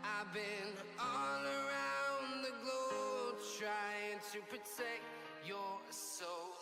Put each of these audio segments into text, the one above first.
I've been all around the globe trying to protect your soul.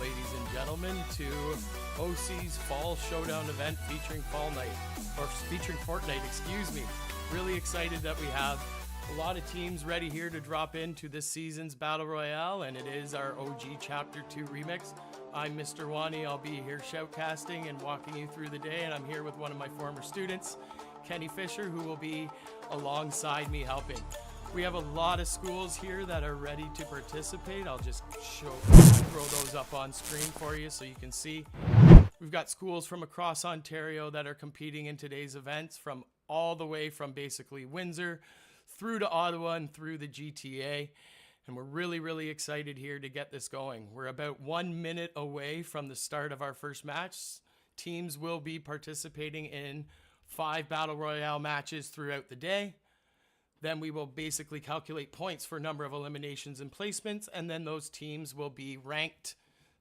ladies and gentlemen, to OSEA's Fall Showdown event featuring Fortnite, excuse me. Really excited that we have a lot of teams ready here to drop into this season's Battle Royale, and it is our OG Chapter 2 remix. I'm Mr. Wani. I'll be here shoutcasting and walking you through the day, and I'm here with one of my former students, Kenny Fisher, who will be alongside me helping. We have a lot of schools here that are ready to participate. I'll just throw those up on screen for you so you can see. We've got schools from across Ontario that are competing in today's events, from all the way from basically Windsor through to Ottawa and through the GTA. And we're really, really excited here to get this going. We're about 1 minute away from the start of our first match. Teams will be participating in 5 Battle Royale matches throughout the day. Then we will basically calculate points for number of eliminations and placements, and then those teams will be ranked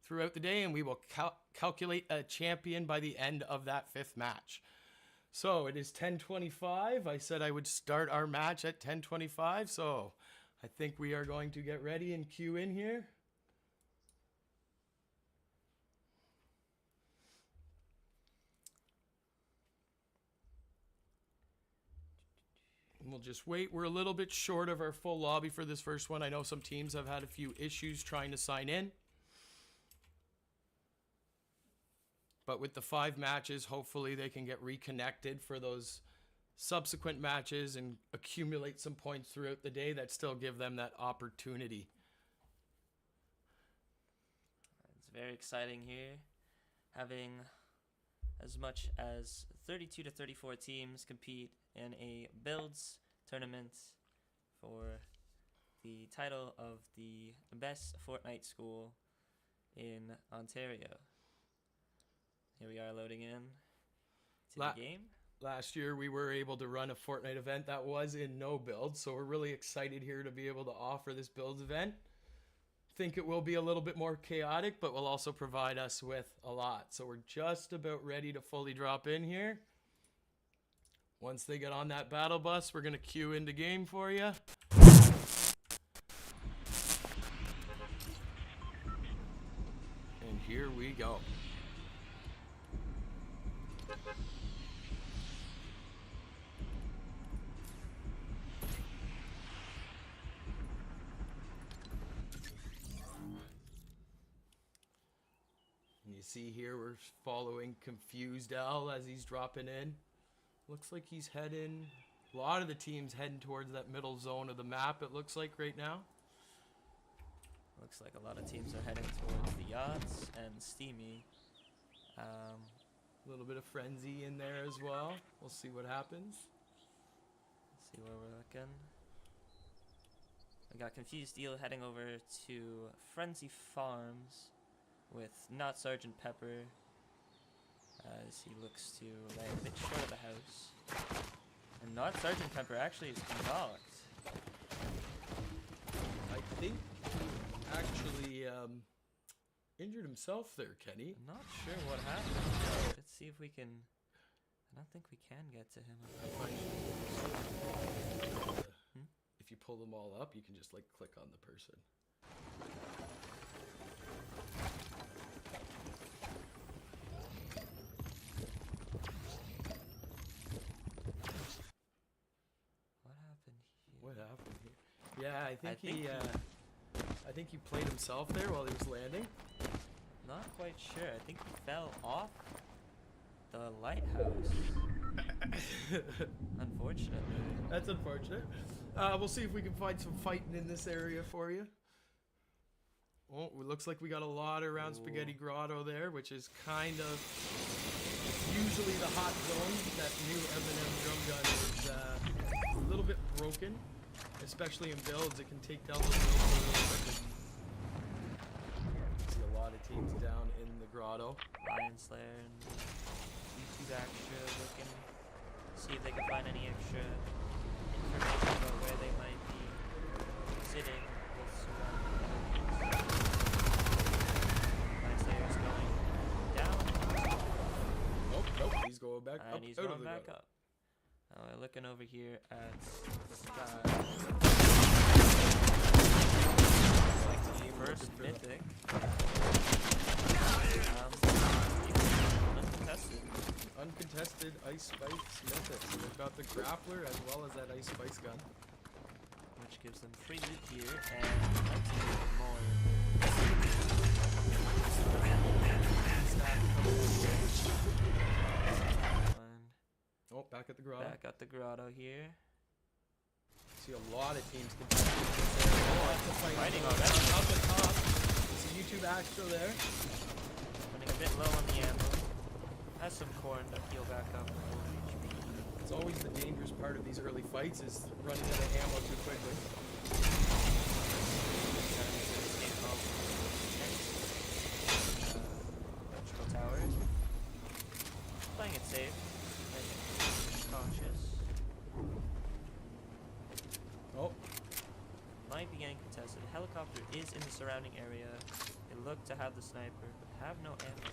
throughout the day, and we will calculate a champion by the end of that 5th match. So it is 10:25. I said I would start our match at 10:25, so I think we are going to get ready and queue in here. We'll just wait. We're a little bit short of our full lobby for this first one. I know some teams have had a few issues trying to sign in. But with the 5 matches, hopefully they can get reconnected for those subsequent matches and accumulate some points throughout the day that still give them that opportunity. It's very exciting here, having as much as 32 to 34 teams compete in a builds tournament for the title of the best Fortnite school in Ontario. Here we are loading in to the game. Last year we were able to run a Fortnite event that was in no build, so we're really excited here to be able to offer this builds event. Think it will be a little bit more chaotic, but will also provide us with a lot. So we're just about ready to fully drop in here. Once they get on that battle bus, we're going to queue into game for you. And here we go. You see here we're following Confused Al as he's dropping in. Looks like he's heading, a lot of the teams heading towards that middle zone of the map, it looks like right now. Looks like a lot of teams are heading towards the yachts and Steamy. A little bit of Frenzy in there as well. We'll see what happens. Let's see where we're looking. We got Confused Eel heading over to Frenzy Farms with Not Sergeant Pepper, as he looks to lay a bit short of the house. And Not Sergeant Pepper actually is knocked. I think he actually injured himself there, Kenny. I'm not sure what happened. Let's see if we can... I don't think we can get to him. If you pull them all up, you can just like click on the person. What happened here? Yeah, I think he played himself there while he was landing. Not quite sure. I think he fell off the lighthouse. Unfortunately. That's unfortunate. We'll see if we can find some fighting in this area for you. Oh, it looks like we got a lot around Spaghetti Grotto there, which is kind of usually the hot zone. That new M&M drum gun is a little bit broken, especially in builds. It can take down those builds really quickly. See a lot of teams down in the grotto. Lion Slayer and YouTube Extra looking to see if they can find any extra information about where they might be sitting with some Lion Slayer's going down. Nope, he's going back up. And he's going back up. We're looking over here at Sky. Like the first mythic. Ice Spice Mythic. So they've got the grappler as well as that Ice Spice gun. Which gives them free loot here and let's see more. Oh, back at the grotto. Back at the grotto here. See a lot of teams contesting this area. Oh, that's a fight. Fighting Up the top. Some YouTube Astro there. Running a bit low on the ammo. Has some corn to heal back up. It's always the dangerous part of these early fights is running out of ammo too quickly. Electrical tower. Playing it safe. Cautious. Oh, Might be getting contested. The helicopter is in the surrounding area. They look to have the sniper, but have no ammo.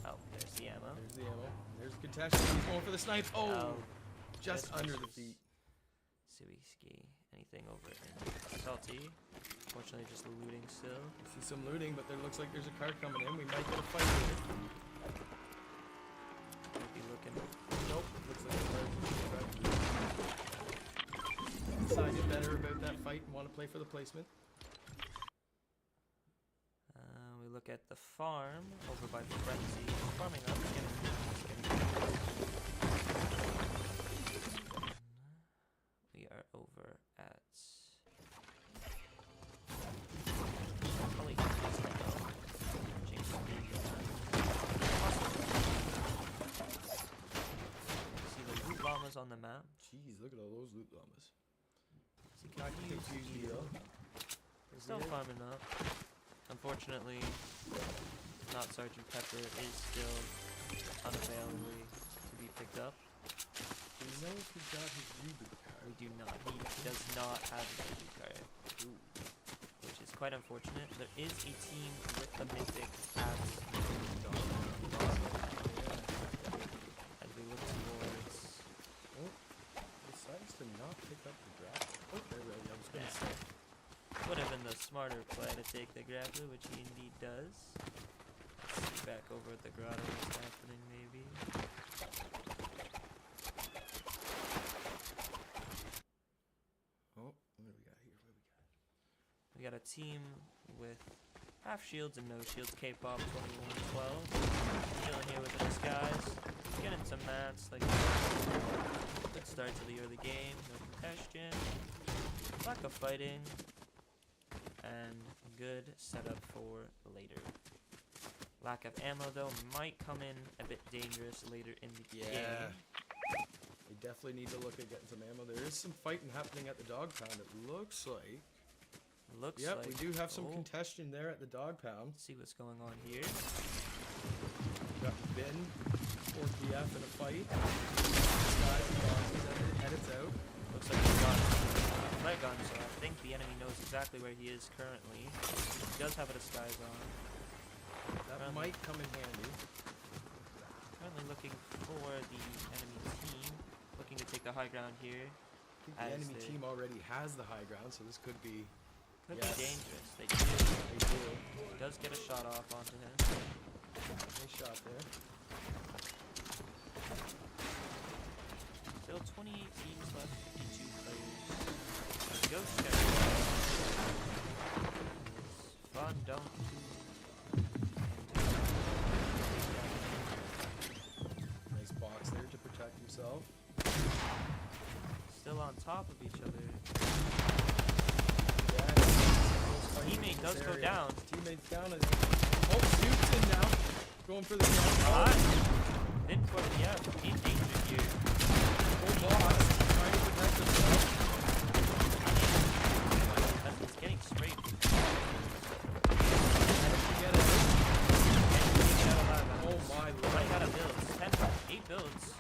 Oh, there's the ammo. there's the ammo. There's the contestant. He's going for the snipe. Oh, just under the feet. Suiski. Anything over in Salty. Fortunately, just looting still. See some looting, but there looks like there's a car coming in. We might get a fight here. Might be looking. Nope. Looks like a car. Decided better about that fight and want to play for the placement. We look at the farm over by Frenzy. Farming up. We are over at. Probably James See the loot llamas on the map. Jeez, look at all those loot llamas. See, Not confused confused here. though. Still farming up. Unfortunately, not Sergeant Pepper is still unavailable to be picked up. Do we know if he's got his reboot card? We do not. He does not have a reboot card, which is quite unfortunate. There is a team with a mythic at as we look towards. Oh, decides to not pick up the grab. Oh, there we go. I was gonna say. Would have been the smarter play to take the grappler, which he indeed does. Let's see back over at the grotto what's happening, maybe. Oh, what do we got here? What do we got? We got a team with half shields and no shields. K-pop 2112. Chilling here with the disguise. Getting some mats. Like good start to the early game. No contestion. Lack of fighting. And good setup for later. Lack of ammo though might come in a bit dangerous later in the game. We definitely need to look at getting some ammo. There is some fighting happening at the dog pound, it looks like. Looks Yep, like. we do have some Oh. contention there at the dog pound. Let's see what's going on here. Got Ben or BF in a fight. Guys, edits out. Looks like he's got a flare gun, so I think the enemy knows exactly where he is currently. He does have a disguise on. That might come in handy. Currently looking for the enemy team. Looking to take the high ground here. I think the As enemy they- team already has the high ground, so this could be. Could Yes. be dangerous. They do. They do. Does get a shot off onto him. Nice shot there. Still 28 teams left, 52 players. Ghost check. It's fun, don't Nice box there to protect himself. Still on top of each other. Yeah, Teammate does go down. Teammate's down. Oh, Suits in now. Going for the kill. Then for the in danger here. Full boss. Trying to protect himself. It's getting sprayed. Get it. Oh my lord. Running out of builds. 8 builds.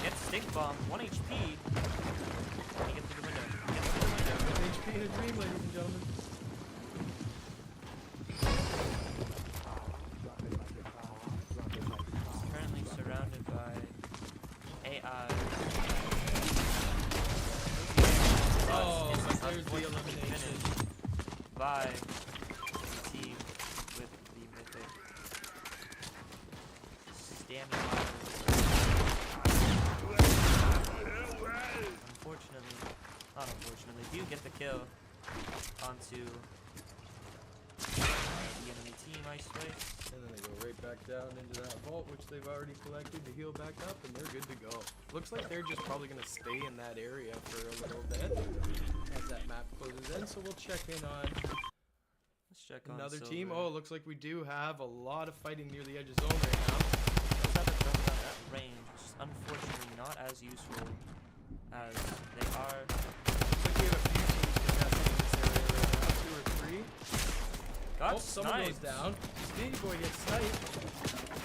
Gets stick bomb. 1 HP. He gets through the window. HP in a dream, ladies and gentlemen. Currently surrounded by AI. Oh, It's but there's the unfortunately elimination. finished by the team with the mythic. Standing on kill onto the enemy team ice place. And then they go right back down into that vault, which they've already collected to heal back up, and they're good to go. Looks like they're just probably going to stay in that area for a little bit as that map closes in. So we'll check in on Let's check on another Silver. team. Oh, it looks like we do have a lot of fighting near the edge of zone right now. Let's have it done at range, which is unfortunately not as useful as they are. Looks like we have a few teams contesting in this area right now, 2 or 3. Got Oh, someone goes sniped. down. Speedy Boy gets sniped.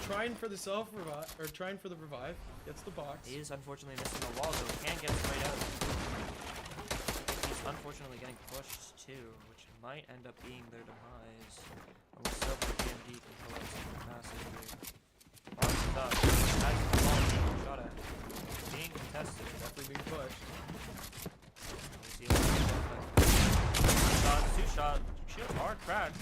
Trying for the self-revive, or trying for the revive. Gets the box. He is unfortunately missing the wall, though. Can't get straight out. He's unfortunately getting pushed too, which might end up being their demise. Unless Silver GMD can pull out some massive here. Boxes up. Has the ball being shot at. Being contested. Definitely being pushed. We'll see what shot, 2 shot. Shield hard cracks.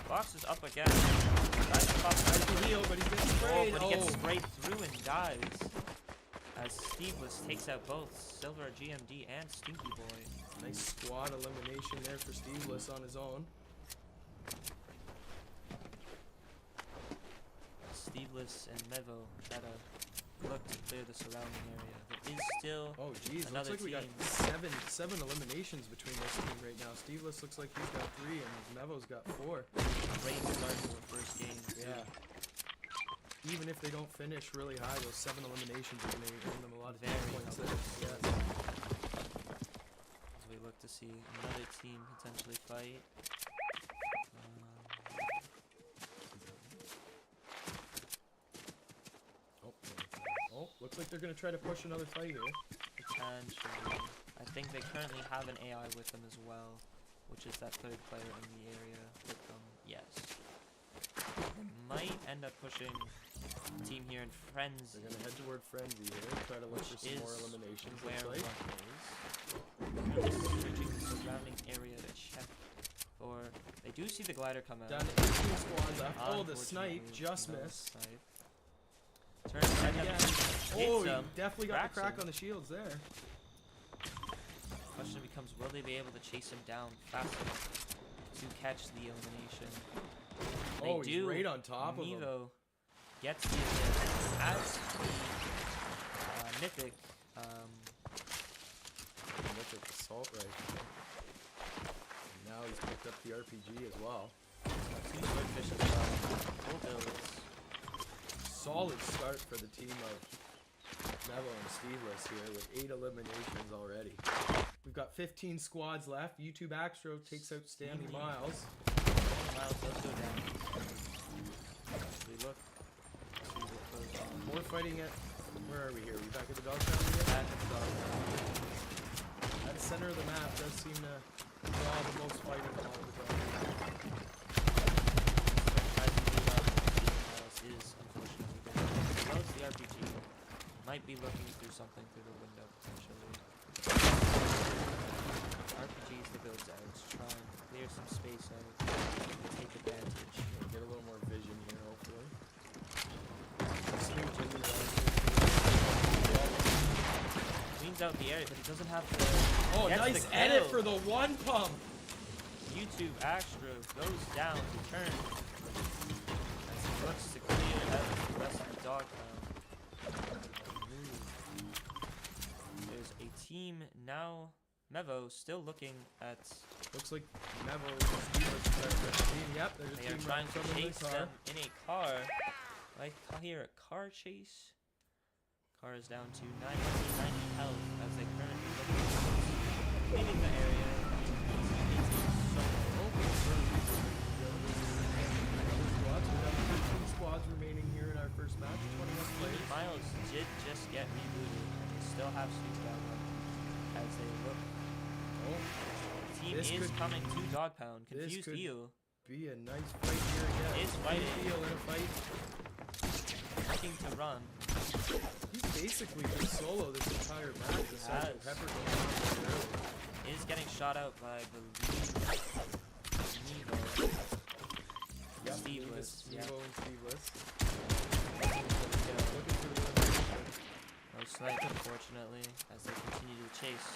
Box is up again. Tries to pop Tries to heal, but he gets sprayed. but he gets sprayed through and dies. As Steveless takes out both Silver GMD and Stinky Boy. Nice squad elimination there for Steveless on his own. Steveless and Mevo try to look to clear the surrounding area. There is still Oh geez, looks another like we got team. seven eliminations between this team right now. Steveless looks like he's got 3 and Mevo's got 4. great start to the first game. Yeah. Even if they don't finish really high, those 7 eliminations are going to earn them a lot of Very points. helpful. Yes. As we look to see another team potentially fight. Oh, looks like they're going to try to push another fight here. Potentially. I think they currently have an AI with them as well, which is that 3rd player in the area with them. Yes. They might end up pushing the team here in Frenzy. They're going to head toward Frenzy here, try to look for some more eliminations. Where Looks like. one is. Currently searching the surrounding area to check for. They do see the glider come out. Down to 18 squads left. Oh, the snipe Unfortunately, just no missed. snipe. Turns back up. Oh, he him, definitely got the cracks crack him. on the shields there. Question becomes, will they be able to chase him down fast enough to catch the elimination? They Oh, he's do. right on top of him. Mevo gets the assist as the mythic. Mythic assault rifle. And now he's picked up the RPG as well. Two swordfish as well. Full builds. Solid start for the team of Mevo and Steveless here with 8 eliminations already. We've got 15 squads left. YouTube Axtro takes out Stanley Miles. Miles does go down. As we look, see what goes on. More fighting at... Where are we here? Are we back at the dog pound again? Back at the dog pound. That center of the map does seem to draw the most fighting along the dog pound. Tries to move up. Miles is unfortunately there. Loads the RPG. Might be looking through something through the window potentially. RPG's the builds out. Try and clear some space out. Take advantage. Get a little more vision here, hopefully. Cleans out the area, but he doesn't have the. Oh, gets nice the edit kill. for the 1 pump. YouTube Astro goes down to turn as he looks to clear out the rest of the dog pound. There's a team now. Mevo still looking at. Looks like Mevo and Steveless are the team. Yep, there's a They team are trying right to in front of chase the car. them in a car. I hear a car chase. Car is down to 990 health as they currently look at leaving the area. Squads. We have 13 squads remaining here in our first match. 21 players. Miles did just get rebooted and they still have Sweet down as they look. Oh, The team This is could- coming to Dog Pound. this Confused could- Eel. be a nice fight here again. Is fighting. Feel in a fight. Looking to run. He's basically been solo this entire match. He aside from has. Pepper going on there early. Is getting shot out by, I believe, Nevo. Yep, Steveless, yeah. Mevo and Steveless. Looking for the kill. Looking for the elimination. No snipe, unfortunately, as they continue to chase.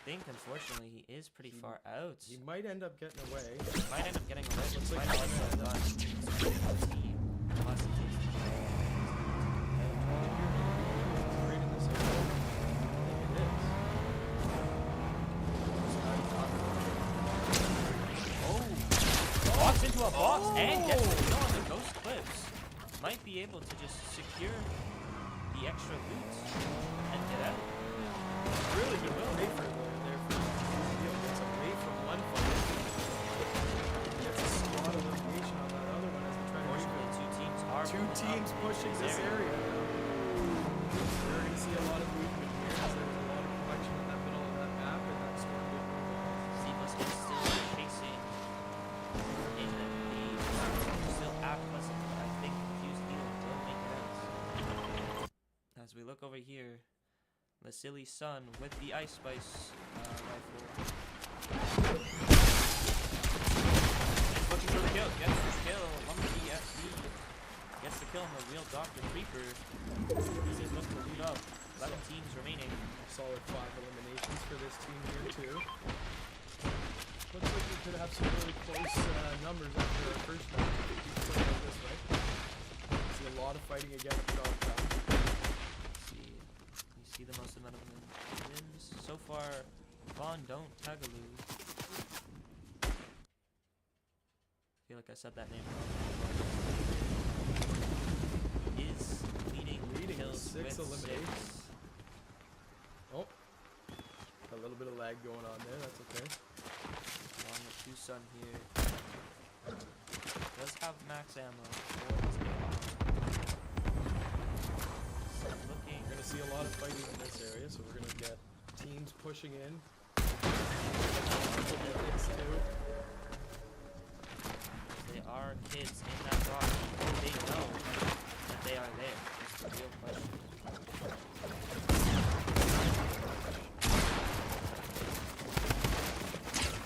think, unfortunately, he is pretty far out. He might end up getting away. Might end up getting away. Looks Looks like like he's also gonna done. Right in this area. I think it is. Oh! Walks into a box and gets the kill on the Ghost Clips. Might be able to just secure the extra loot and get out. Really good play for there for Steele. Gets away from one fight. Gets a squad elimination on that other one as they try to Fortunately, two teams are two moving teams up pushing into this area now. We're going to see a lot of movement here as there's a lot of collection in that middle of that map and that storm didn't move on. Seamless is still chasing in the lead. Still at Pleasant, but I think Fuse Needle will make it out. As we look over here, Lasili Sun with the Ice Spice rifle. He's looking for the kill. Gets the kill. Lumpy FD gets the kill on the real Dr. Creeper. He's just looking to loot up. 11 teams remaining. Solid 5 eliminations for this team here too. Looks like we could have some really close numbers after our first round. Keep playing it this way. See a lot of fighting again at Showdown. See the most amount of wins so far. Vaughn don't Tagaloo. Feel like I said that name wrong. Is leading kills 6 with eliminations. 6. Oh, a little bit of lag going on there. That's okay. Along with Tucson here. Does have max ammo for his looking. We're going to see a lot of fighting in this area, so we're going to get teams pushing in. They are kids in that rock. They know that they are there. It's the real question.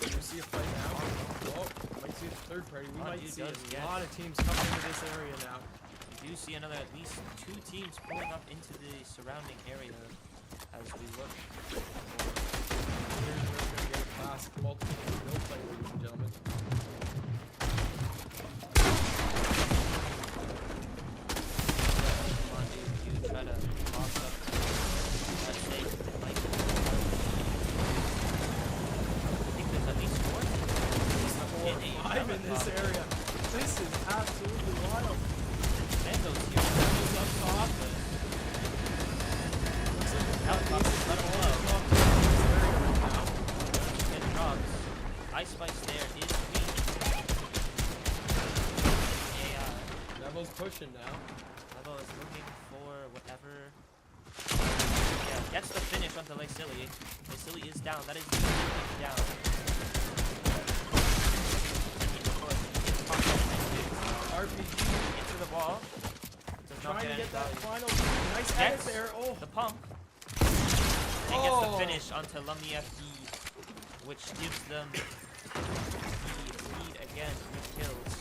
You see a fight now? Oh, might see a third party. We might see does a get- lot of teams coming into this area now. We do see another at least 2 teams pulling up into the surrounding area as we look. Here's where we're going to get a classic multiple build play, ladies and gentlemen. Come on, dude, you try to toss up that snake. It might be. I think there's at least 4 teams. I'm in this area. This is absolutely wild. Mango's here. Mango's up top. Looks like the Helicopter's running low. now. Get drops. Ice Spice there is weak. Neville's pushing now. Levo is looking for whatever. Yeah, gets the finish onto Lasili. Lasili is down. That is down. RPG Into the wall. Does not trying to get any get that value. final nice Gets edit there. Oh, the pump. And gets the Oh. finish onto Lumni FD, which gives them the lead again with kills.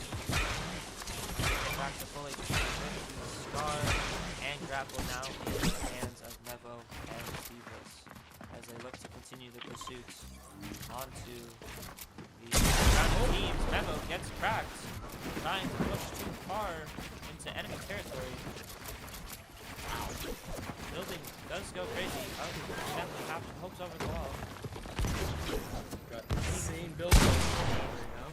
Back to full HP with Scar and Grapple now in the hands of Nevo and Stevens as they look to continue the pursuit onto the surrounding teams. Nevo gets cracked, trying to push too far into enemy territory. Building does go crazy. Gently hopes over the wall. got insane build right now.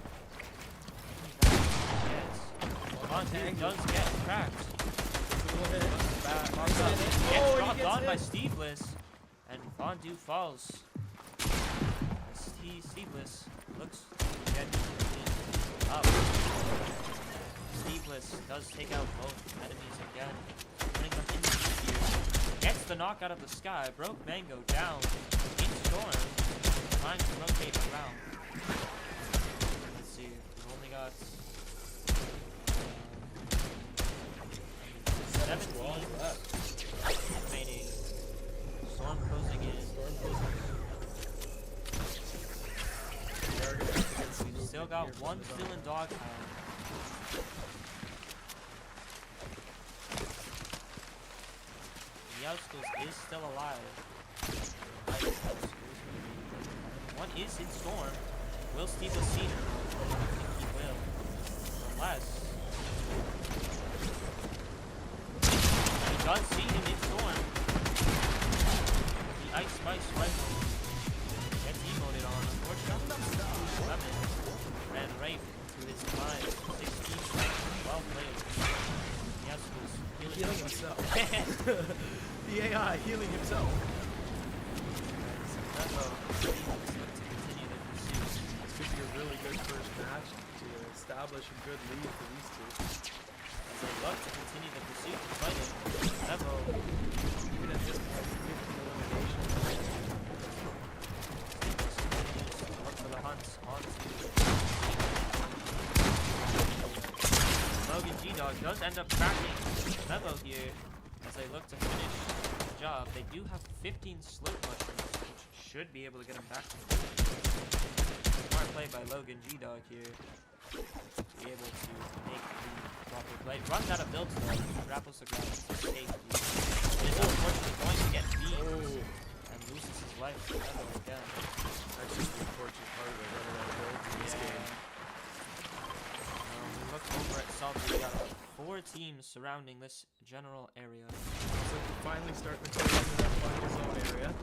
Montague does get cracked. Little hit. Gets he dropped gets on by hit. Steveless, and Fondue falls. Steveless looks to get up. Steveless does take out both enemies again, putting them into the sphere. Gets the knock out of the sky. Broke Mango down in Storm, trying to rotate around. Let's see. We've only got 17 remaining. Storm closing in. We've still got one still in Doghouse. The Outskills is still alive. One is in Storm. Will Steve see him? I think he will. Unless he does see him in Storm. The Ice Spice rifle gets emoted on. Unfortunately, Lemon ran right into his demise. 16 strikes. Well played. Yes, was Healing himself. The AI healing himself. This could be a really good first match to establish a good lead for these two. As they love to continue the pursuit and fighting. Nevo, Even at this point, 50 elimination. look for the hunt onto Logan G-Dog does end up cracking Nevo here as they look to finish the job. They do have 15 slurp mushrooms, which should be able to get him back to smart play by Logan G-Dog here. To be able to make the proper play. Runs out of builds though. Grapples the ground for safety. It is unfortunately going to get beat and loses his life to Nevo again. That's just the unfortunate part of it, running out of builds in this game. We look over at Salty. We got 4 teams surrounding this general area. So we finally start to turn into that final zone area.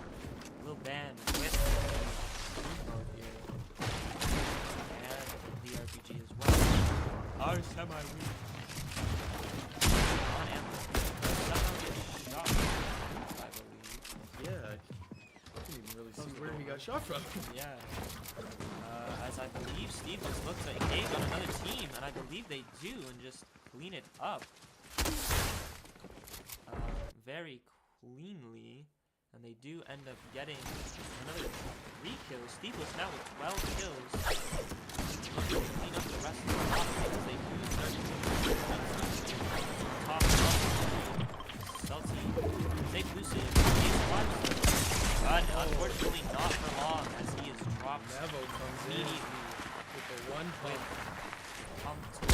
Little band with mode here. And the RPG as well. Our semi-weak. On Amber. Somehow gets shot, I believe. Yeah, I didn't even really see where he got shot from. Yeah. As I believe Steve just looks to engage on another team, and I believe they do, and just clean it up. Very cleanly. And they do end up getting another 3 kills. Steve was now with 12 kills. Looking to clean up the rest of the top because they do start to top up. Salty, safe Lucid, he's watched. But unfortunately not for long as he is dropped. Nevo comes in immediately with the one pump. Pump to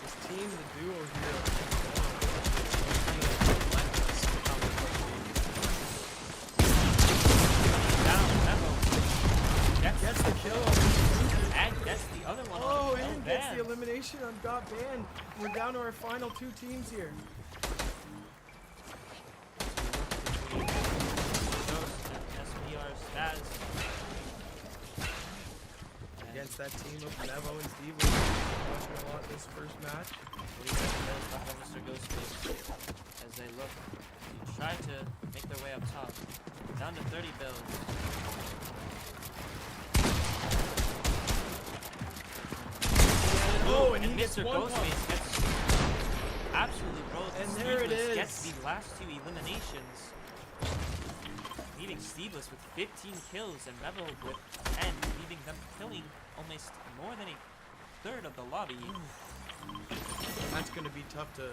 This team, the duo here, gets the kill on and gets the other one. Oh, on and gets the elimination on Got Banned. We're down to our final 2 teams here. Against that team of Nevo and Steve, we've been watching a lot this first match. Mr. Ghostface as they look to try to make their way up top. Down to 30 builds. Oh, and he Mr. gets one Ghostface gets absolutely rolled. And there it is. Gets the last 2 eliminations. Leaving Steveless with 15 kills and Nevo with 10, leaving them killing almost more than a third of the lobby. That's going to be tough to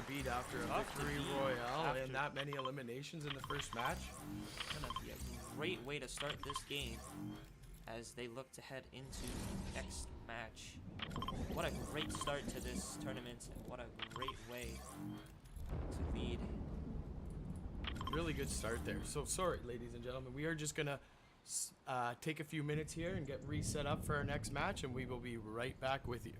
beat after a victory royale and that many eliminations in the first match. Gonna be a great way to start this game as they look to head into the next match. What a great start to this tournament and what a great way to lead. Really good start there. So sorry, ladies and gentlemen, we are just gonna take a few minutes here and get reset up for our next match, and we will be right back with you.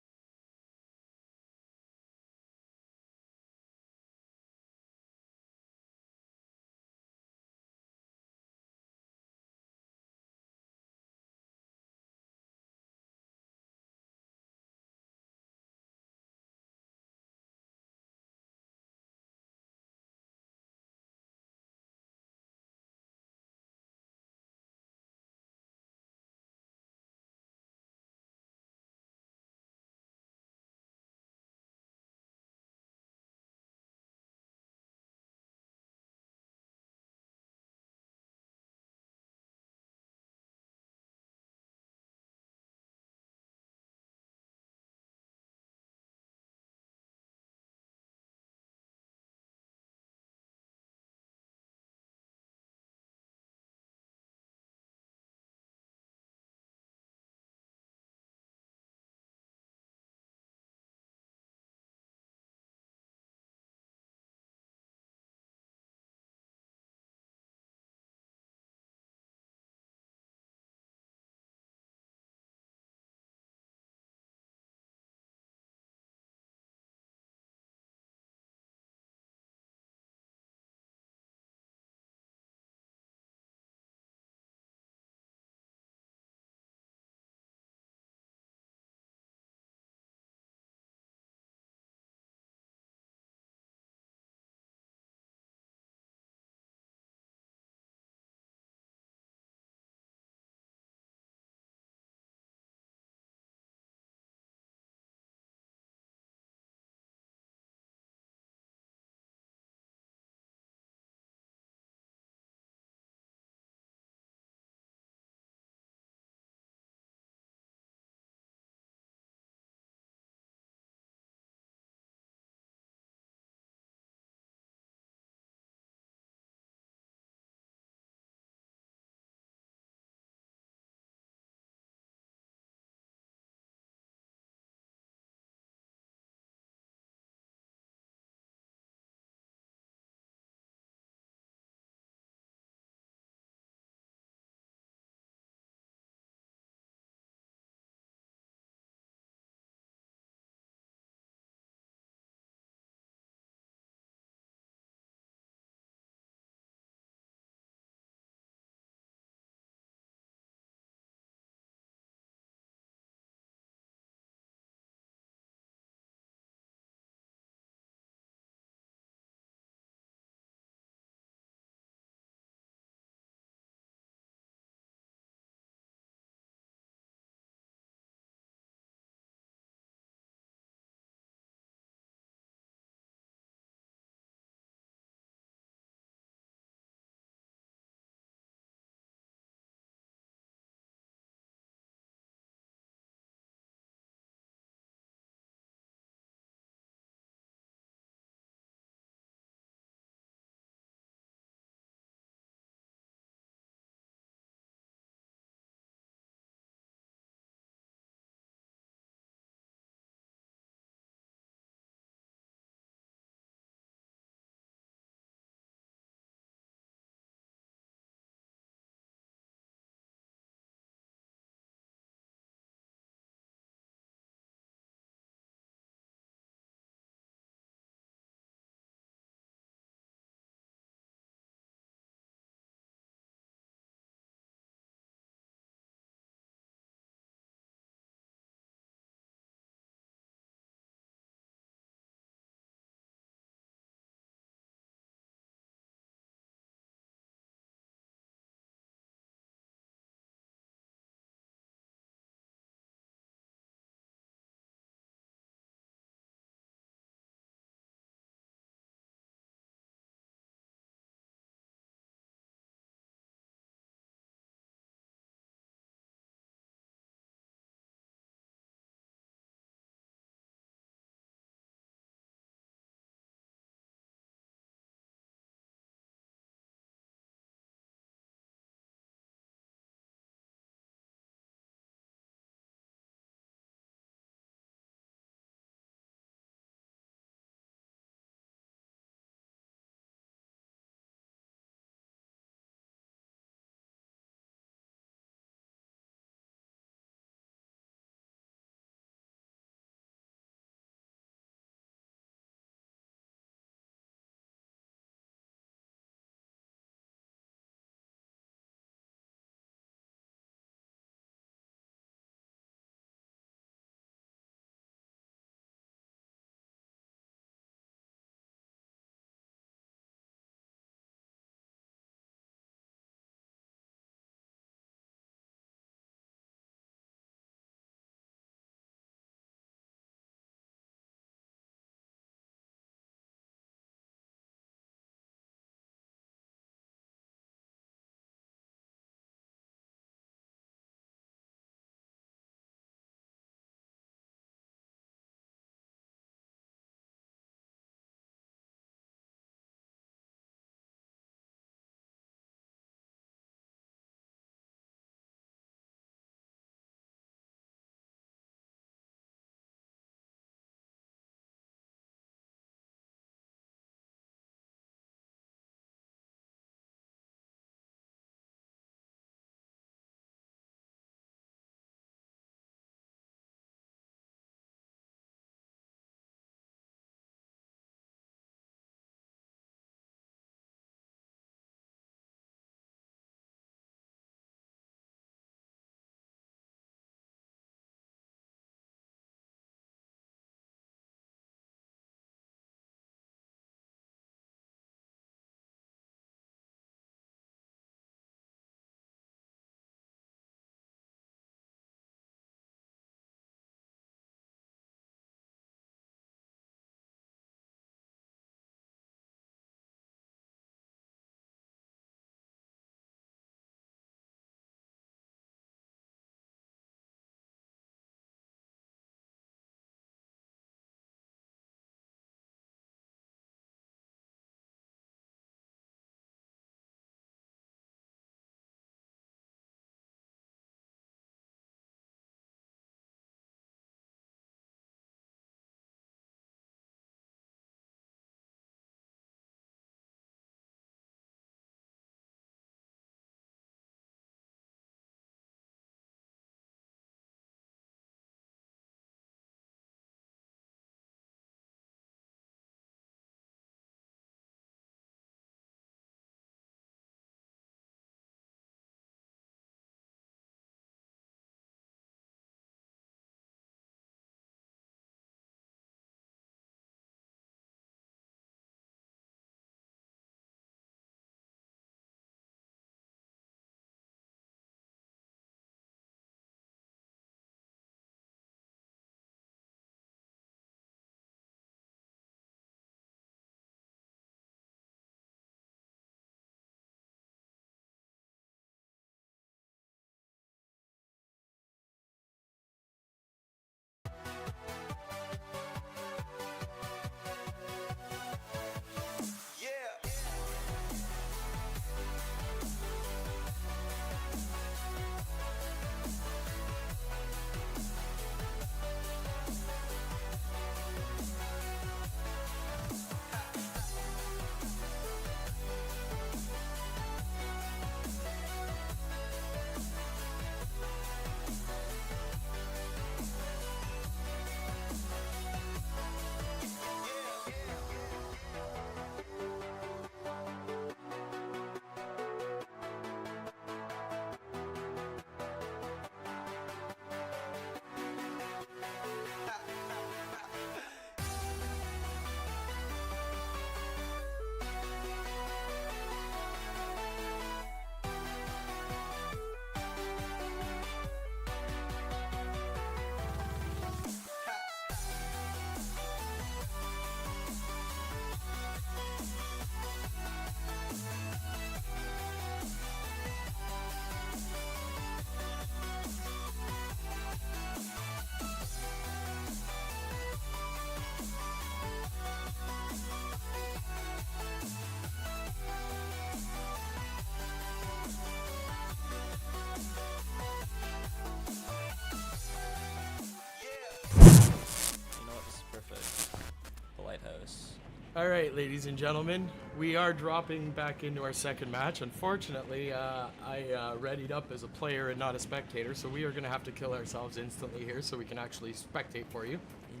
course. All right, ladies and gentlemen, we are dropping back into our second match. Unfortunately, I readied up as a player and not a spectator, so we are going to have to kill ourselves instantly here so we can actually spectate for you. In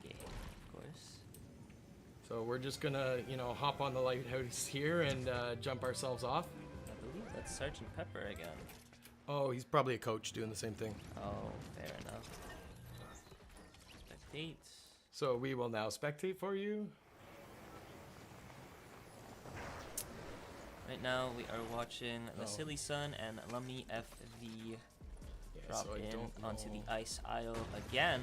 the game, of course. So we're just going to, hop on the lighthouse here and jump ourselves off. I believe that's Sergeant Pepper again. Oh, he's probably a coach doing the same thing. Oh, fair enough. Spectate. So we will now spectate for you. Right now, we are watching the Silly Sun and Lummy FV drop so I in don't onto know. the ice aisle again.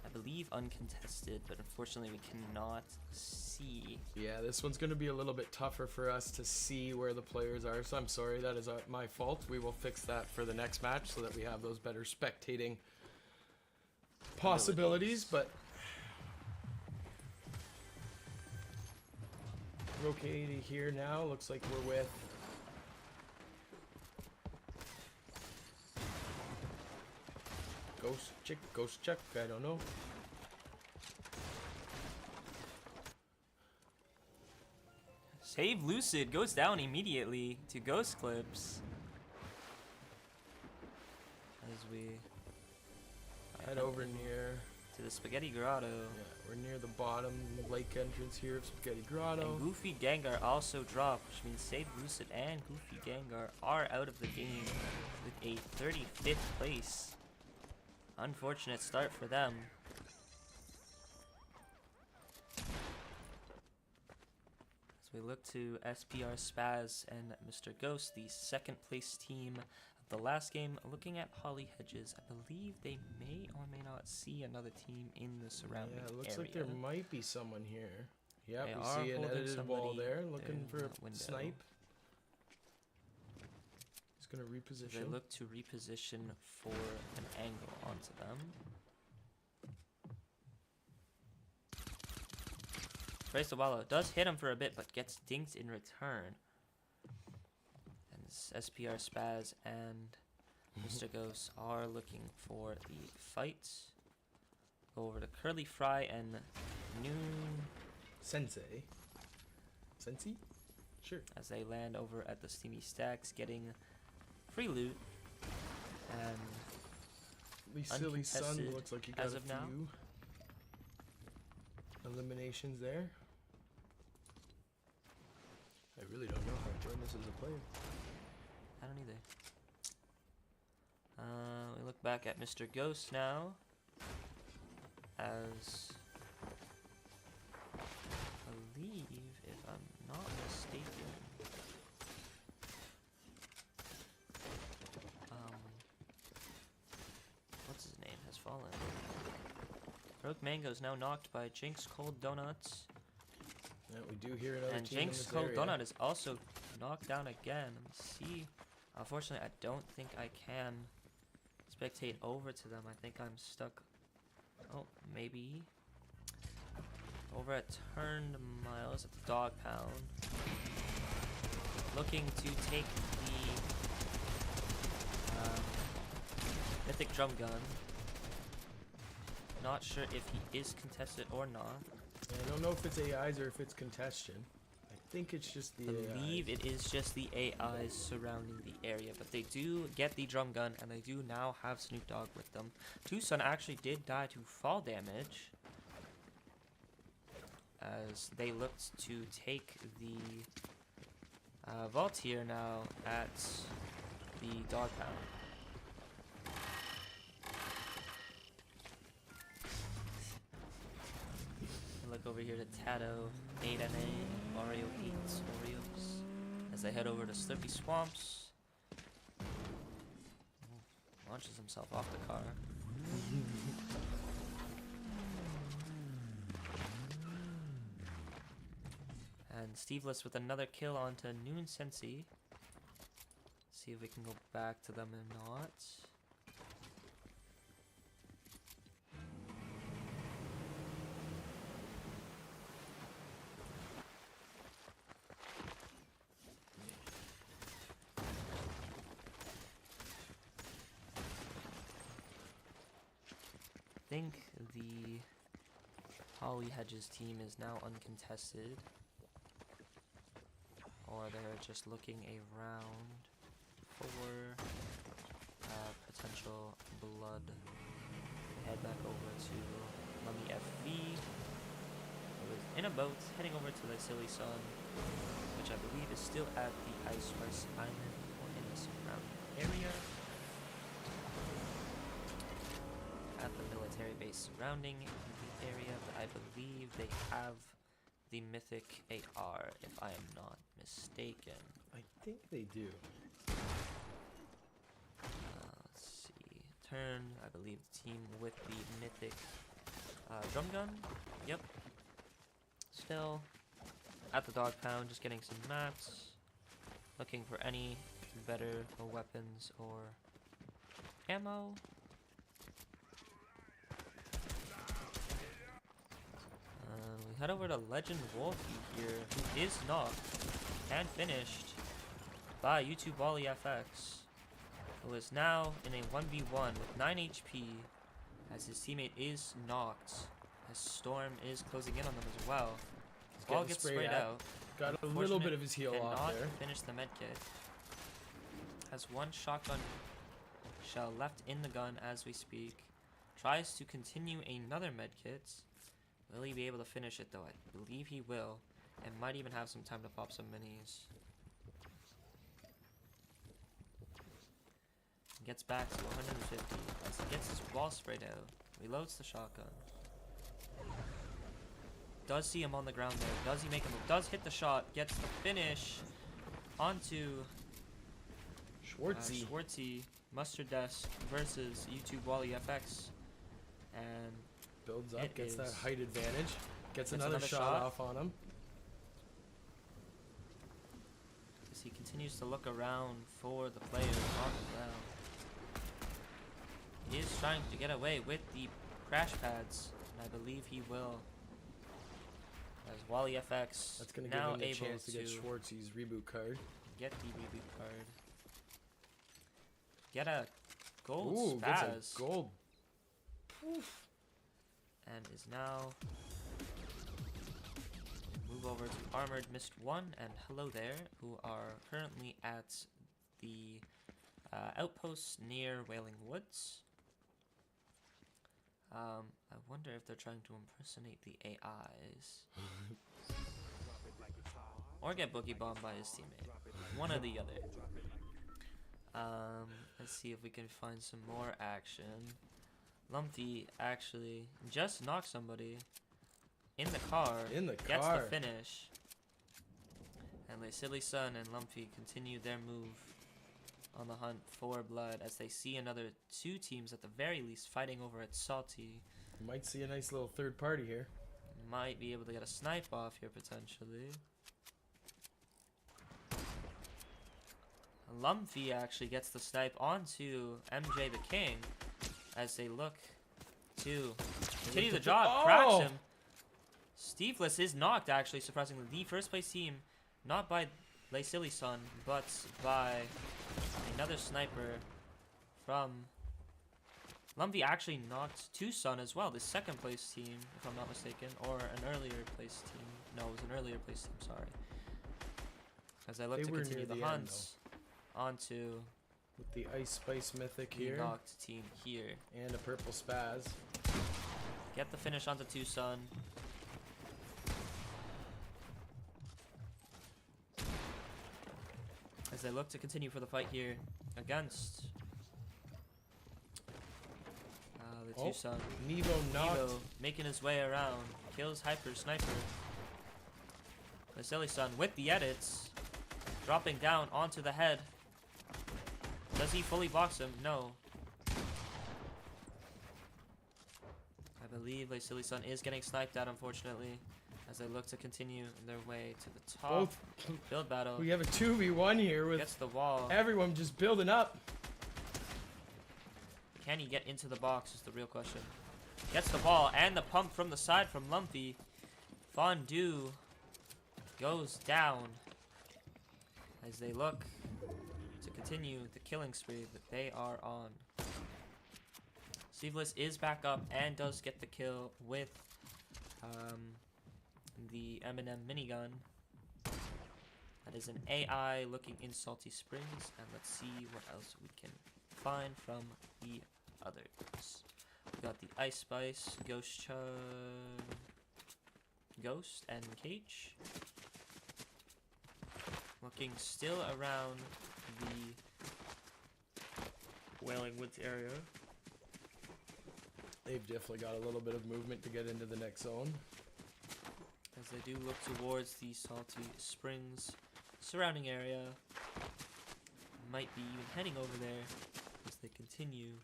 I believe uncontested, but unfortunately we cannot see. Yeah, this one's going to be a little bit tougher for us to see where the players are, so I'm sorry, that is my fault. We will fix that for the next match so that we have those better spectating possibilities, but we're okay to here now. Looks like we're with Ghost Check, I don't know. Save Lucid goes down immediately to Ghost Clips. As we Head over near, to the Spaghetti Grotto. yeah, we're near the bottom lake entrance here of Spaghetti Grotto. And Goofy Gengar also dropped, which means Save Lucid and Goofy Gengar are out of the game with a 35th place. Unfortunate start for them. As we look to SPR Spaz and Mr. Ghost, the second place team of the last game, looking at Holly Hedges. I believe they may or may not see another team in the surrounding Yeah, it looks area. like there might be someone here. Yeah, They we are see an holding edited wall somebody there, looking in for that a window. snipe. He's gonna They reposition. look to reposition for an angle onto them. Trace the Wallow does hit him for a bit, but gets dinked in return. And SPR Spaz and Mr. Ghost are looking for the fight. Go over to Curly Fry and Noon Sensei. Sure. as they land over at the Steamy Stacks, getting free loot. And Lee Silly Sun Uncontested looks like he got as a of now. few eliminations there. I really don't know how to join this as a player. I don't either. We look back at Mr. Ghost now, as I believe, if I'm not mistaken, what's his name has fallen. Broke Mango is now knocked by Jinx Cold Donuts, Yeah, we do hear another and team in Jinx this Cold area. Donut is also knocked down again. Let me see. Unfortunately, I don't think I can spectate over to them. I think I'm stuck. Oh, maybe. Over at Turned Miles at the Dog Pound. Looking to take the Mythic Drum Gun. Not sure if he is contested or not. Yeah, I don't know if it's AIs or if it's congestion. I think it's just the I believe it is just the AIs surrounding the area, but they do get the drum gun and they do now have Snoop Dogg with them. Tucson actually did die to fall damage as they looked to take the vault here now at the Dog Pound. Look over here to Tato, 8NA, Mario Hates Oreos as they head over to Slurpy Swamps. Launches himself off the car. And Steveless with another kill onto Noon Sensi. See if we can go back to them or not. I think the Polyhedge's team is now uncontested. Or they're just looking around for potential blood. Head back over to Mummy FV. Who is in a boat heading over to the Silly Sun, which I believe is still at the Ice Spice Island or in the surrounding area. At the military base surrounding the area, but I believe they have the mythic AR, if I am not mistaken. I think they do. Let's see. Turn, I believe, the team with the mythic drum gun. Yep. Still at the dog pound, just getting some mats. Looking for any better weapons or ammo. We head over to Legend Wolfie here, who is knocked and finished by YouTube Wally FX, who is now in a 1v1 with 9 HP as his teammate is knocked, as Storm is closing in on them as well. Ball gets sprayed out. Got a little bit of his heal off there. Finish the medkit. Has one shotgun shell left in the gun as we speak. Tries to continue another medkit. Will he be able to finish it though? I believe he will. And might even have some time to pop some minis. Gets back to 150 as he gets his wall sprayed out. Reloads the shotgun. Does see him on the ground there. Does he make a move? Does hit the shot. Gets the finish onto Schwartzy. Mustard Desk versus YouTube Wally FX. And builds up, gets that height advantage. Gets another shot off on him. As he continues to look around for the players on the ground. He is trying to get away with the crash pads, and I believe he will. As Wally FX that's going to give now him the able chance to get Schwartzy's reboot card. Get the reboot card. Get a gold Ooh, spaz. gets a gold. Poof. And is now move over to Armored Mist 1 and Hello There, who are currently at the outpost near Wailing Woods. I wonder if they're trying to impersonate the AIs. Or get boogie bombed by his teammate. One or the other. Let's see if we can find some more action. Lumpy actually just knocked somebody in the car. Gets the finish. And Le Silly Sun and Lumpy continue their move on the hunt for blood as they see another two teams at the very least fighting over at Salty. You might see a nice little third party here. Might be able to get a snipe off here potentially. Lumpy actually gets the snipe onto MJ the King as they look to continue the job. Cracks him. Steveless is knocked actually, surprisingly. The first place team, not by Le Silly Sun, but by another sniper from Lumpy. Actually knocked two Sun as well, the second place team, if I'm not mistaken, or an earlier place team. No, it was an earlier place team, sorry. As I look to continue the hunts onto with the Ice Spice Mythic here. Knocked team here. And a purple spaz. Get the finish onto two Sun. As they look to continue for the fight here against the two Sun. Nevo knocked. Nevo making his way around. Kills Hyper Sniper. The Silly Sun with the edits. Dropping down onto the head. Does he fully box him? No. I believe Le Silly Sun is getting sniped at, unfortunately, as they look to continue their way to the top. Build battle. We have a 2v1 here with gets the wall. Everyone just building up. Can he get into the box is the real question. Gets the ball and the pump from the side from Lumpy. Fondue goes down as they look to continue the killing spree that they are on. Steveless is back up and does get the kill with the M&M minigun. That is an AI looking in Salty Springs, and let's see what else we can find from the others. We got the Ice Spice, Ghost and Cage. Looking still around the Wailing Woods area. They've definitely got a little bit of movement to get into the next zone. As they do look towards the Salty Springs surrounding area. Might be even heading over there as they continue.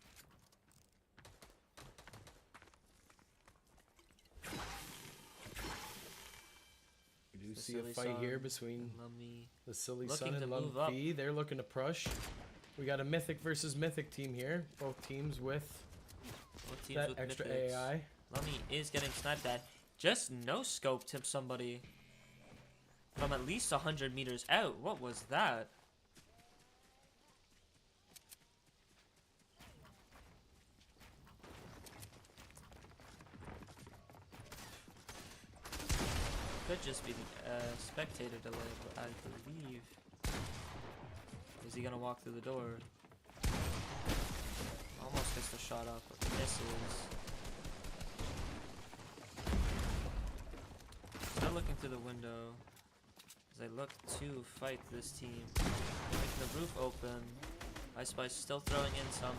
We do see a fight here between the Silly looking Sun to and move up. Lumpy. They're looking to push. We got a Mythic versus Mythic team here. Both teams with that extra Mythics. AI. Lummy is getting sniped at. Just no-scoped him somebody from at least 100 meters out. What was that? Could just be the spectator delay, but I believe. Is he gonna walk through the door? Almost gets the shot off, but misses. Still looking through the window as I look to fight this team. Making the roof open. Ice Spice still throwing in some.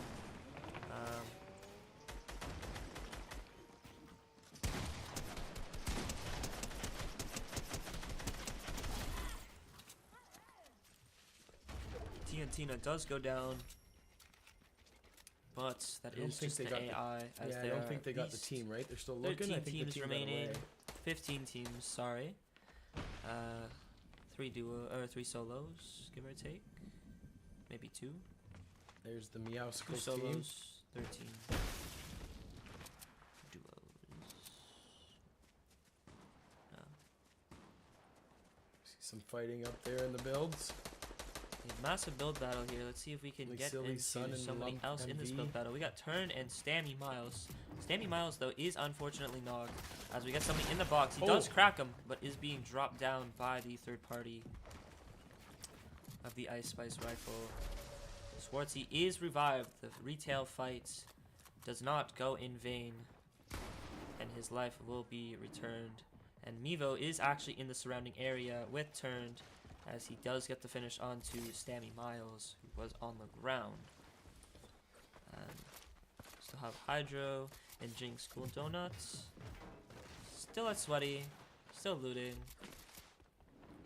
Tina does go down, but that is just the AI. Yeah, I don't think they got the team, right? They're still looking. 13 I think teams the team remaining. got away. 15 teams, sorry. 3 solos, give or take. Maybe 2. There's the 2 Meowscles team. solos, 13 duos. No. See some fighting up there in the builds. A massive build battle here. Let's see if we can get Silly into Sun and somebody Lump else in this MV. build battle. We got Turn and Stammy Miles. Stammy Miles, though, is unfortunately knocked. As we get somebody in the box. He does crack him, but is being dropped down by the third party of the Ice Spice rifle. Swartzy is revived. The retail fight does not go in vain, and his life will be returned. And Mevo is actually in the surrounding area with Turned, as he does get the finish onto Stammy Miles, who was on the ground. And still have Hydro and Jinx Cool Donuts. Still at Sweaty, still looting,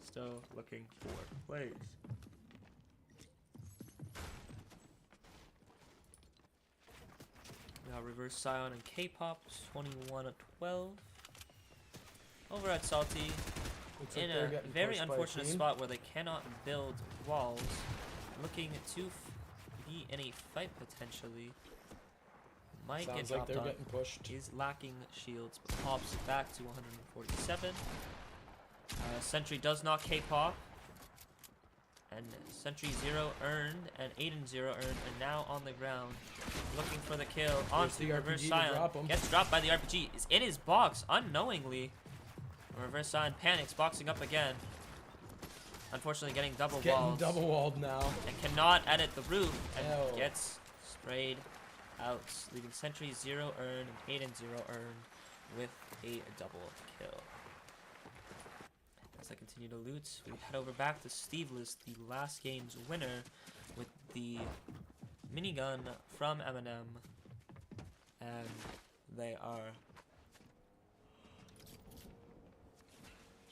still looking for plays. We got Reverse Scion and K-Pop, 21-12. Over at Salty, in a very unfortunate spot where they cannot build walls, looking to be in a fight potentially. Might get Sounds like dropped they're on. getting pushed. Is lacking shields, but pops back to 147. Sentry does not K-pop. And Sentry 0 earned, and Aiden 0 earned, and now on the ground, looking for the kill onto the Reverse Scion. Gets dropped by the RPG. Is in his box unknowingly. Reverse Scion panics, boxing up again. Unfortunately, getting double walled now. And cannot edit the roof, and gets sprayed out, leaving Sentry 0 earned and Aiden 0 earned with a double kill. As I continue to loot, we head over back to Steveless, the last game's winner, with the minigun from M&M, and they are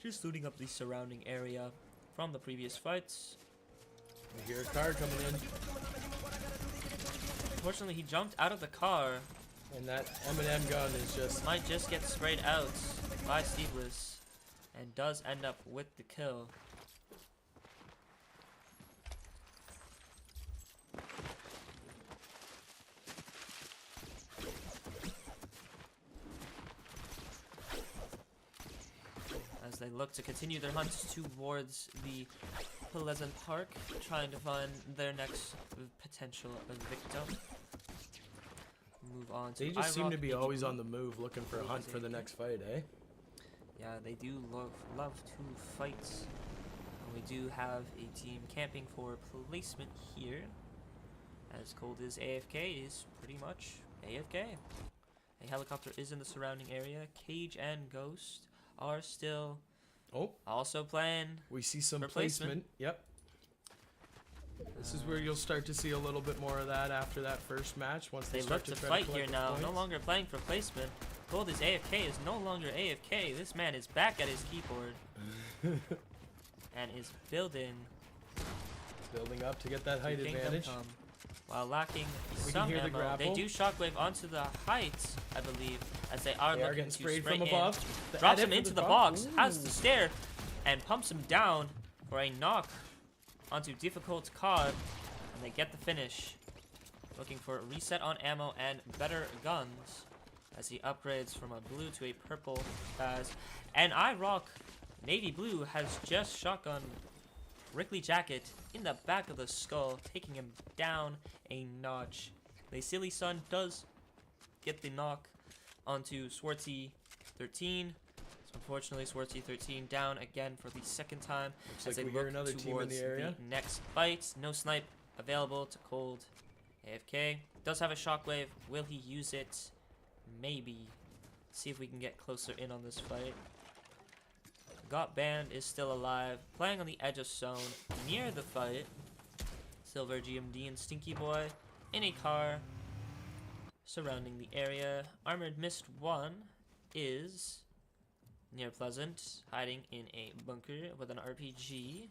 just looting up the surrounding area from the previous fights. I hear a car coming in. Unfortunately, he jumped out of the car. And that M&M gun is just... Might just get sprayed out by Steveless. And does end up with the kill. As they look to continue their hunts towards the Pleasant Park, trying to find their next potential victim. Move on to They just seem to be IROC always on the move, looking for a hunt for the next fight, eh? Yeah, they do love to fight. And we do have a team camping for placement here. As Cold is AFK is pretty much AFK. A helicopter is in the surrounding area. Cage and Ghost are still also playing. We see some for placement. Yep. This is where you'll start to see a little bit more of that after that first match. Once They start look to try fight collect here the now. points. No longer playing for placement. Cold is AFK is no longer AFK. This man is back at his keyboard and is building Up to get that height Kingdom advantage. Come. While lacking We some can hear the ammo, they grapple. do shockwave onto the heights, I believe, as they are They are looking getting to sprayed spray from in. above. The Drops edit him from into the top. box, has Ooh. the stare, and pumps him down for a knock onto difficult COD, and they get the finish. Looking for a reset on ammo and better guns as he upgrades from a blue to a purple Baz. And iRock Navy Blue has just shotgun Rickley Jacket in the back of the skull, taking him down a notch. The Silly Sun does get the knock onto Swarty 13. So unfortunately, Swarty 13 down again for the second time. Looks as like they we hear look another team in towards the area. next fight. No snipe available to Cold. AFK does have a shockwave. Will he use it? Maybe. See if we can get closer in on this fight. Got Band is still alive, playing on the edge of zone near the fight. Silver GMD and Stinky Boy in a car surrounding the area. Armored Mist 1 is near Pleasant, hiding in a bunker with an RPG.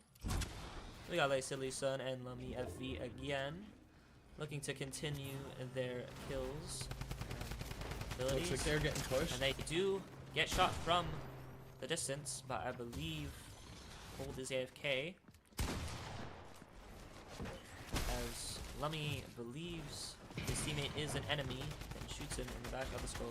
We got Silly Sun and Lummy FV again, looking to continue their kills and abilities. Looks like they're getting pushed. And they do get shot from the distance, but I believe Cold is AFK. As Lummy believes his teammate is an enemy and shoots him in the back of the skull.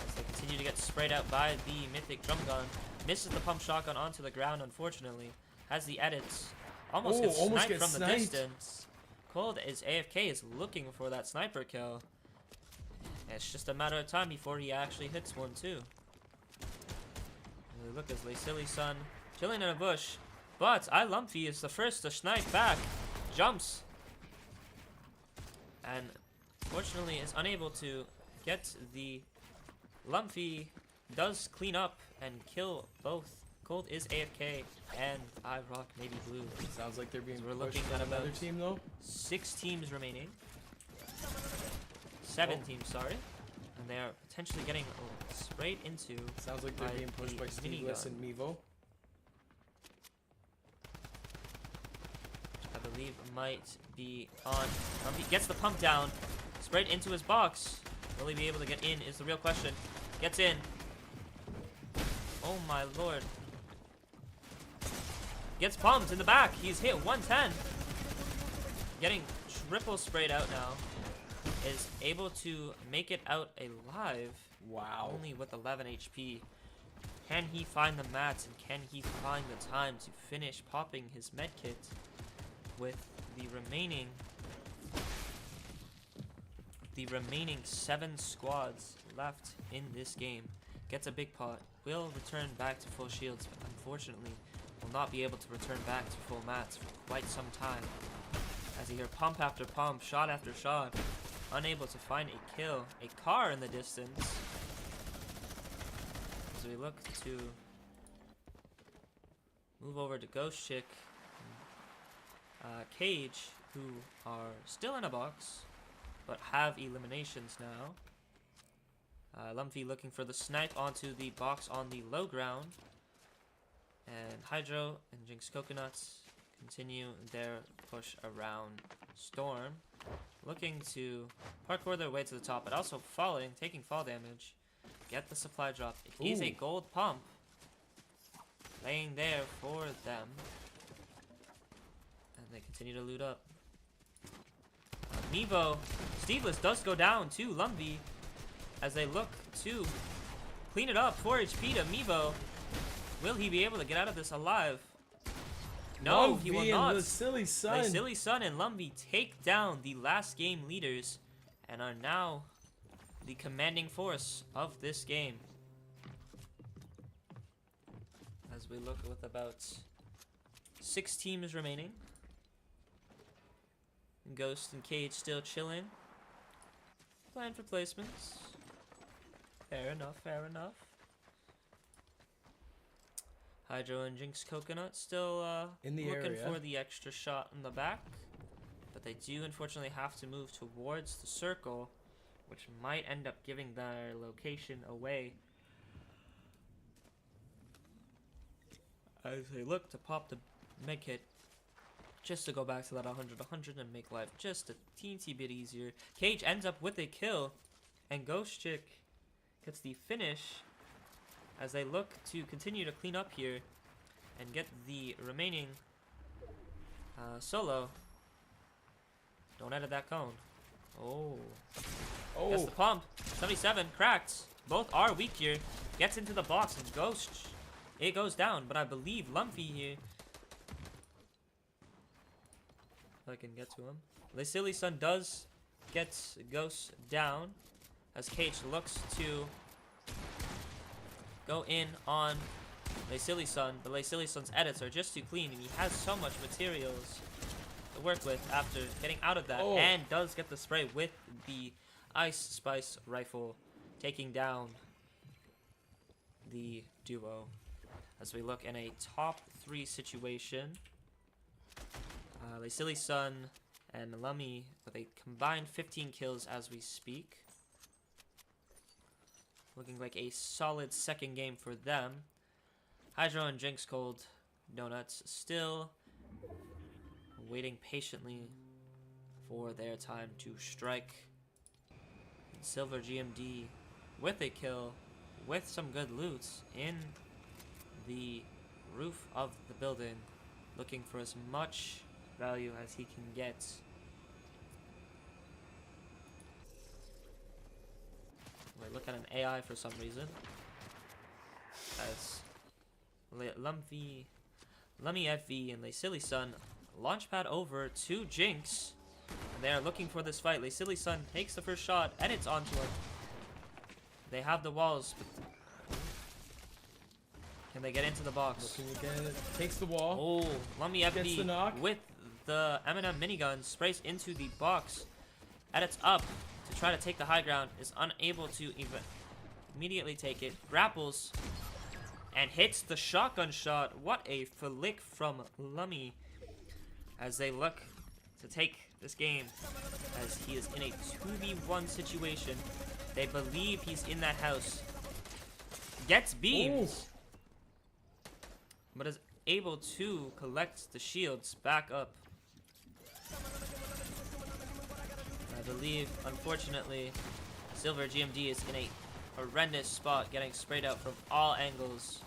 As they continue to get sprayed out by the mythic drum gun. Misses the pump shotgun onto the ground, unfortunately. Has the edits. Almost gets sniped from the distance. Cold is AFK, is looking for that sniper kill. It's just a matter of time before he actually hits one too. And look as Silly Sun chilling in a bush. But Lumpy is the first to snipe back. Jumps. And fortunately is unable to get the Lumpy. Does clean up and kill both. Cold is AFK and iRock Navy Blue. Sounds like they're being We're pushed looking by at another about team though. 6 teams remaining. 7 teams, sorry. And they are potentially getting sprayed into. Sounds like they're by being pushed the by Steeless minigun. and Mevo. I believe might be on. He gets the pump down, sprayed into his box. Will he be able to get in is the real question. Gets in. Oh my lord. Gets pumped in the back. He's hit 110. Getting triple sprayed out now. Is able to make it out alive. Wow. Only with 11 HP. Can he find the mats and can he find the time to finish popping his medkit with the remaining 7 squads left in this game? Gets a big pot. Will return back to full shields, but unfortunately will not be able to return back to full mats for quite some time. As you hear pump after pump, shot after shot, unable to find a kill. A car in the distance. As we look to move over to Ghost Chick, Cage, who are still in a box, but have eliminations now. Lumpy looking for the snipe onto the box on the low ground. And Hydro and Jinx Coconuts continue their push around Storm. Looking to parkour their way to the top, but also falling, taking fall damage. Get the supply drop. It is a gold pump. Laying there for them. And they continue to loot up. Mevo, Steveless does go down to Lumpy as they look to clean it up. 4 HP to Mevo. Will he be able to get out of this alive? No, he will not. The Silly Sun. The Silly Sun and Lumpy take down the last game leaders and are now the commanding force of this game. As we look with about 6 teams remaining. Ghost and Cage still chilling. Plan for placements. Fair enough, fair enough. Hydro and Jinx Coconut still in the looking area for the extra shot in the back. But they do unfortunately have to move towards the circle, which might end up giving their location away. As they look to pop the med kit, just to go back to that 100 and make life just a teensy bit easier. Cage ends up with a kill, and Ghost Chick gets the finish as they look to continue to clean up here and get the remaining solo. Don't edit that cone. Oh. Gets the pump. 77 cracked. Both are weak here. Gets into the box and Ghost. It goes down, but I believe Lumpy here. If I can get to him. The Silly Sun does get Ghost down as Cage looks to go in on Le Silly Sun, but Le Silly Sun's edits are just too clean, and he has so much materials to work with after getting out of that, and does get the spray with the Ice Spice rifle, taking down the duo. As we look in a top 3 situation, Le Silly Sun and Lummy with a combined 15 kills as we speak. Looking like a solid second game for them. Hydro and Jinx Cold Donuts still waiting patiently for their time to strike. And Silver GMD with a kill, with some good loot in the roof of the building, looking for as much value as he can get. We look at an AI for some reason, as Lummy FV and Le Silly Sun launchpad over to Jinx, and they are looking for this fight. Le Silly Sun takes the first shot, edits onto him. They have the walls, but can they get into the box? Takes the wall. Oh, Lummy Gets the knock. FV with the M&M minigun sprays into the box, edits up to try to take the high ground, is unable to even immediately take it, grapples, and hits the shotgun shot. What a flick from Lummy as they look to take this game, as he is in a 2v1 situation. They believe he's in that house. Gets beamed, but is able to collect the shields back up. I believe, unfortunately, Silver GMD is in a horrendous spot, getting sprayed out from all angles.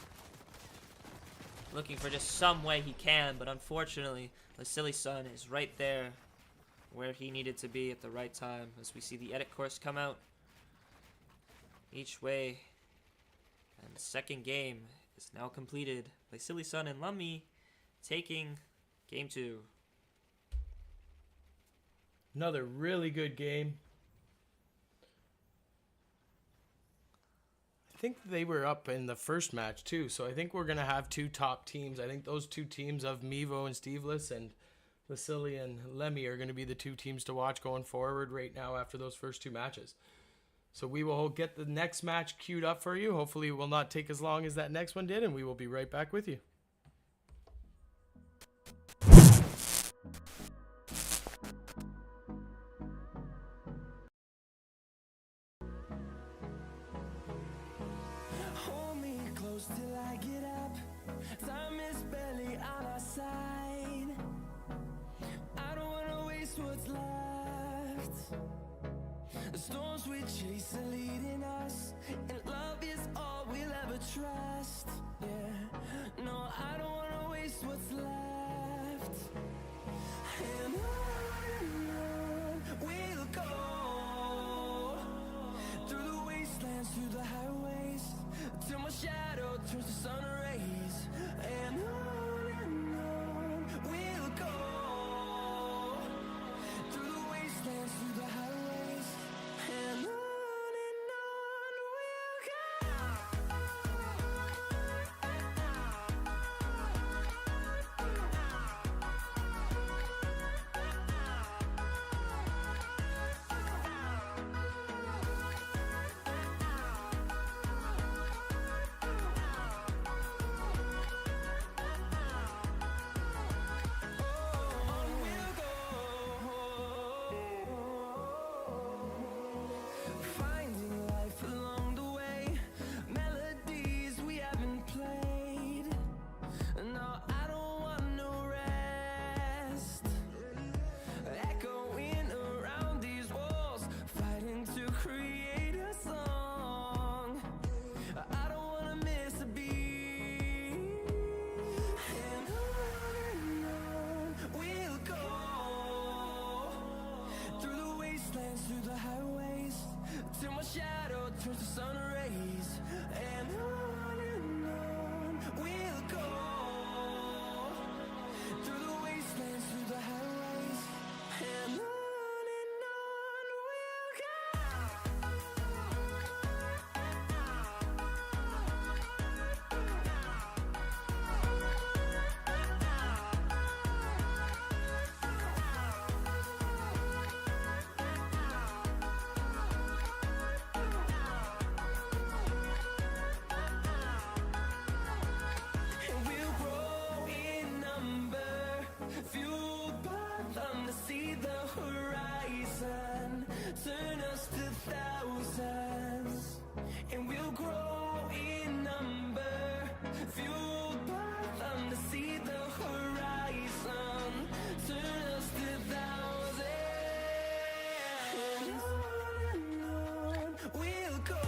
Looking for just some way he can, but unfortunately, the Silly Sun is right there where he needed to be at the right time, as we see the edit course come out each way. And the second game is now completed. The Silly Sun and Lummy taking game 2. Another really good game. I think they were up in the first match too, so I think we're gonna have 2 top teams. I think those 2 teams of Mevo and Steveless and Vasily and Lemmy are gonna be the 2 teams to watch going forward right now after those first 2 matches. So we will get the next match queued up for you. Hopefully it will not take as long as that next one did, and we will be right back with you. Till I get up, time is barely on our side. I don't wanna waste what's left. The storms we chase are leading us, and love is all we'll ever trust. Yeah, no, I don't wanna waste what's left. And on we'll go, through the wastelands, through the highways, till my shadow turns to sun rays. And on we'll go, through the wastelands, through the highways. And turn us to thousands, and we'll grow in number, fueled by them to see the horizon, turn us to thousands, and on we'll go,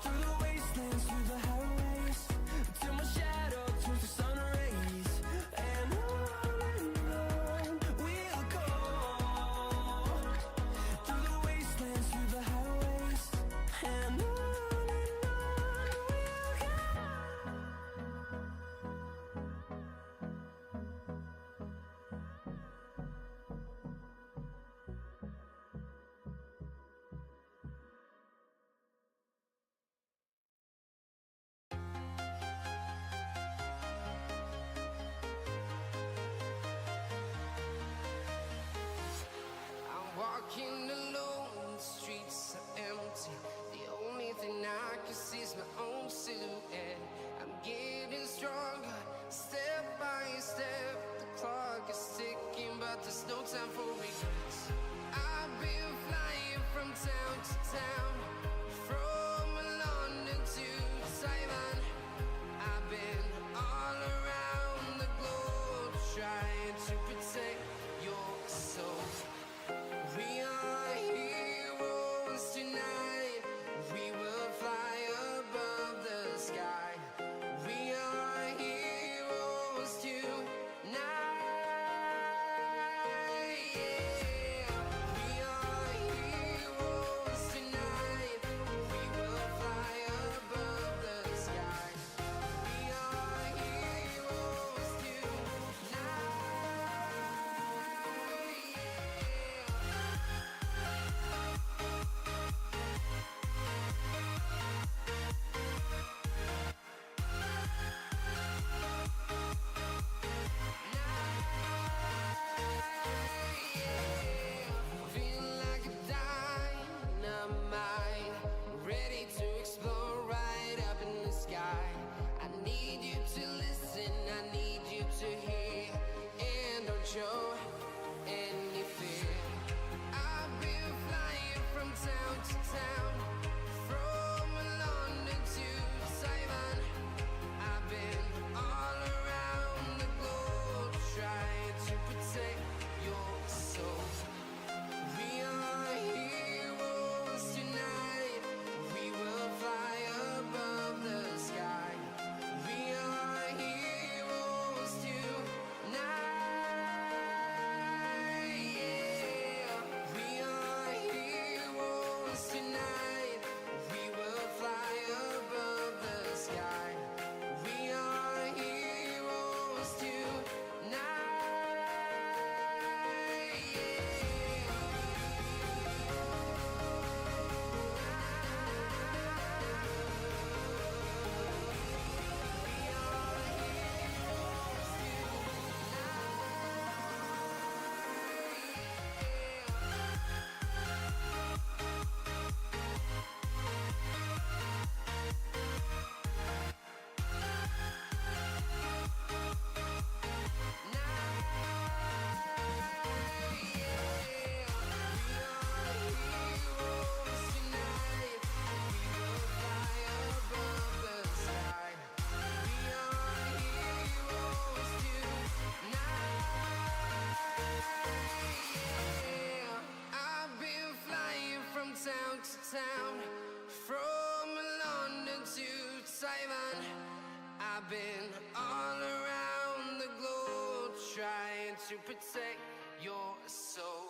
through the wastelands, through the highways, till my shadow turns to sun rays, and on we'll go, through the wastelands, through the highways, and on we'll go. I'm walking alone, the streets are empty. The only thing I can see is my own silhouette. I'm getting stronger, step by step. The clock is ticking, but there's no time for regrets. I've been flying from town to town, from London to Taiwan. I've been all around the globe, trying to protect your soul. We are heroes tonight. We will fly above the sky. We are heroes tonight. Yeah. We are heroes tonight. We will fly above the sky. We are heroes tonight. Yeah. Feel like a dynamite, ready to explode right up in the sky. I need you to listen, I need you to hear, and don't show any fear. I've been flying from town to town, from London to Taiwan. I've been all around the globe, trying to protect your soul. We are heroes tonight. We will fly above the sky. We are heroes tonight. Yeah. We are heroes tonight. We will fly above the sky. We are heroes I've been flying from town to town, from London to Taiwan. I've been all around the globe, trying to protect your soul.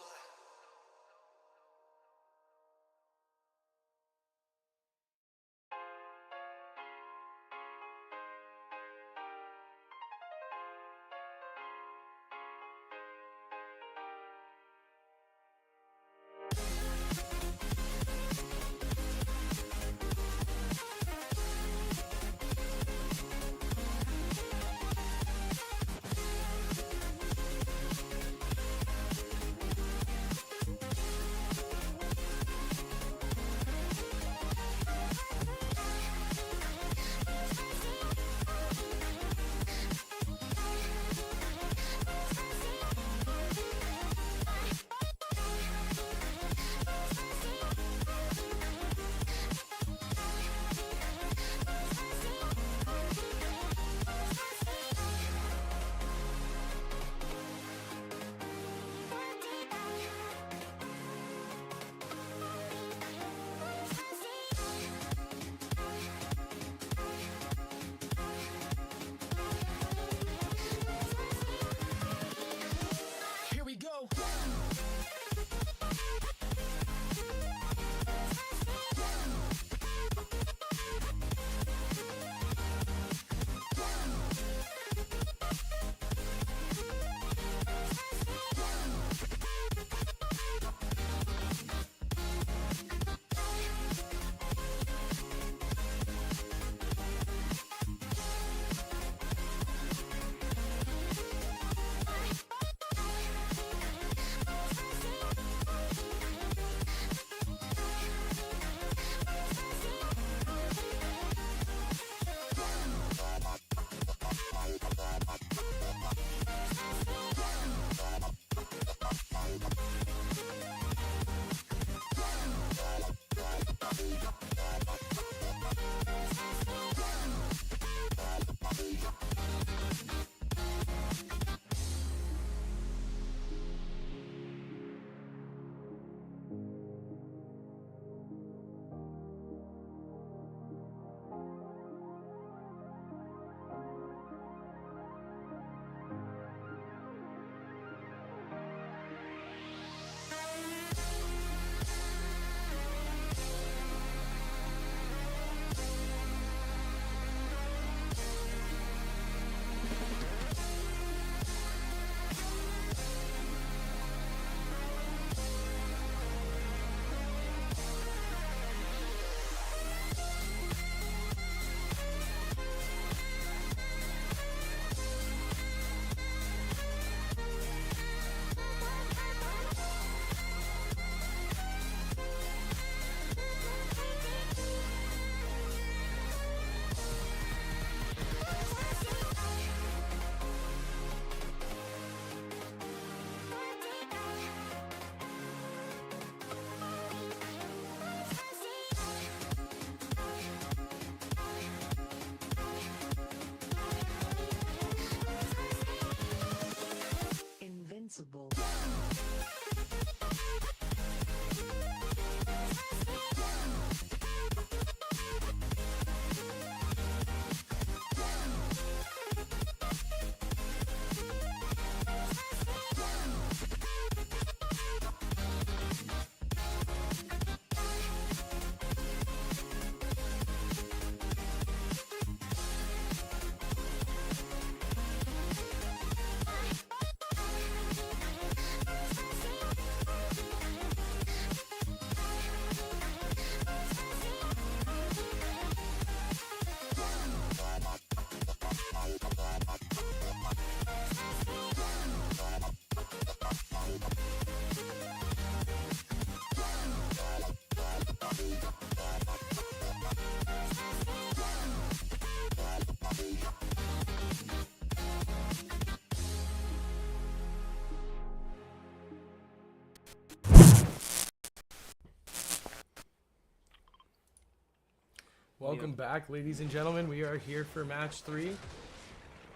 Welcome back, ladies and gentlemen. We are here for match 3.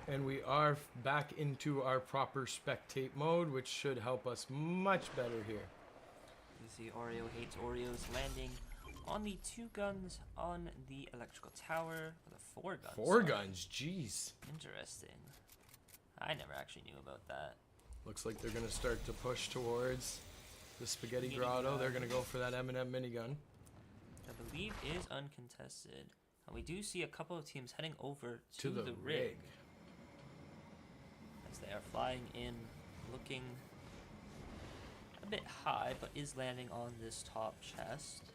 And we are back into our proper spectate mode, which should help us much better here. You see Oreo hates Oreos landing on the 2 guns on the electrical tower. Or the 4 guns. 4 guns, jeez. Interesting. I never actually knew about that. Looks like they're going to start to push towards the Spaghetti Grotto. They're going to go for that M&M minigun. I believe is uncontested. And we do see a couple of teams heading over to the the rig. As they are flying in, looking a bit high, but is landing on this top chest.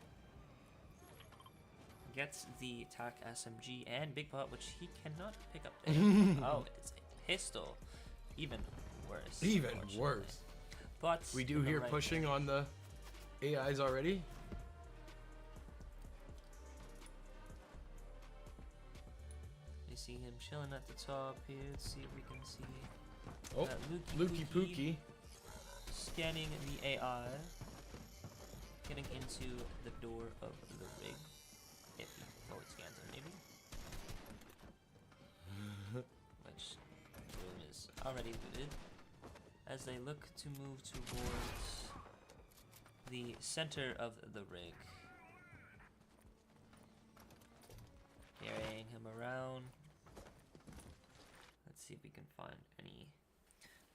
Gets the TAC SMG and Big Pot, which he cannot pick up there. Oh, it's a pistol. Even worse. Even worse. But we do hear pushing on the AIs already. You see him chilling at the top here. Let's see if we can see. Oh, Lukey Pookie. Scanning the AI. Getting into the door of the rig. If he forward scans him, maybe. Which room is already looted. As they look to move towards the center of the rig. Carrying him around. Let's see if we can find any.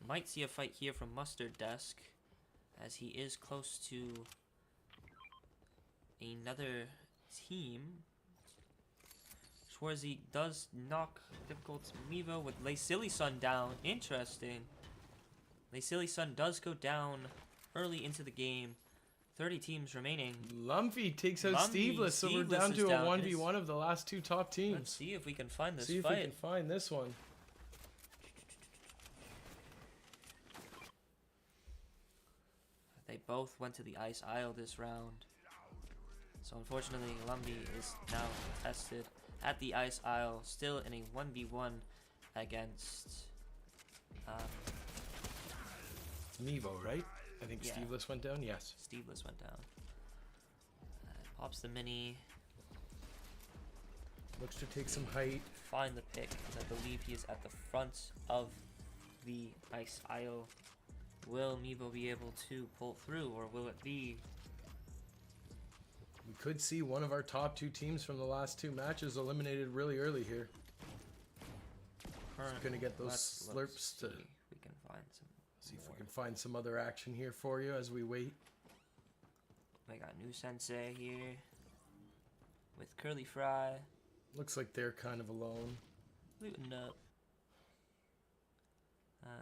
Might see a fight here from Mustard Desk, as he is close to another team. Schwarzy does knock difficult Mevo with Le Silly Sun down. Interesting. Le Silly Sun does go down early into the game. 30 teams remaining. Lumpy takes out Steveless, so we're down to a 1v1 of the last 2 top teams. Let's see if we can find this fight. See if we can find this one. They both went to the ice aisle this round. So unfortunately, Lumpy is now contested at the ice aisle, still in a 1v1 against... it's Mevo, right? I think yeah. Steveless went down, yes. Steveless went down. Pops the mini. Looks to take some height. Find the pick, as I believe he is at the front of the ice aisle. Will Mevo be able to pull through, or will it be? We could see one of our top 2 teams from the last 2 matches eliminated really early here. Just gonna get those slurps to... We can find some. See if we can find some other action here for you as we wait. We got New Sensei here with Curly Fry. Looks like they're kind of alone. Looting up.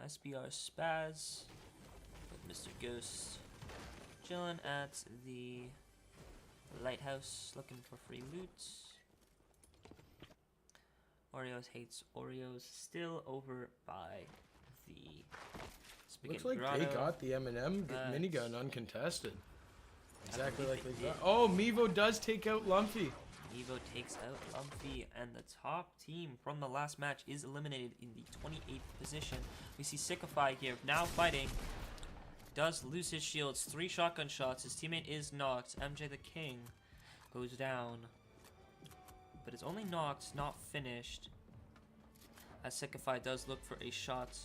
SBR Spaz with Mr. Ghost chilling at the lighthouse looking for free loot. Oreos hates Oreos, still over by the Spaghetti Looks like Grotto. they got the M&M minigun uncontested. Exactly like they got. Oh, Mevo does take out Lumpy. Mevo takes out Lumpy, and the top team from the last match is eliminated in the 28th position. We see Sickify here now fighting. Does lose his shields. 3 shotgun shots. His teammate is knocked. MJ the King goes down. But it's only knocked, not finished. As Sickify does look for a shot.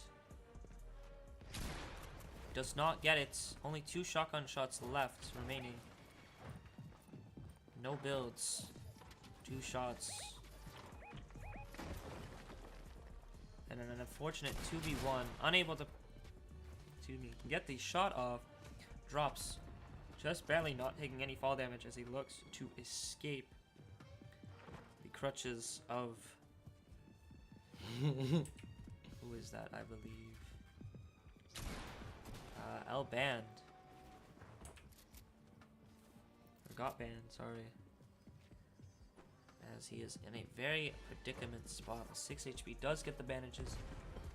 Does not get it. Only 2 shotgun shots left remaining. No builds. 2 shots. And an unfortunate 2v1. Unable to get the shot off. Drops. Just barely, not taking any fall damage as he looks to escape the crutches of... Who is that, I believe? L Band. Or got banned, sorry. As he is in a very predicament spot. 6 HP does get the bandages.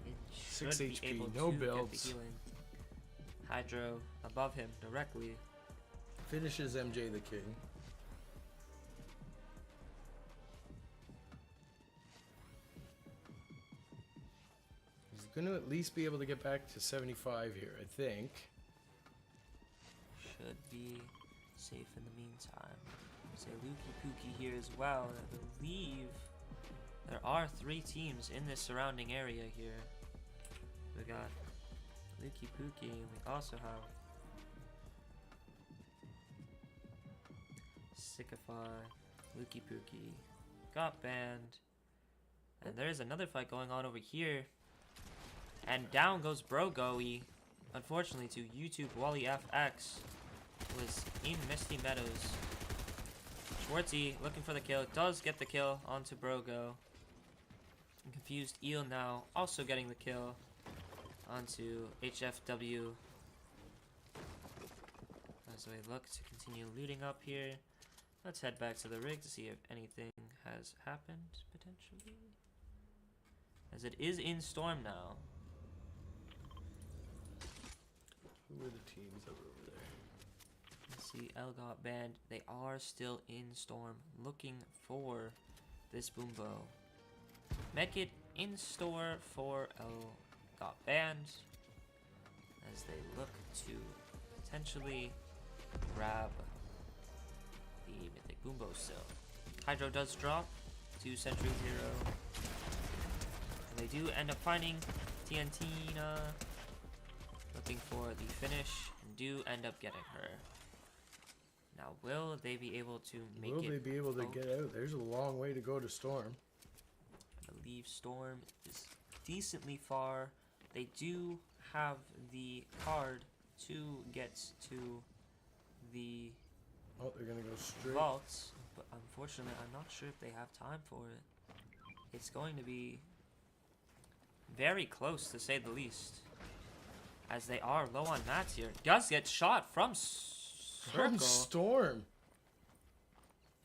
It 6 should be HP, able no to builds. get the healing. Hydro above him directly. Finishes MJ the King. He's going to at least be able to get back to 75 here, I think. Should be safe in the meantime. Say Lukey Pookie here as well. I believe there are 3 teams in this surrounding area here. We got Lukey Pookie, and we also have Sycify, Lukey Pookie, got banned. And there's another fight going on over here. And down goes Brogoey. Unfortunately to YouTube Wally FX was in Misty Meadows. Schwartzy looking for the kill. Does get the kill onto Brogo. And Confused Eel now also getting the kill onto HFW. As we look to continue looting up here. Let's head back to the rig to see if anything has happened, potentially. As it is in Storm now. Who are the teams that were over there? Let's see, L got banned. They are still in Storm, looking for this Boombo. Medkit in store for L got banned. As they look to potentially grab the Mythic Boombo still. Hydro does drop to Sentry 0. And they do end up finding Tiantina. Looking for the finish. And do end up getting her. Now, will they be able to make it? Will they be able to get out? There's a long way to go to Storm. I believe Storm is decently far. They do have the card to get to the Oh, they're gonna go straight. vaults, but unfortunately I'm not sure if they have time for it. It's going to be very close, to say the least, as they are low on mats here. Does get shot from From Circle. Storm.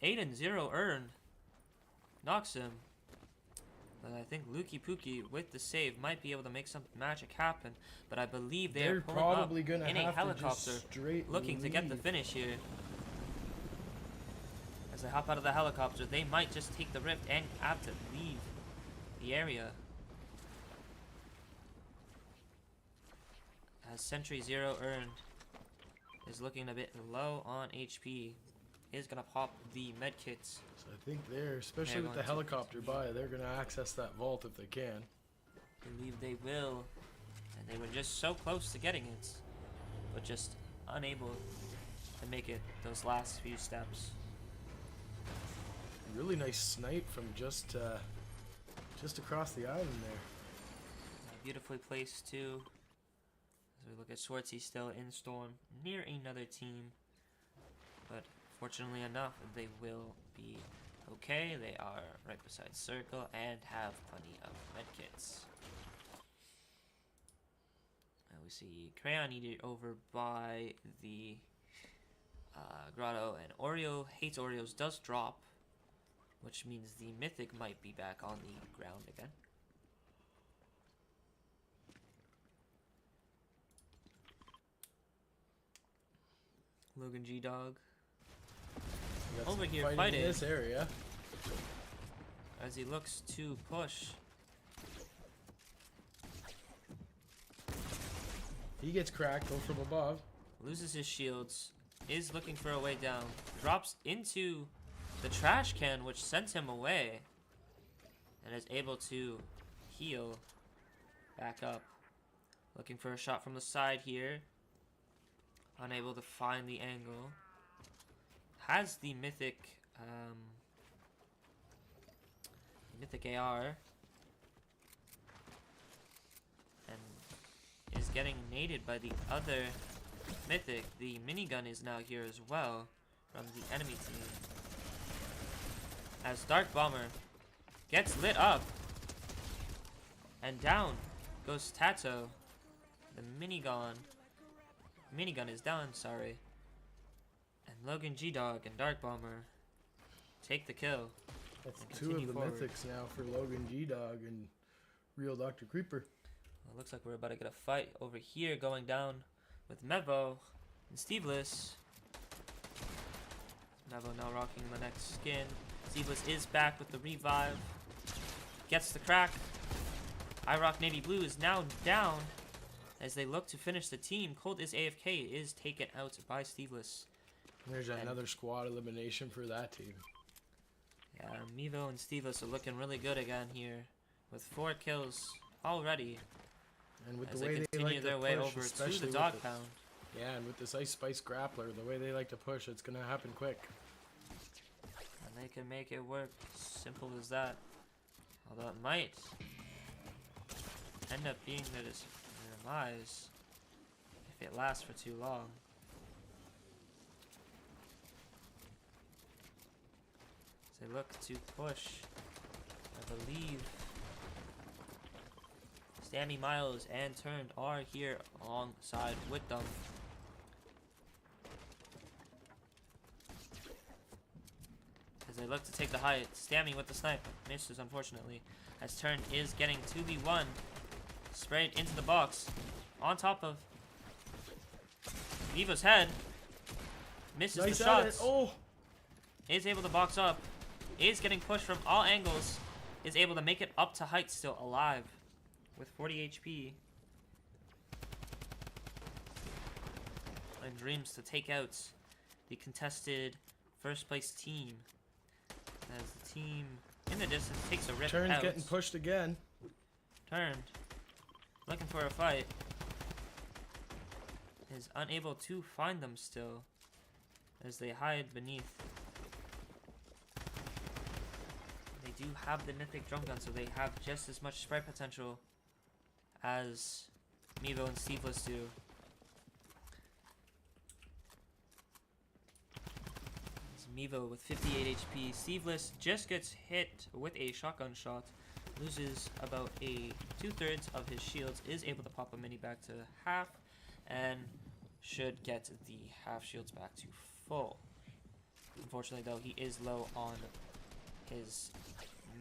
8 and 0 earned. Knocks him. But I think Lukey Pookie with the save might be able to make some magic happen. But I believe they're pulling probably up gonna in a have helicopter, to just straight looking to get the leave. finish here. As they hop out of the helicopter, they might just take the rift and have to leave the area. As Sentry 0 earned is looking a bit low on HP. Is gonna pop the medkits. So I think they're, especially They're with the going to helicopter continue. by, they're gonna access that vault if they can. Believe they will. And they were just so close to getting it, but just unable to make it those last few steps. Really nice snipe from just across the island there. Beautifully placed too. As we look at Schwartzy still in Storm, near another team. But fortunately enough, they will be okay. They are right beside Circle and have plenty of medkits. And we see Crayon Eater over by the Grotto, and Oreo hates Oreos does drop, which means the Mythic might be back on the ground again. Logan G Dog We got over some here in fighting this area. as he looks to push. He gets cracked though from above. Loses his shields. Is looking for a way down. Drops into the trash can, which sends him away. And is able to heal back up. Looking for a shot from the side here. Unable to find the angle. Has the mythic AR. And is getting naded by the other mythic. The minigun is now here as well from the enemy team. As Dark Bomber gets lit up. And down goes Tato. The minigun is down, sorry. And Logan G-Dog and Dark Bomber take the kill. That's And two of continue the forward. mythics now for Logan G-Dog and Real Dr. Creeper. Well, it looks like we're about to get a fight over here going down with Mevo and Steveless. Mevo now rocking the next skin. Steveless is back with the revive. Gets the crack. I Rock Navy Blue is now down as they look to finish the team. Cold is AFK, is taken out by Steveless. There's And- another squad elimination for that team. Yeah, Mevo and Stevos are looking really good again here, with 4 kills already. And with As the they way they continue like their to way push, over to especially the with dog the- pound. Yeah, and with this Ice Spice grappler, the way they like to push, it's gonna happen quick. And they can make it work. Simple as that. Although it might end up being their demise if it lasts for too long. As they look to push, I believe Stammy Miles and Turned are here alongside with them. As they look to take the height, Stammy with the snipe misses unfortunately. As Turned is getting 2v1, sprayed into the box, on top of Evo's head, misses Nice the at it. shots, Oh, is able to box up, is getting pushed from all angles, is able to make it up to height, still alive with 40 HP. And dreams to take out the contested first place team. As the team in the distance takes a rip Turn's out. getting pushed again. Turned. Looking for a fight. Is unable to find them still. As they hide beneath. They do have the mythic drum gun, so they have just as much sprite potential as Mevo and Steveless do. It's Mevo with 58 HP. Steveless just gets hit with a shotgun shot. Loses about a 2/3 of his shields. Is able to pop a mini back to half. And should get the half shields back to full. Unfortunately though, he is low on his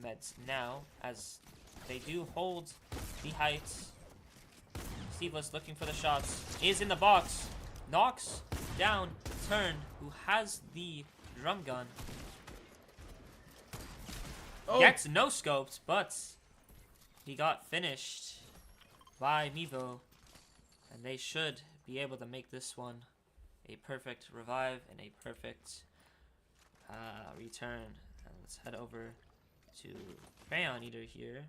meds now, as they do hold the heights. Steveless looking for the shots, is in the box, knocks down Turn, who has the drum gun. Oh, Gets no scoped, but he got finished by Mevo, and they should be able to make this one a perfect revive and a perfect return. And let's head over to Crayon Eater here,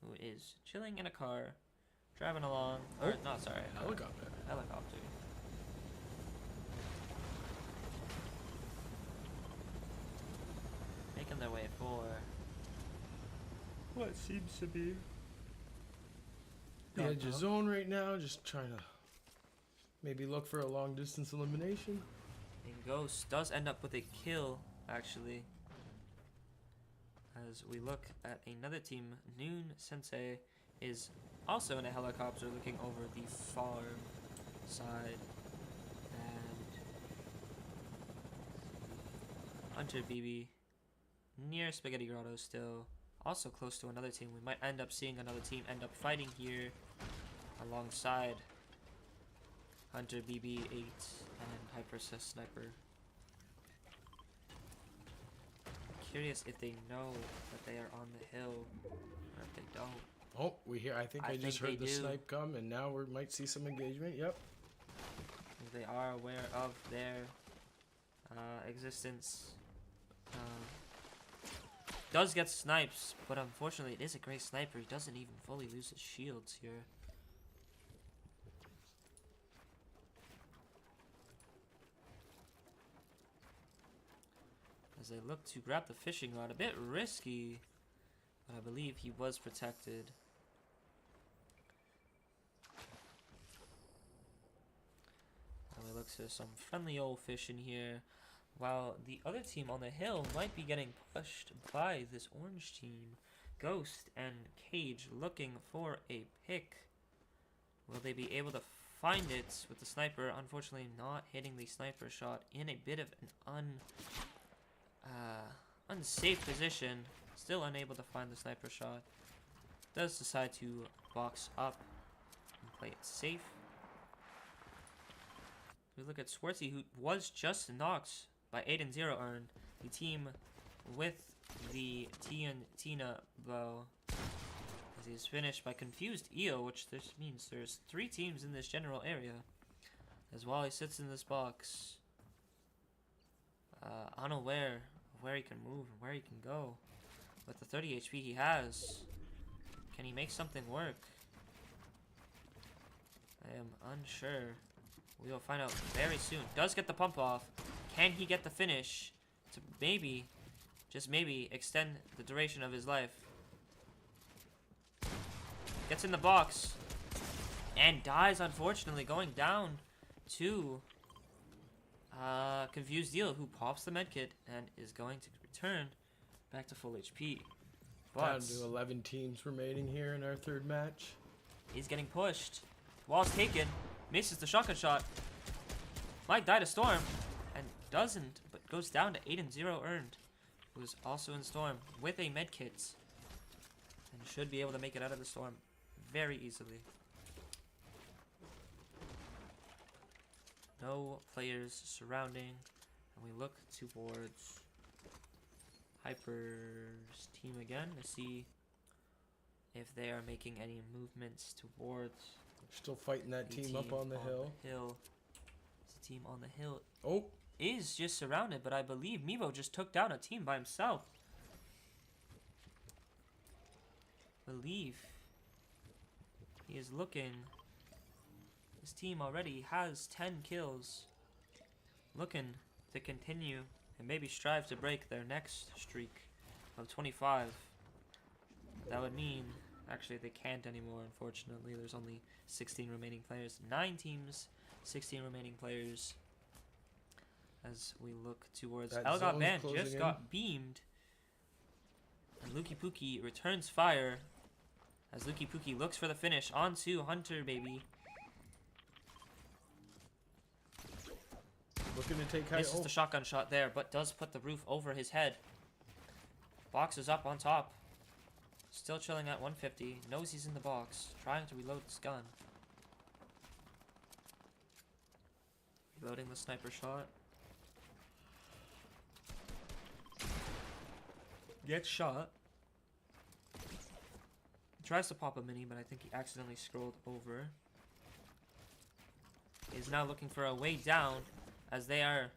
who is chilling in a car, driving along, or not, sorry, helicopter. helicopter. Making their way for what seems to be The edge of zone right now, just trying to maybe look for a long distance elimination. And Ghost does end up with a kill, actually. As we look at another team, Noon Sensei is also in a helicopter looking over the farm side. And Hunter BB near Spaghetti Grotto still. Also close to another team. We might end up seeing another team end up fighting here alongside Hunter BB8 and Hypersys Sniper. Curious if they know that they are on the hill, or if they don't. Oh, we hear. I think I just think heard they the do. snipe come, and now we might see some engagement. Yep. If they are aware of their existence. Does get snipes, but unfortunately it is a great sniper. He doesn't even fully lose his shields here. As they look to grab the fishing rod, a bit risky, but I believe he was protected. And we look to some friendly old fish in here, while the other team on the hill might be getting pushed by this orange team. Ghost and Cage looking for a pick. Will they be able to find it with the sniper? Unfortunately not hitting the sniper shot in a bit of an unsafe position. Still unable to find the sniper shot. Does decide to box up and play it safe. We look at Swartzy, who was just knocked by 8 and 0 earned. The team with the Tina bow, as he is finished by Confused EO, which this means there's 3 teams in this general area. As Wally sits in this box. unaware of where he can move and where he can go. With the 30 HP he has, can he make something work? I am unsure. We will find out very soon. Does get the pump off. Can he get the finish to maybe, just maybe, extend the duration of his life? Gets in the box. And dies, unfortunately, going down to Confused Deal, who pops the medkit and is going to return back to full HP. Down But to 11 teams remaining here in our third match. he's getting pushed. Wall's taken. Misses the shotgun shot. Might die to Storm. And doesn't, but goes down to 8 and 0 earned. Who's also in Storm with a medkit. And should be able to make it out of the Storm very easily. No players surrounding. And we look towards Hyper's team again to see if they are making any movements towards Still fighting that the team up on the hill. The team on the hill Oh, is just surrounded, but I believe Mevo just took down a team by himself. Believe he is looking. His team already has 10 kills. Looking to continue and maybe strive to break their next streak of 25. That would mean, actually they can't anymore, unfortunately. There's only 16 remaining players. 9 teams, 16 remaining players. As we look towards That Elgot zone's Band closing just in. got beamed. And Lukey Pookie returns fire. As Lukey Pookie looks for the finish onto Hunter Baby. looking to take high. Misses the shotgun shot there, but does put the roof over his head. Box is up on top. Still chilling at 150. Knows he's in the box. Trying to reload his gun. Reloading the sniper shot. Gets shot. Tries to pop a mini, but I think he accidentally scrolled over. Is now looking for a way down as they are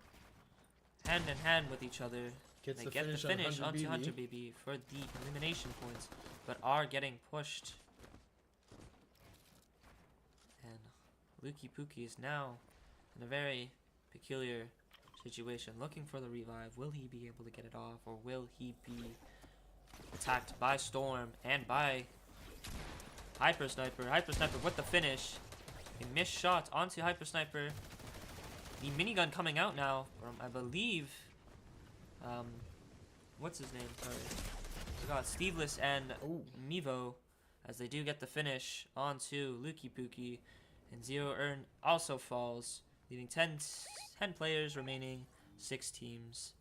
hand in hand with each other. Gets They the get the finish finish on onto Hunter Hunter BB. Baby for the elimination points, but are getting pushed. And Lukey Pookie is now in a very peculiar situation, looking for the revive. Will he be able to get it off, or will he be attacked by Storm and by Hyper Sniper? Hyper Sniper with the finish. A missed shot onto Hyper Sniper. The minigun coming out now from, I believe, what's his name? Sorry. We got Steveless and Oh. Mevo, as they do get the finish onto Lukey Pookie. And Zero Earn also falls, leaving 10 players remaining, 6 teams.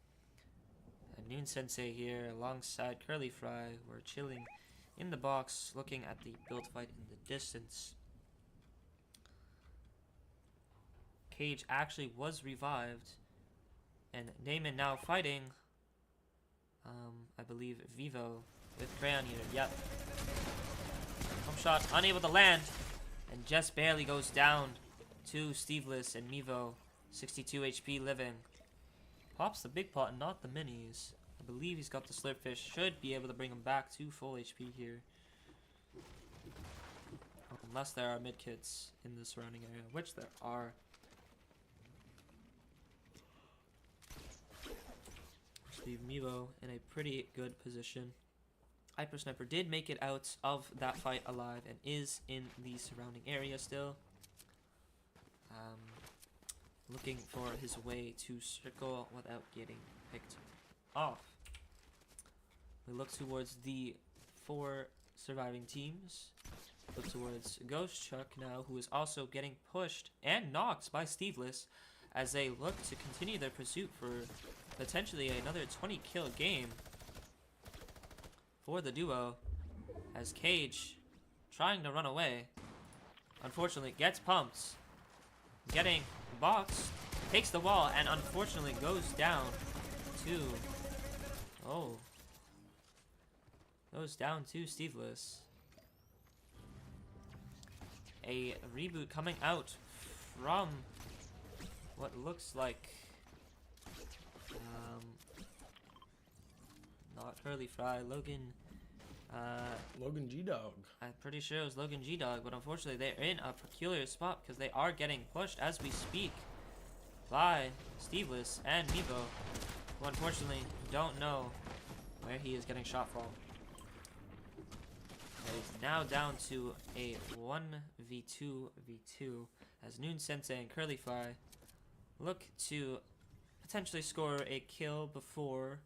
And Noon Sensei here alongside Curly Fry were chilling in the box, looking at the build fight in the distance. Cage actually was revived, and Damon now fighting, I believe, Vivo with Crayon Eater. Yep. Home shot unable to land, and just barely goes down to Steveless and Mevo. 62 HP living. Pops the big pot and not the minis. I believe he's got the Slurpfish. Should be able to bring him back to full HP here. Unless there are mid-kits in the surrounding area, which there are. Leave Mevo in a pretty good position. Hyper Sniper did make it out of that fight alive and is in the surrounding area still. Looking for his way to circle without getting picked off. We look towards the 4 surviving teams. Look towards Ghost Chuck now, who is also getting pushed and knocked by Steveless as they look to continue their pursuit for potentially another 20 kill game for the duo, as Cage trying to run away, unfortunately gets pumped, getting boxed, takes the wall, and unfortunately goes down to Steveless. A reboot coming out from what looks like Curly Fry. Logan, Logan G-Dog. I'm pretty sure it was Logan G-Dog, but unfortunately they're in a peculiar spot because they are getting pushed as we speak by Steveless and Mevo, who unfortunately don't know where he is getting shot from. It is now down to a 1v2v2 as Noon Sensei and Curly Fry look to potentially score a kill before,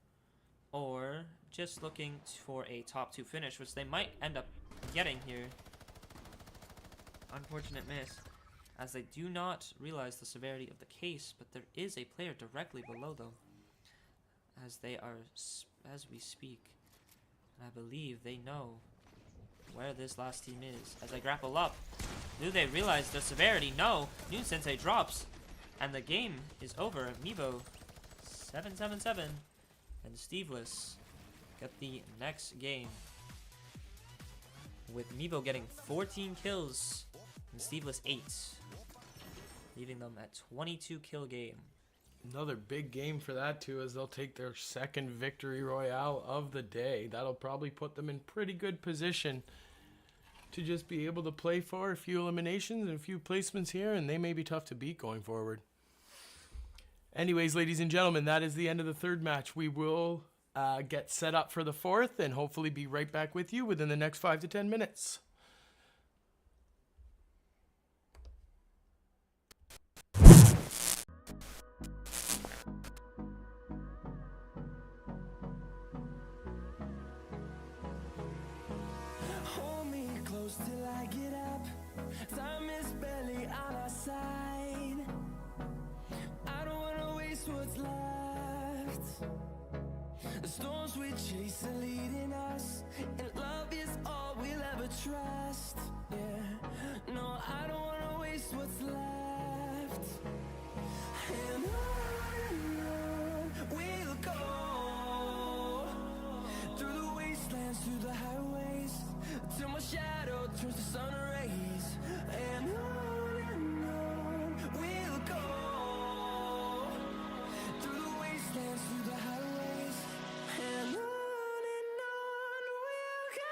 or just looking for a top 2 finish, which they might end up getting here. Unfortunate miss, as they do not realize the severity of the case, but there is a player directly below them as they are, as we speak. And I believe they know where this last team is. As they grapple up, do they realize the severity? No. Noon Sensei drops, and the game is over. Mevo 7-7-7, and Steveless get the next game, with Mevo getting 14 kills and Steveless 8, leaving them at 22 kill game. Another big game for that too, as they'll take their second victory royale of the day. That'll probably put them in pretty good position to just be able to play for a few eliminations and a few placements here, and they may be tough to beat going forward. Anyways, ladies and gentlemen, that is the end of the third match. We will get set up for the fourth and hopefully be right back with you within the next 5 to 10 minutes. Hold me close till I get up. Time is barely on our side. I don't wanna waste what's left. The storms we chase are leading us, and love is all we'll ever trust. Yeah, no, I don't wanna waste what's left. And on we'll go, through the wastelands, through the highways, till my shadow turns to sun rays. And on we'll go, through the wastelands, through the highways, and on we'll go.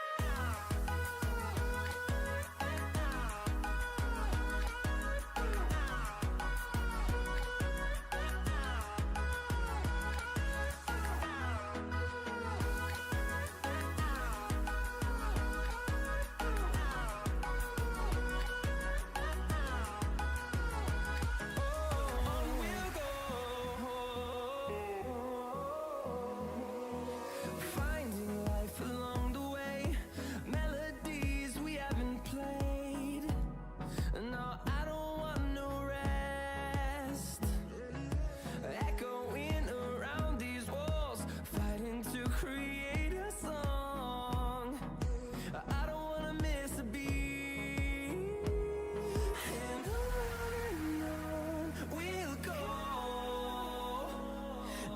Finding life along the way, melodies we haven't played. No, I don't want no rest. Echoing around these walls, fighting to create a song. I don't wanna miss a beat. And on we'll go,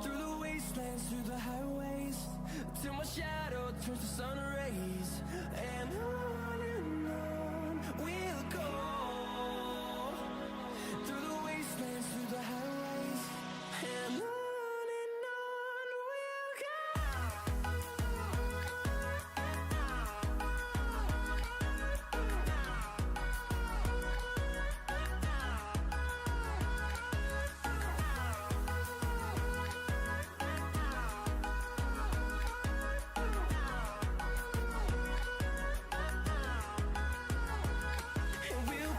through the wastelands, through the highways, till my shadow turns to sun rays. And on we'll go, through the wastelands, through the highways, and on we'll go. And we'll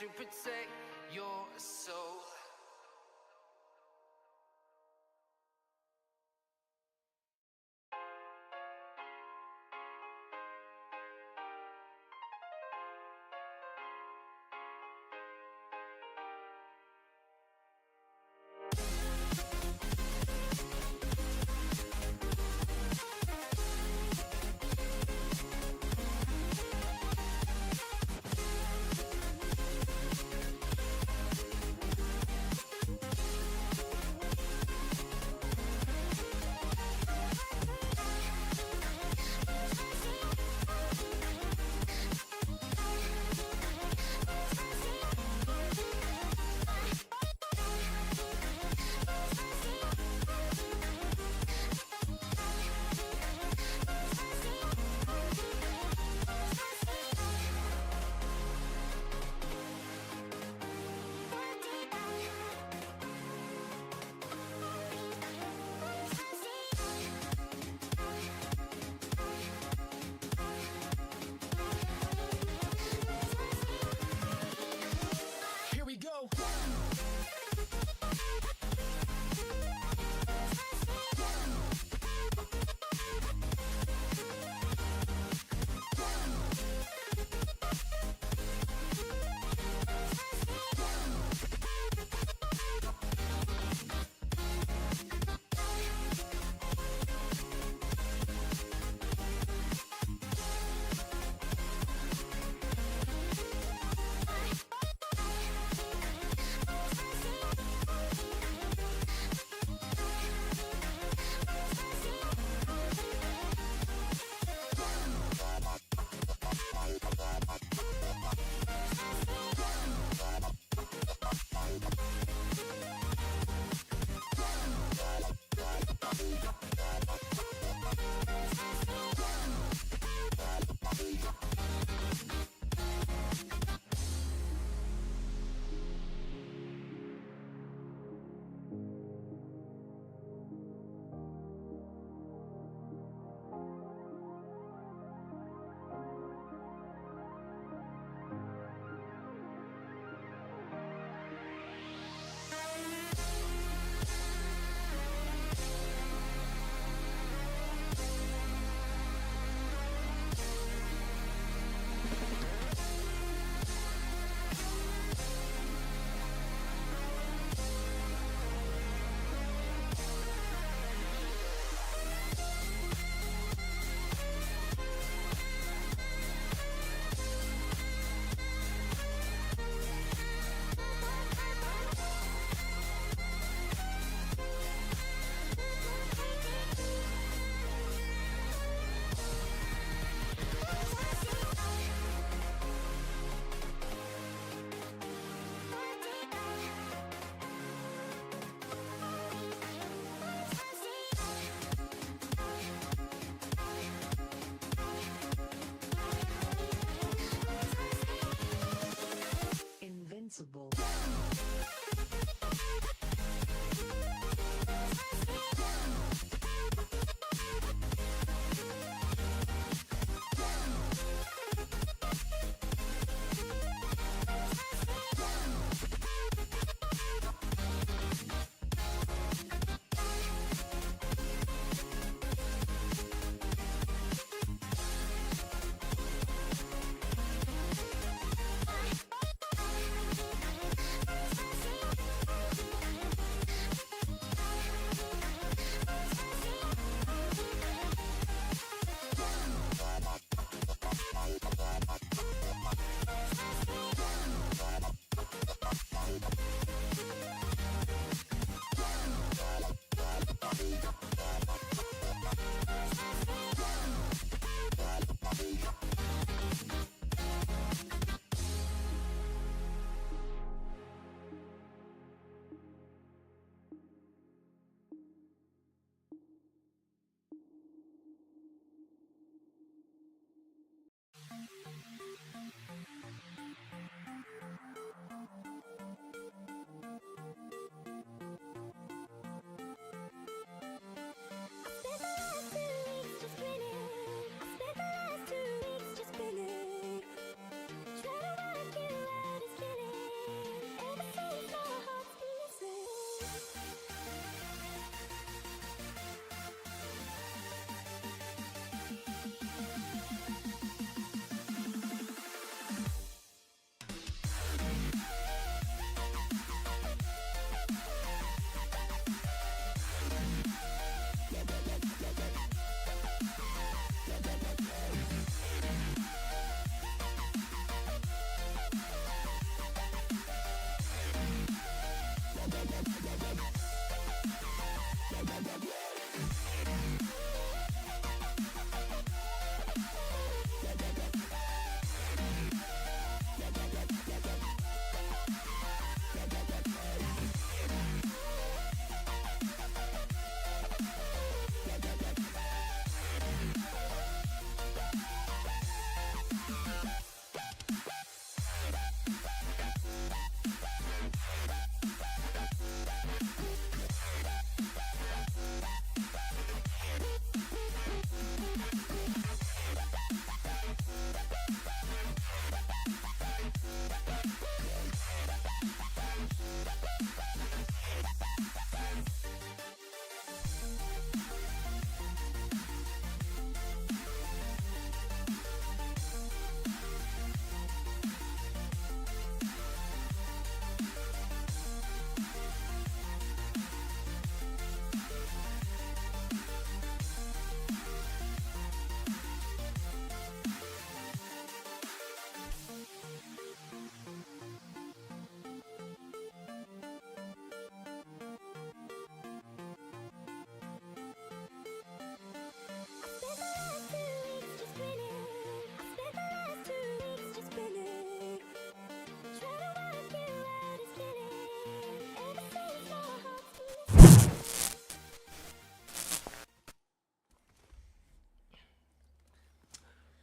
to protect your soul. Here we go. Invincible.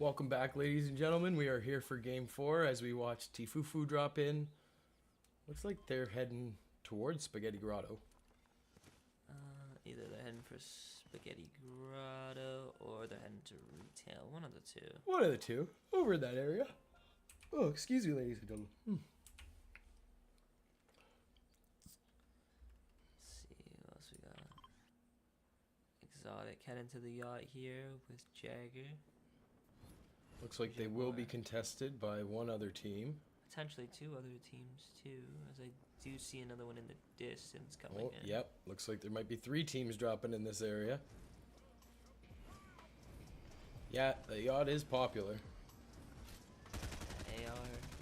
Welcome back, ladies and gentlemen. We are here for Game 4 as we watch Tifufu drop in. Looks like they're heading towards Spaghetti Grotto. Either they're heading for Spaghetti Grotto or they're heading to retail. One of the two. One of the two. Over in that area. Oh, excuse me, ladies and gentlemen. Let's see what else we got. Exotic heading to the yacht here with Jagger. Looks like they will be contested by one other team. Potentially two other teams too, as I do see another one in the distance coming in. Yep. Looks like there might be 3 teams dropping in this area. Yeah, the yacht is popular. AR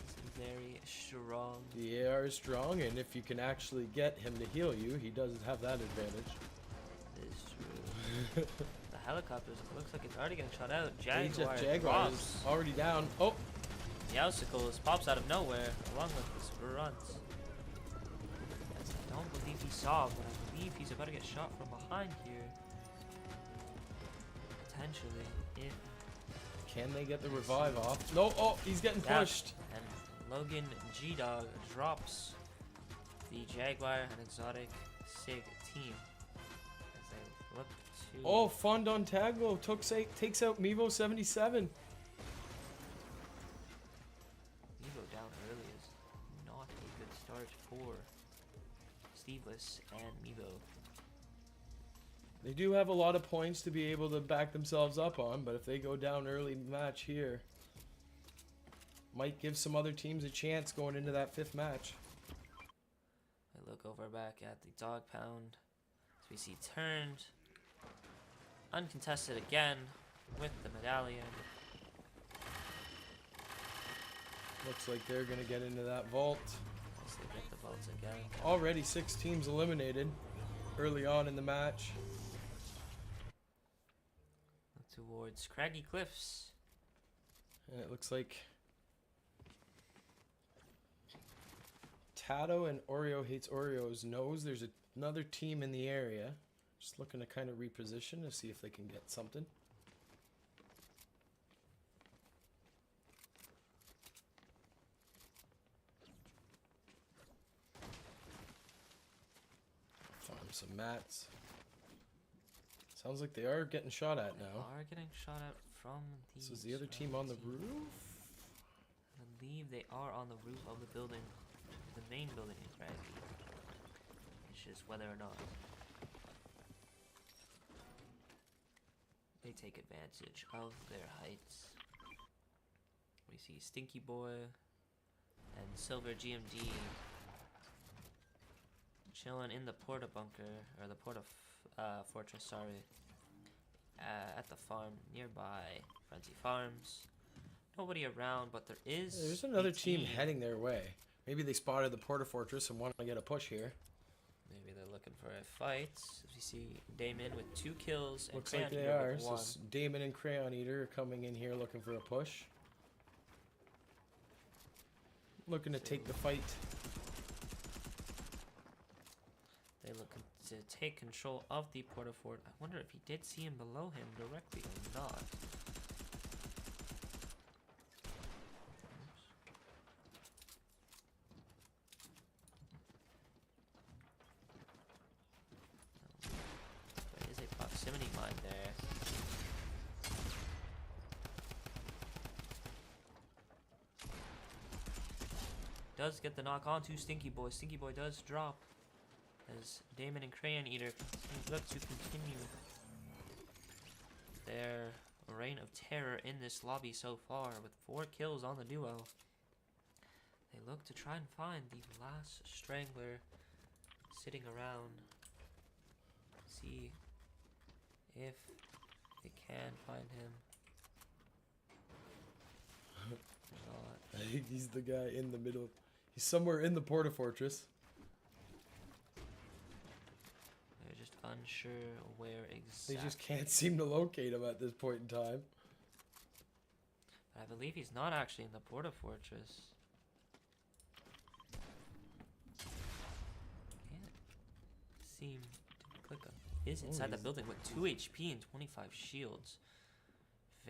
is very strong. The AR is strong, and if you can actually get him to heal you, he does have that advantage. It is true. The helicopters, it looks like it's already getting shot out. Jaguar, Jaguar is pops. already down. Oh, The Icicles pops out of nowhere, along with this grunt. As I don't believe he saw, but I believe he's about to get shot from behind here. Potentially, if... can they get the revive off? No, oh, he's getting Yeah. pushed. And Logan G-Dog drops the Jaguar and Exotic SIG team. As they look to... Oh, Fondontago takes out Mevo 77. Mevo down early is not a good start for Steveless and Mevo. They do have a lot of points to be able to back themselves up on, but if they go down early match here, might give some other teams a chance going into that 5th match. I look over back at the Dog Pound as we see turned, uncontested again with the medallion. Looks like they're going to get into that vault. As they get the vaults again. Already 6 teams eliminated early on in the match. Look towards Craggy Cliffs. And it looks like Tato and Oreo Hates Oreos knows there's another team in the area. Just looking to kind of reposition to see if they can get something. Farm some mats. Sounds like they are getting shot at now. Are getting shot at from the... So is the other team on the roof? I believe they are on the roof of the building, the main building in Craggy. It's just whether or not they take advantage of their heights. We see Stinky Boy and Silver GMD chilling in the Porta Bunker, or the Porta Fortress, sorry, at the farm nearby, Frenzy Farms. Nobody around, but There's another team heading their way. Maybe they spotted the Porta Fortress and want to get a push here. Maybe they're looking for a fight. As we see Damon with 2 kills and Looks like Crayon they Eater are. with So 1. Damon and Crayon Eater are coming in here looking for a push. Looking to take the fight. They look to take control of the Porta Fort. I wonder if he did see him below him directly or not. There is a proximity mine there. Does get the knock onto Stinky Boy. Stinky Boy does drop as Damon and Crayon Eater look to continue their reign of terror in this lobby so far with 4 kills on the duo. They look to try and find the last strangler sitting around. See if they can find him. I think he's the guy in the middle. He's somewhere in the Porta Fortress. They're just unsure where exactly. They just can't seem to locate him at this point in time. I believe he's not actually in the Porta Fortress. Can't seem to click on. He is inside the building with 2 HP and 25 shields.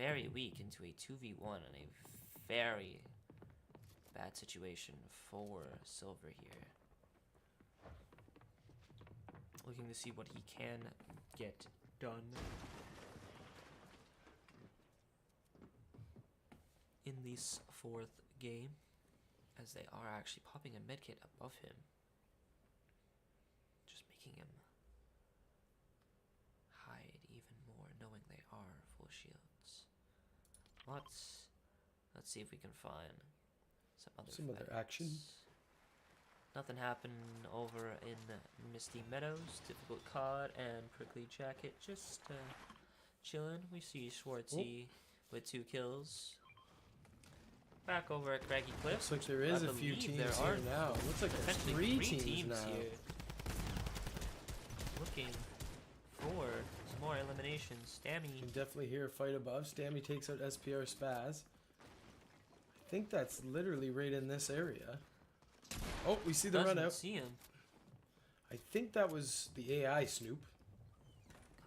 very weak into a 2v1 and a very bad situation for Silver here. Looking to see what he can get done in this fourth game, as they are actually popping a medkit above him, just making him hide even more, knowing they are full shields. Let's see if we can find some other action. Nothing happened over in Misty Meadows. Difficult COD and Prickly Jacket just chilling. We see Schwartzy with 2 kills. Back over at Craggy Cliff. Looks like there is a few teams here now. Looks like there's 3 teams now. Here. Looking for some more eliminations. Stammy. You can definitely hear a fight above. Stammy takes out SPR Spaz. I think that's literally right in this area. Oh, we see the run out. See him. I think that was the AI Snoop.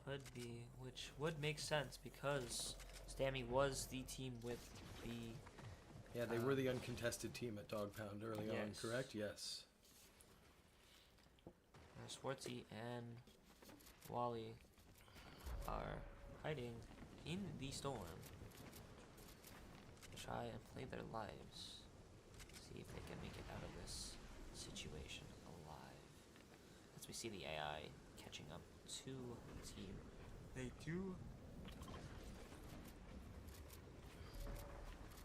Could be, which would make sense because Stammy was the team with the... Yeah, they were the uncontested team at Dog Pound early on, correct? Yes. Schwartzy and Wally are hiding in the storm. Try and play their lives. See if they can make it out of this situation alive. As we see the AI catching up to the team.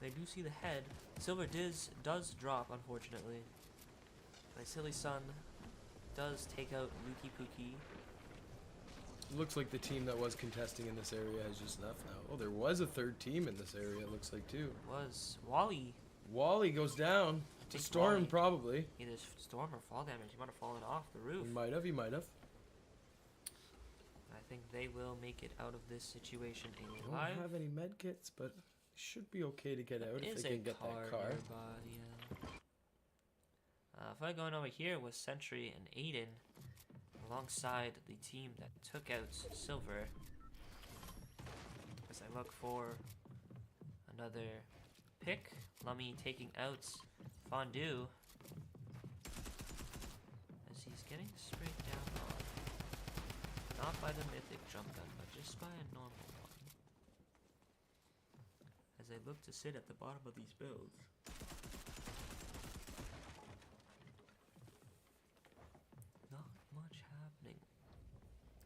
They do see the head. Silver does drop, unfortunately. My Silly Sun does take out Luki Pookie. Looks like the team that was contesting in this area has just left now. Oh, there was a 3rd team in this area, it looks like, too. Was Wally. Wally goes down. To Storm, Wally, probably. Either storm or fall damage. He might have fallen off the roof. He might have. I think they will make it out of this situation Don't alive. have any med kits, but should be okay to get out if they can get that car. If I going over here with Sentry and Aiden alongside the team that took out Silver, as I look for another pick. Lummy taking out Fondue as he's getting sprayed down on, not by the mythic jump gun, but just by a normal one. As they look to sit at the bottom of these builds. Not much happening.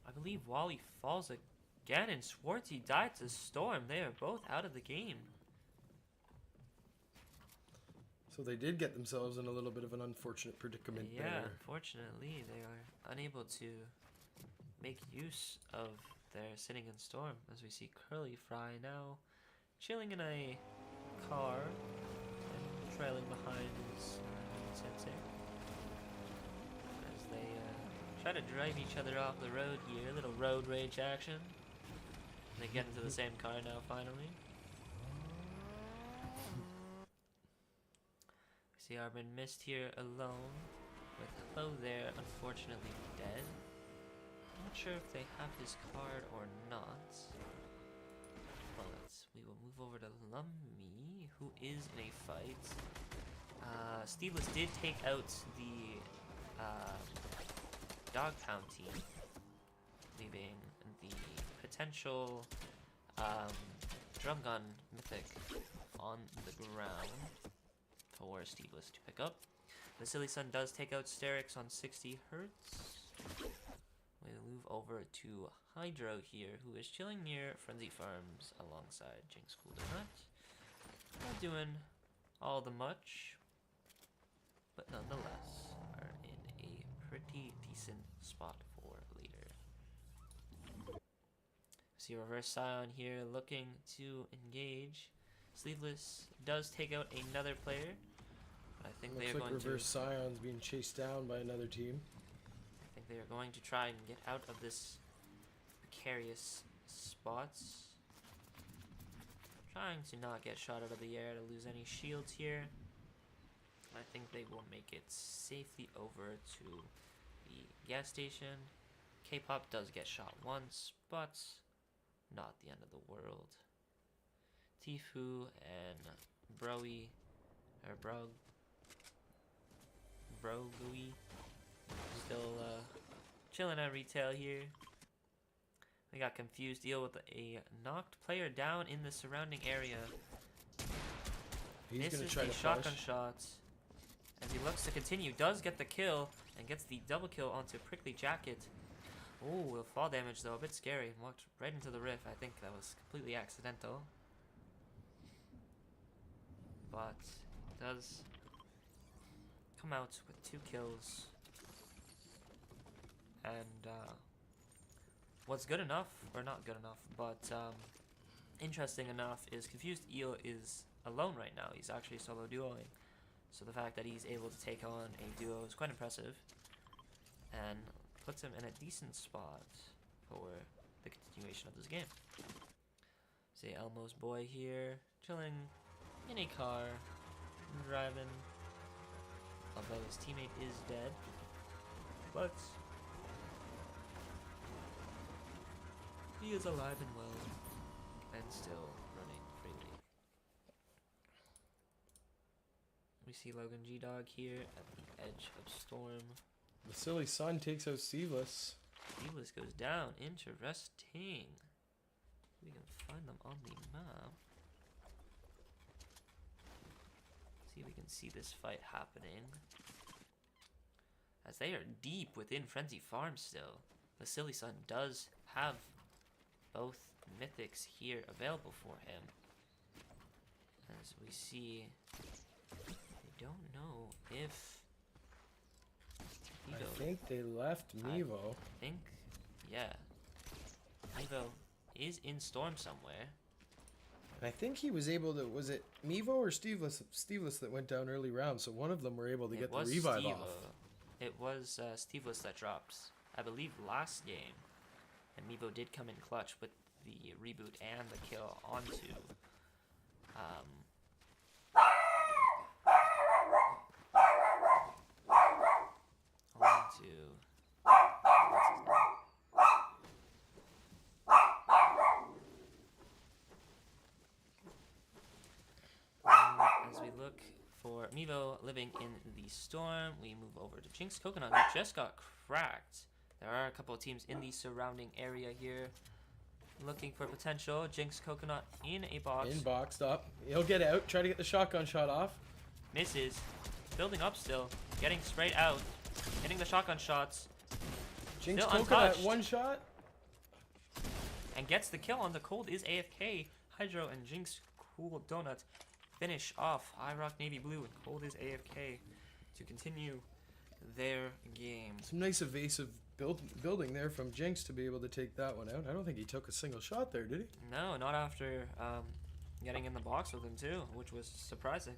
I believe Wally falls again and Schwartzy died to Storm. They are both out of the game. So they did get themselves in a little bit of an unfortunate predicament there. Yeah, unfortunately, they are unable to make use of their sitting in Storm, as we see Curly Fry now chilling in a car and trailing behind his sensei. As they try to drive each other off the road here, a little road rage action. They get into the same car now, finally. See Arbin missed here alone, with Hello there unfortunately dead. Not sure if they have his card or not. But we will move over to Lummy, who is in a fight. Steveless did take out the Dog Pound team, leaving the potential drum gun mythic on the ground for Steveless to pick up. The Silly Sun does take out Sterix on 60 Hertz. We move over to Hydro here, who is chilling near Frenzy Farms alongside Jinx Cooldown. Not doing all the much, but nonetheless are in a pretty decent spot for leader. See Reverse Scion here looking to engage. Sleeveless does take out another player. I think they are going to... Reverse Scion's being chased down by another team. I think they are going to try and get out of this precarious spots. Trying to not get shot out of the air to lose any shields here. I think they will make it safely over to the gas station. K-pop does get shot once, but not the end of the world. Tifu and Broy or Brogui still chilling at retail here. We got confused deal with a knocked player down in the surrounding area. He's gonna Misses try the to shotgun push. shots as he looks to continue. Does get the kill and gets the double kill onto Prickly Jacket. Oh, the fall damage though, a bit scary. Walked right into the riff. I think that was completely accidental. But does come out with 2 kills. And what's good enough, or not good enough, but interesting enough is Confused Eel is alone right now. He's actually solo duoing. So the fact that he's able to take on a duo is quite impressive. And puts him in a decent spot for the continuation of this game. See Elmo's boy here, chilling in a car, driving, although his teammate is dead. But he is alive and well, and still running freely. We see Logan G-Dog here at the edge of Storm. The silly son takes out Steveless. Steveless goes down. Interesting. We can find them on the map. See if we can see this fight happening. As they are deep within Frenzy Farm still. The silly son does have both mythics here available for him. As we see, I don't know if I think they left Mevo. I think, yeah. Mevo is in Storm somewhere. And I think he was able to, was it Mevo or Steveless that went down early rounds, so one of them were able to get the revive off. It was Steveless that dropped, I believe, last game. And Mevo did come in clutch with the reboot and the kill onto as we look for Mevo living in the Storm, we move over to Jinx Coconut, who just got cracked. There are a couple of teams in the surrounding area here looking for potential. Jinx Coconut in a box. In boxed up. He'll get out, try to get the shotgun shot off. Misses. Building up still. Getting sprayed out. Hitting the shotgun shots. Jinx Still Coconut, untouched. one shot. And gets the kill on the Cold is AFK. Hydro and Jinx Cool Donut finish off IROC Navy Blue, and Cold is AFK to continue their game. Some nice evasive building there from Jinx to be able to take that one out. I don't think he took a single shot there, did he? No, not after getting in the box with him too, which was surprising.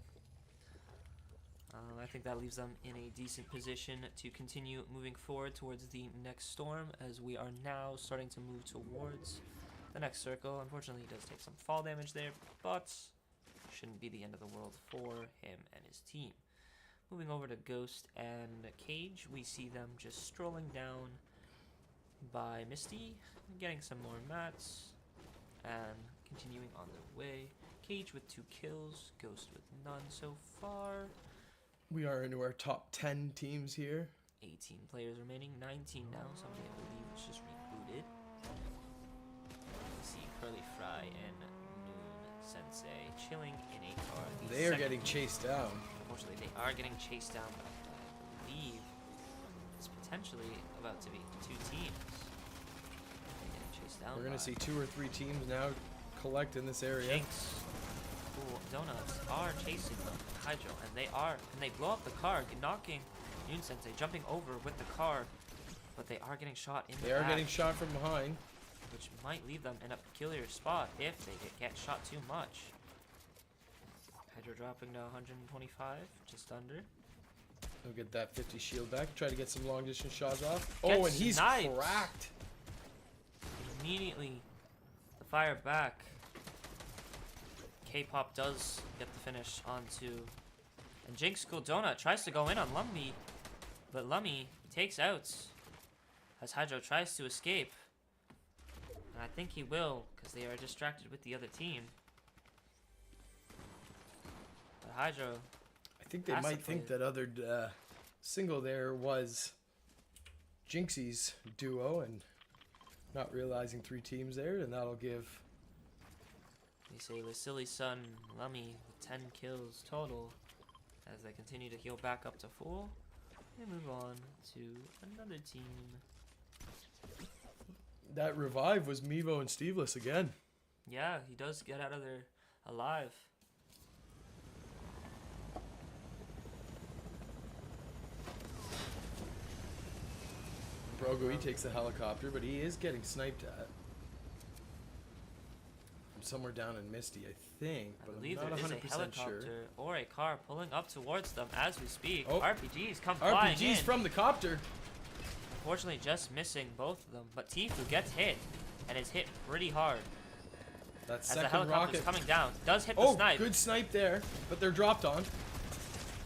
I think that leaves them in a decent position to continue moving forward towards the next storm, as we are now starting to move towards the next circle. Unfortunately, he does take some fall damage there, but shouldn't be the end of the world for him and his team. Moving over to Ghost and Cage, we see them just strolling down by Misty, getting some more mats, and continuing on their way. Cage with 2 kills, Ghost with none so far. We are into our top 10 teams here. 18 players remaining, 19 now. Somebody, I believe, was just rebooted. We see Curly Fry and Noon Sensei chilling in a car. They are getting chased down. Unfortunately, they are getting chased down, but I believe it's potentially about to be 2 teams. They're getting chased down. We're going to see 2 or 3 teams now collect in this area. Jinx, Cool Donuts are chasing them. Hydro, and they blow up the car, knocking Noon Sensei jumping over with the car, but they are getting shot in the back. They are getting shot from behind, which might leave them in a peculiar spot if they get shot too much. Hydro dropping to 125, just under. He'll get that 50 shield back, try to get some long distance shots off. Gets Oh, and he's sniped. cracked. Immediately, the fire back. K-Pop does get the finish onto, and Jinx Cool Donut tries to go in on Lumby, but Lummy takes out as Hydro tries to escape, and I think he will because they are distracted with the other team. But Hydro, I think they Has to might think play. that other single there was Jinxie's duo and not realizing 3 teams there, and that'll give. they say the silly son Lummy with 10 kills total. As they continue to heal back up to full, they move on to another team. That revive was Mevo and Steveless again. Yeah, he does get out of there alive. Brogo, he takes the helicopter, but he is getting sniped at. From somewhere down in Misty, I think, I but believe I'm there not is a 100% helicopter sure. or a car pulling up towards them as we speak. Oh. RPGs come flying in. RPG's from the copter. Unfortunately, just missing both of them. But Tfue gets hit, and is hit pretty hard. That As the second helicopter's rocket. coming down. Does hit the Oh, snipe. good snipe there, but they're dropped on.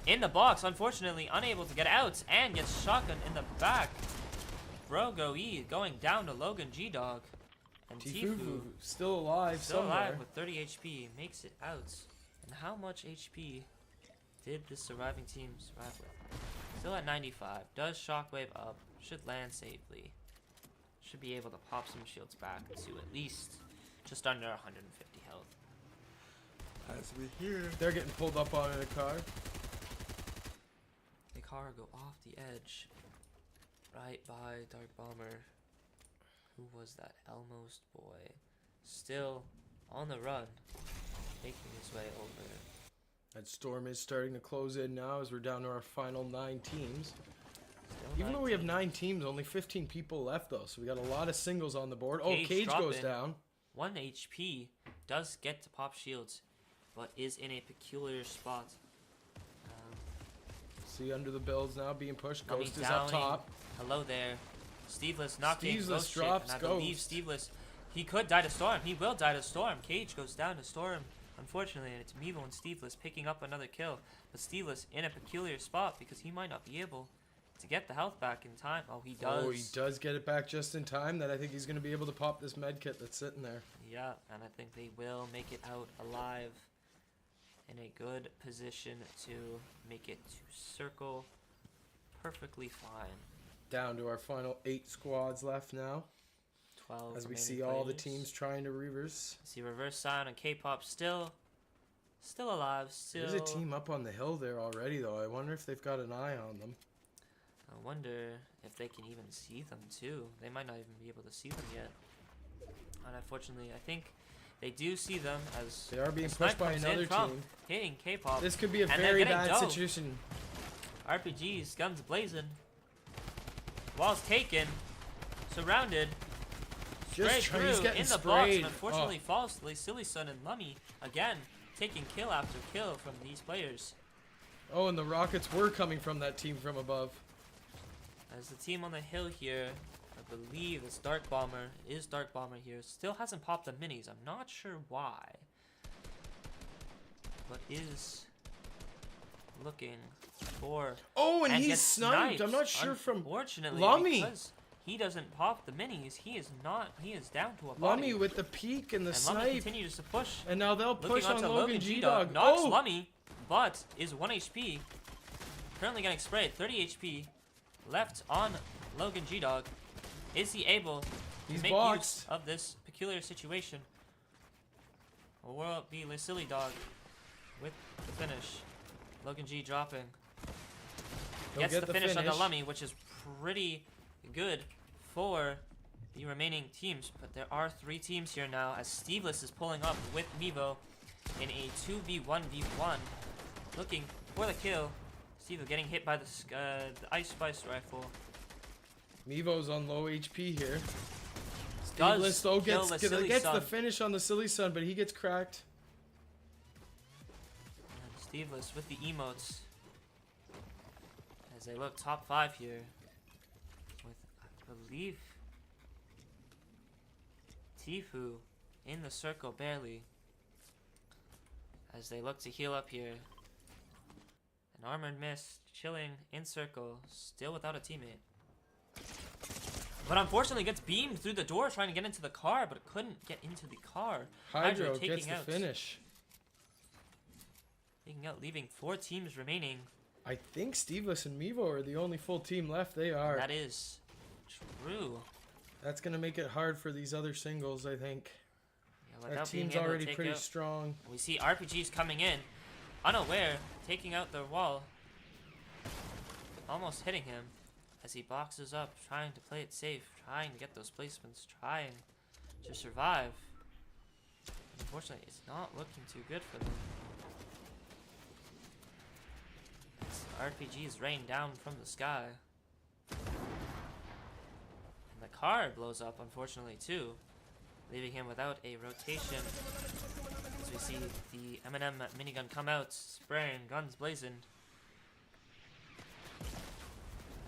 In the box, unfortunately, unable to get out, and gets shotgun in the back. Brogo E going down to Logan G-Dog. And Tfue Tfue, still alive still somewhere. alive with 30 HP, makes it out. And how much HP did this surviving team survive with? Still at 95. Does shockwave up. Should land safely. Should be able to pop some shields back to at least just under 150 health. As we hear, they're getting pulled up on in a car. The car go off the edge. Right by Dark Bomber. Who was that? Elmo's boy. Still on the run. Making his way over. That storm is starting to close in now as we're down to our final 9 teams. Still Even though we have 19. 9 teams, only 15 people left though, so we got a lot of singles on the board. Cage Oh, Cage drop goes in. down. 1 HP. Does get to pop shields. But is in a peculiar spot. See under the builds now being pushed. Lummy Ghost is up downing. top. Hello there. Steveless knocking Steveless Ghost shit, drops and I believe Ghost. Steveless, he could die to Storm. He will die to Storm. Cage goes down to Storm, unfortunately, and it's Mevo and Steveless picking up another kill. But Steveless in a peculiar spot because he might not be able to get the health back in time. Oh, he does. Oh, he does get it back just in time. That I think he's going to be able to pop this med kit that's sitting there. Yeah, and I think they will make it out alive in a good position to make it to circle perfectly fine. Down to our final 8 squads left now. 12 As we remaining see all the players. teams trying to reverse. See reverse sign and K-pop still alive. Still. There's a team up on the hill there already though. I wonder if they've got an eye on them. I wonder if they can even see them too. They might not even be able to see them yet. And unfortunately, I think they do see them as They are being the snipe pushed by comes in another from team. hitting K-pop. This could be a And they're very getting bad dove. situation. RPGs, guns blazing. Walls taken. Surrounded. Just Straight he's through getting in the box, sprayed. and unfortunately Oh. falsely, Silly Sun and Lummy again taking kill after kill from these players. Oh, and the rockets were coming from that team from above. As the team on the hill here, I believe it's Dark Bomber, is Dark Bomber here, still hasn't popped the minis. I'm not sure why, but is looking for. Oh, and he's gets sniped. I'm not sure from Unfortunately, Lummy. because he doesn't pop the minis. He is not. He is down to a body. Lummy with the peek and the and Lummy snipe. continues to push. And now they'll push Looking on onto Logan G-Dog. G-Dog. Knocks Oh! Lummy, but is 1 HP. Currently getting sprayed. 30 HP left on Logan G-Dog. Is he able to He's make boxed. use of this peculiar situation? Or will it be Le Silly Dog with the finish? Logan G dropping. He'll Gets get the finish on the finish. Lummy, which is pretty good for the remaining teams. But there are 3 teams here now as Steveless is pulling up with Mevo in a 2v1v1. Looking for the kill. Steve getting hit by the Ice Spice rifle. Mevo's on low HP here. Does Steveless though kill gets the Silly the Sun. finish on the Silly Sun, but he gets cracked. And Steveless with the emotes. As they look top 5 here. With, I believe, Tfue in the circle barely. As they look to heal up here. An Armored Mist chilling in circle, still without a teammate. But unfortunately gets beamed through the door trying to get into the car, but couldn't get into the car. Hydro taking gets the out. finish. Taking out, leaving 4 teams remaining. I think Steveless and Mevo are the only full team left. They are. That is true. That's going to make it hard for these other singles, I think. Yeah, That without being team's able to already take pretty out- strong. We see RPGs coming in, unaware, taking out their wall. Almost hitting him as he boxes up, trying to play it safe, trying to get those placements, trying to survive. Unfortunately, it's not looking too good for them. As RPGs rain down from the sky. And the car blows up, unfortunately, too, leaving him without a rotation. As we see the M&M minigun come out, spraying, guns blazing.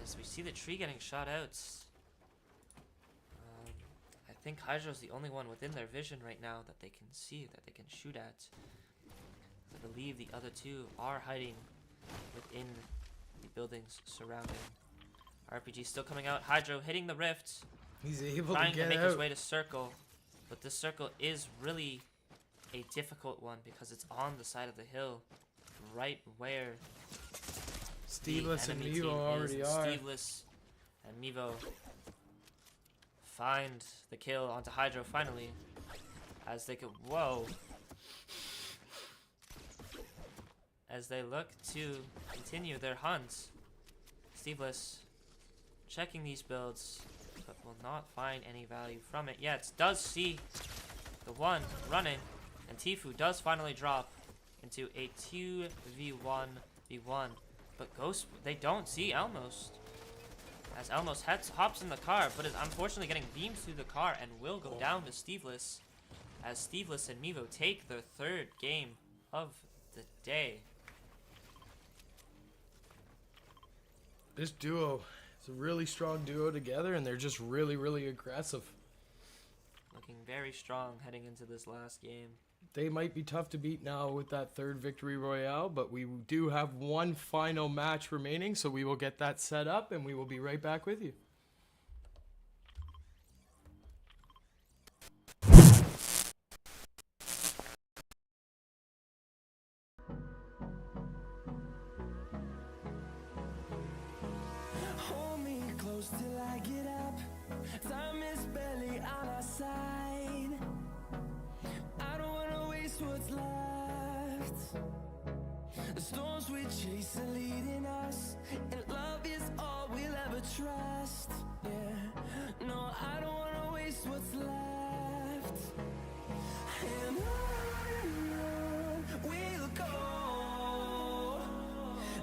As we see the tree getting shot out. I think Hydro's the only one within their vision right now that they can see, that they can shoot at. I believe the other 2 are hiding within the buildings surrounding. RPG still coming out. Hydro hitting the rift. He's able Trying to get to make out. his way to circle. But this circle is really a difficult one because it's on the side of the hill. Right where Steveless the and enemy Mevo team already is. are. Steveless and Mevo find the kill onto Hydro finally. As they could, whoa. As they look to continue their hunt. Steveless checking these builds, but will not find any value from it yet. Does see the one running, and Tfue does finally drop into a 2v1v1. But Ghost, they don't see Elmos. As Elmos hops in the car, but is unfortunately getting beamed through the car and will go down to Steveless. As Steveless and Mevo take their 3rd game of the day. This duo is a really strong duo together, and they're just really, really aggressive. Looking very strong heading into this last game. They might be tough to beat now with that 3rd victory royale, but we do have one final match remaining, so we will get that set up, and we will be right back with you. Hold me close till I get up. Time is barely on our side. I don't wanna waste what's left. The storms we chase are leading us, and love is all we'll ever trust. Yeah, no, I don't wanna waste what's left. And on we'll go,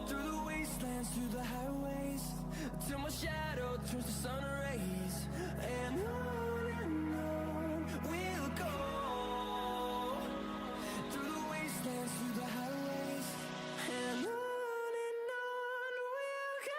through the wastelands, through the highways, till my shadow turns to sun rays. And on we'll go, through the wastelands, through the highways, and on we'll go.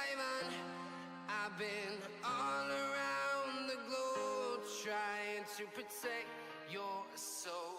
surviving. I've been all around the globe trying to protect your soul.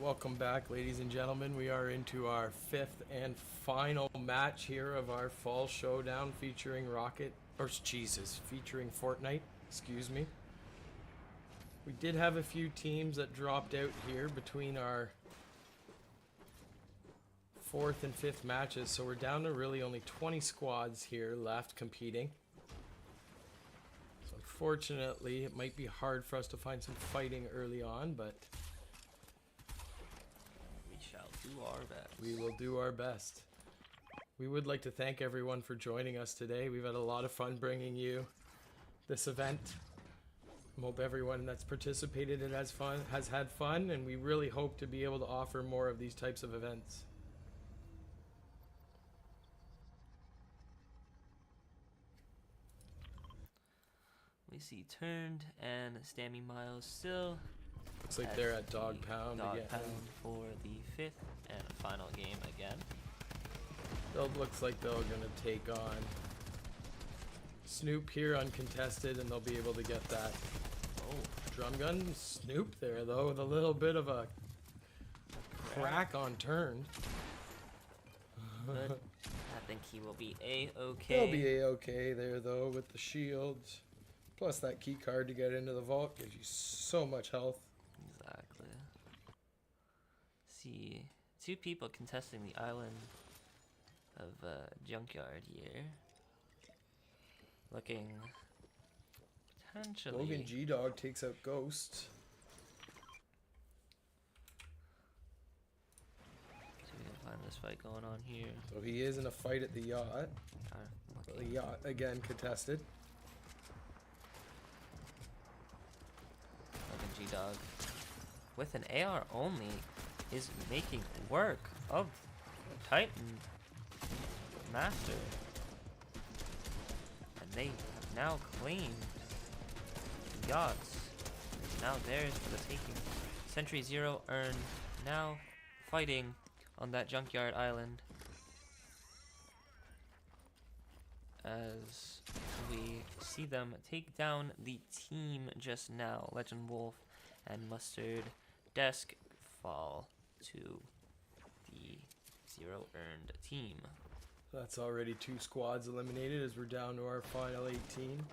welcome back, ladies and gentlemen. We are into our 5th and final match here of our fall showdown featuring featuring Fortnite, excuse me. We did have a few teams that dropped out here between our 4th and 5th matches, so we're down to really only 20 squads here left competing. So unfortunately, it might be hard for us to find some fighting early on, but we shall do our best. we will do our best. We would like to thank everyone for joining us today. We've had a lot of fun bringing you this event. I hope everyone that's participated and has had fun, and we really hope to be able to offer more of these types of events. We see Turned and Stammy Miles still. Looks like they're at Dog Pound Dog again. Pound for the 5th and final game again. It looks like they're gonna take on Snoop here uncontested, and they'll be able to get that drum gun. Snoop there though with a little bit of a crack on Turned. But I think he will be A-okay. He'll be A-okay there though with the shields. Plus that key card to get into the vault gives you so much health. Exactly. See, 2 people contesting the island of Junkyard here. Looking potentially... Logan G-Dog takes out Ghost. So we can find this fight going on here. So he is in a fight at the yacht. The yacht again contested. Logan G-Dog with an AR only is making work of Titan Master. And they have now claimed the yachts. Now theirs for the taking. Sentry Zero earned, now fighting on that Junkyard Island. As we see them take down the team just now. Legend Wolf and Mustard Desk fall to the 0 earned team. That's already 2 squads eliminated as we're down to our final 18.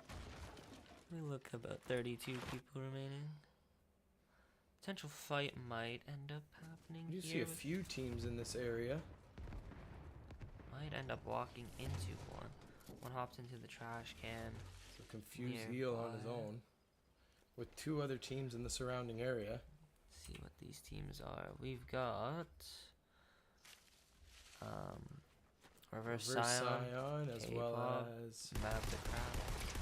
We look about 32 people remaining. Potential fight might end up happening You here. see a few teams in this area. Might end up walking into one. One hopped into the trash can. So Confused Eel on his own. With 2 other teams in the surrounding area. See what these teams are. We've got Reverse Scion as K-pop, well as Mab the Crab.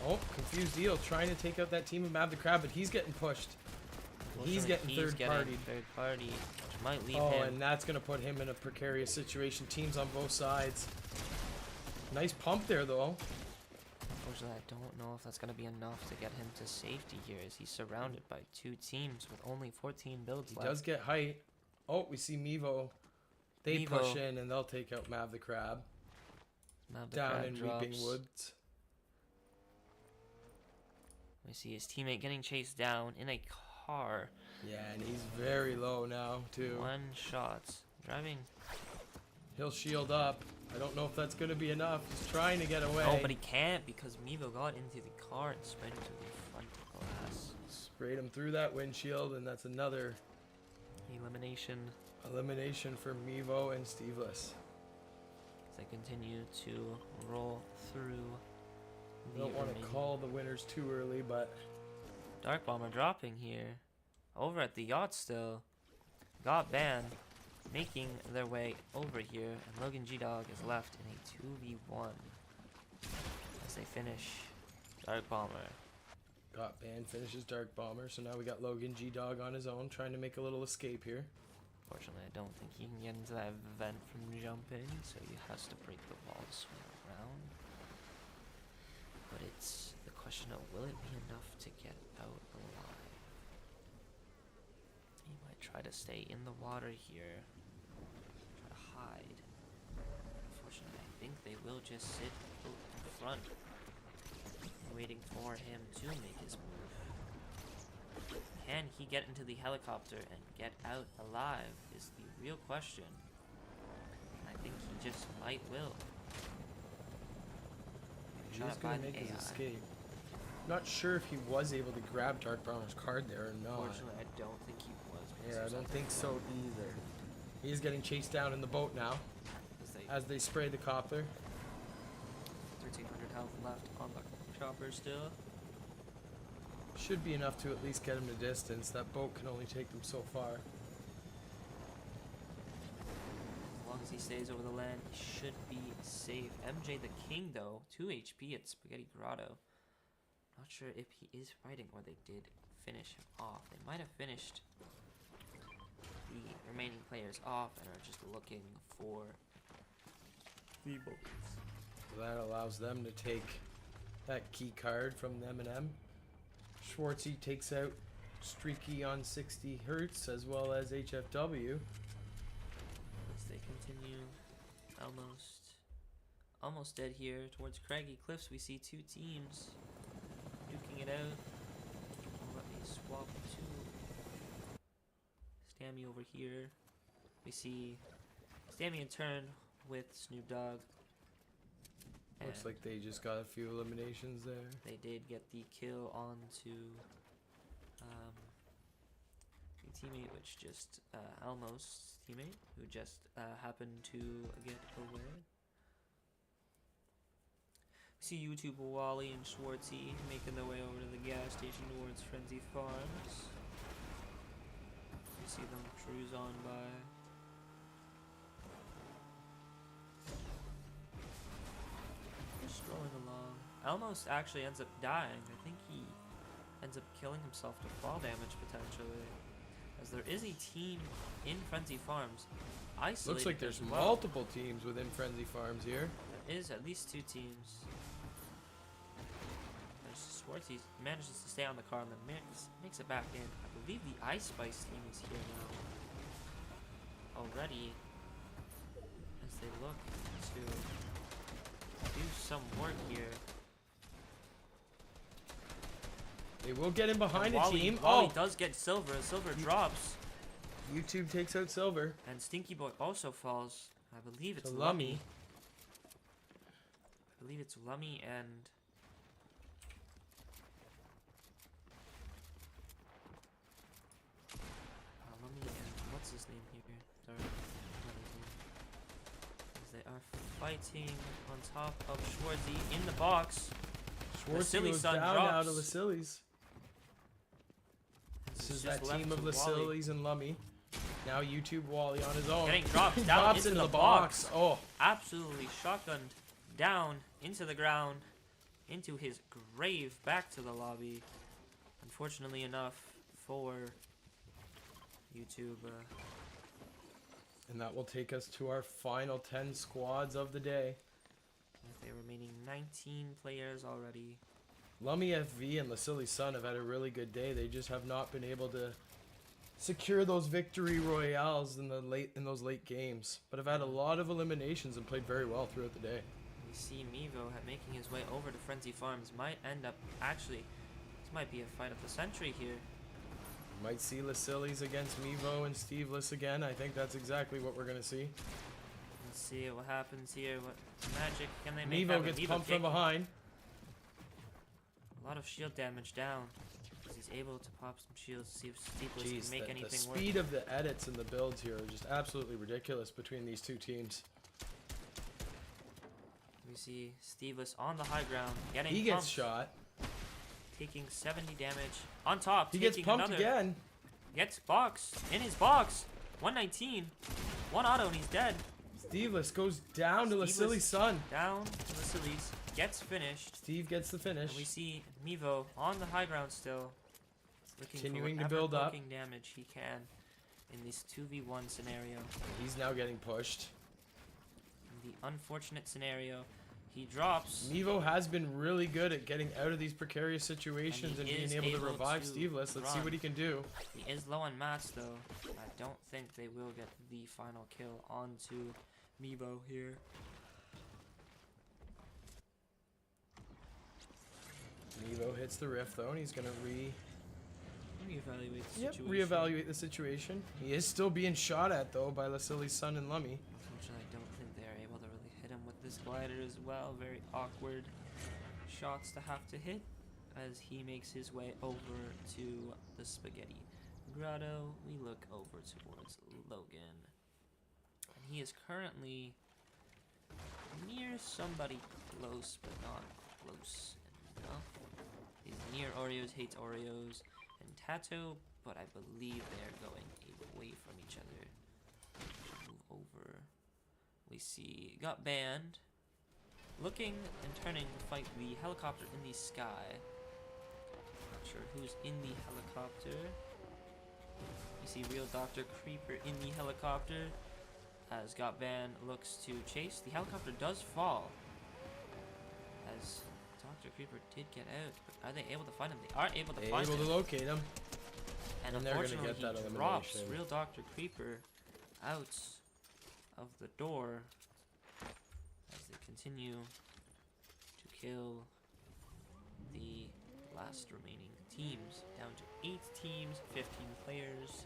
Oh, Confused Eel trying to take out that team of Mab the Crab, but he's getting pushed. He's getting third party, which might leave oh, him. and that's going to put him in a precarious situation. Teams on both sides. Nice pump there, though. Unfortunately, I don't know if that's going to be enough to get him to safety here, as he's surrounded by 2 teams with only 14 builds left. He does get height. Oh, we see Mevo. They push in, and they'll take out Mav the Crab. Mab the Down Crab in drops. Weeping Woods. We see his teammate getting chased down in a car. Yeah, and he's very low now, too. 1 shot. Driving. He'll shield up. I don't know if that's going to be enough. He's trying to get away. Oh, but he can't because Mevo got into the car and sprayed into the front glass. Sprayed him through that windshield, and that's another Elimination. elimination for Mevo and Steveless. As they continue to roll through. I don't want to call the winners too early, but Dark Bomber dropping here. Over at the yacht still. Got banned. Making their way over here. And Logan G-Dog is left in a 2v1. As they finish Dark Bomber. got banned, finishes Dark Bomber. So now we got Logan G-Dog on his own, trying to make a little escape here. Fortunately, I don't think he can get into that vent from jumping. So he has to break the wall to swing around. But it's the question of, will it be enough to get out alive? He might try to stay in the water here. Try to hide. Unfortunately, I think they will just sit out in front. Waiting for him to make his move. Can he get into the helicopter and get out alive is the real question. And I think he just might will. He's Shot going by to the make his AI. escape. Not sure if he was able to grab Dark Brown's card there or not. Unfortunately, I don't think he was. because Yeah, I there's don't nothing think so below either. He's getting chased down in the boat now as as they spray the copter. 1300 health left on the chopper still. Should be enough to at least get him to distance. That boat can only take them so far. As long as he stays over the land, he should be safe. MJ the King, though, 2 HP at Spaghetti Grotto. Not sure if he is fighting or they did finish him off. They might have finished the remaining players off and are just looking for the boats. That allows them to take that key card from M&M. Schwartzy takes out Streaky on 60 Hertz as well as HFW. As they continue, almost dead here towards Craggy Cliffs. We see two teams duking it out. Let me swap to Stammy over here. We see Stammy in turn with Snoop Dogg. Looks And like they just got a few eliminations there. they did get the kill onto the teammate, which just Elmo's teammate, who just happened to get away. We see YouTube, Wally, and Schwartzy making their way over to the gas station towards Frenzy Farms. We see them cruise on by. Strolling along. Almost actually ends up dying. I think he ends up killing himself to fall damage potentially. As there is a team in Frenzy Farms isolated. Looks like there's as well. multiple teams within Frenzy Farms here. There is at least two teams. There's Schwartzy manages to stay on the car and then makes it back in. I believe the Ice Spice team is here now already as they look to do some work here. They will get in behind a Wally, team. Wally Oh, does get Silver. Silver drops. YouTube takes out Silver. And Stinky Boy also falls. I believe it's To Lummy. I believe it's Lummy and... Lummy and... what's his name here? Sorry. As they are fighting on top of Schwarzy in the box. Schwartzy Silly goes Son down drops. now to Lacilles. This is that team of Lacilles and Lummy. Now YouTube Wally on his own. Getting dropped down Drops into into the the box. Oh, Absolutely shotgunned down into the ground, into his grave, back to the lobby. Unfortunately enough for YouTube. and that will take us to our final 10 squads of the day. With the remaining 19 players already. Lummy FV and Lacilles Sun have had a really good day. They just have not been able to secure those victory royales in those late games, but have had a lot of eliminations and played very well throughout the day. We see Mevo making his way over to Frenzy Farms. Might end up actually. This might be a fight of the century here. Might see Lacilles against Mevo and Steveless again. I think that's exactly what we're gonna see. Let's see what happens here. What magic can they make? Mevo happen? gets Mevo pumped from taking behind. a lot of shield damage down. As he's able to pop some shields to see if Steepless Jeez, can make the anything work. speed of the edits and the builds here are just absolutely ridiculous between these two teams. We see Steveless on the high ground, getting He gets pumped, shot. taking 70 damage. On top, He gets taking pumped another. again. Gets boxed in his box. 119. One auto and he's dead. Steveless goes down to Steveless Lacilles Sun. Down to the Sillies. Gets finished. Steve gets the finish. And we see Mevo on the high ground still. Looking Continuing for to build up. poking damage he can in this 2v1 scenario. He's now getting pushed. In the unfortunate scenario, he drops. Mevo has been really good at getting out of these precarious situations and, he being is able to able revive to Steveless. Let's see run. what he can do. He is low on mats though. I don't think they will get the final kill onto Mevo here. Mevo hits the rift though, and he's gonna Reevaluate the Yep, situation. reevaluate the situation. He is still being shot at, though, by Lasili's son and Lummy. Unfortunately, I don't think they are able to really hit him with this glider as well. Very awkward shots to have to hit as he makes his way over to the spaghetti grotto. We look over towards Logan. And he is currently near somebody close, but not close enough. He's near Oreos, hates Oreos, and Tato, but I believe they're going away from each other. Move over. We see got banned. Looking and turning to fight the helicopter in the sky. Not sure who's in the helicopter. You see real Dr. Creeper in the helicopter. As Got Banned looks to chase. The helicopter does fall. As Dr. Creeper did get out. But are they able to find him? They are able to find him. Able to locate him. And they're gonna unfortunately, get that he drops elimination. real Dr. Creeper out of the door as they continue to kill the last remaining teams. Down to 8 teams, 15 players,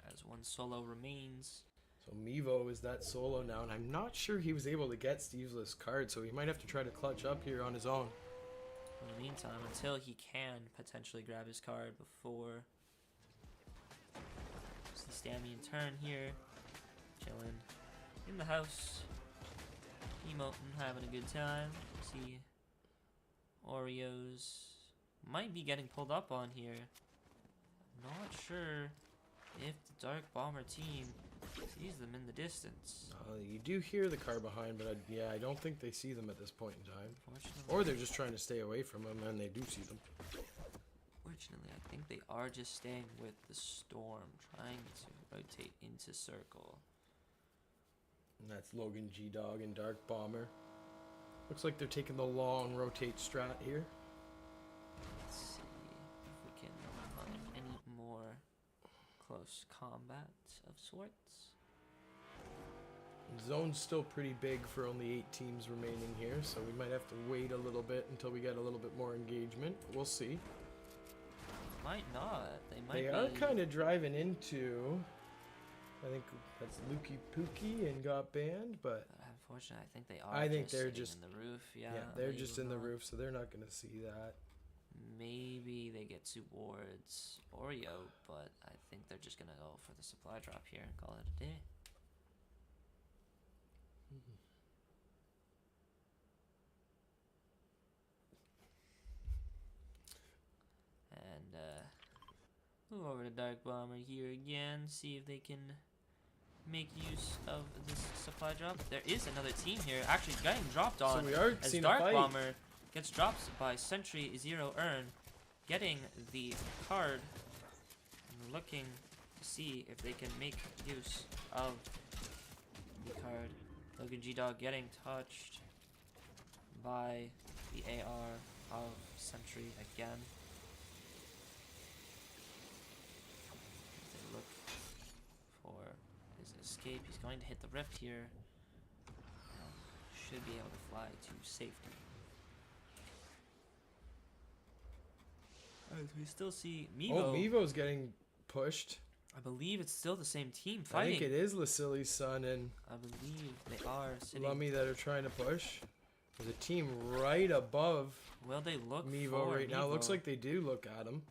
as one solo remains. So Mevo is that solo now, and I'm not sure he was able to get Steve's list card, so he might have to try to clutch up here on his own. In the meantime, until he can potentially grab his card before see Stammy in turn here, chilling in the house, emoting, having a good time. See Oreos might be getting pulled up on here. Not sure if the Dark Bomber team sees them in the distance. You do hear the car behind, but yeah, I don't think they see them at this point in time. Fortunately, Or they're just trying to stay away from them, and they do see them. fortunately, I think they are just staying with the storm, trying to rotate into circle. And that's Logan G-Dog and Dark Bomber. Looks like they're taking the long rotate strat here. Let's see if we can find any more close combat of sorts. Zone's still pretty big for only 8 teams remaining here, so we might have to wait a little bit until we get a little bit more engagement. We'll see. Might not. They might. They are kind of driving into, I think that's Lukey Pookie and Got Banned, but Unfortunately, I think they are. I think they're sitting just- in the roof. Yeah. they're they just will in the not- roof, so they're not going to see that. Maybe they get towards Oreo, but I think they're just gonna go for the supply drop here and call it a day. And move over to Dark Bomber here again, see if they can make use of this supply drop. There is another team here actually getting dropped on. So we are as seeing a Dark fight. Bomber gets dropped by Sentry Zero Earn, getting the card and looking to see if they can make use of the card. Logan G-Dog getting touched by the AR of Sentry again. They look for his escape. He's going to hit the rift here. Should be able to fly to safety. As we still see Mevo. Oh, Mevo's getting pushed. I believe it's still the same team I fighting. think it is Lasili's son and I believe they are sitting. Lummy that are trying to push. There's a team right above Will they look Mevo for right now. Mevo? Looks like they do look at him.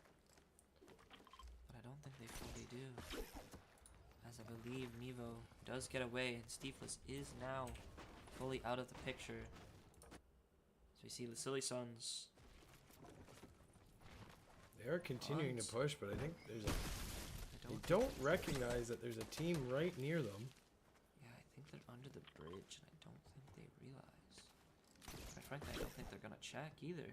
But I don't think they fully do. As I believe Mevo does get away and Steefless is now fully out of the picture. So we see the Silly Sons. They are continuing to What? push, but I think there's a. I They don't, don't recognize that there's a team right near them. yeah, I think they're under the bridge and I don't think they realize. Quite frankly, I don't think they're gonna check either.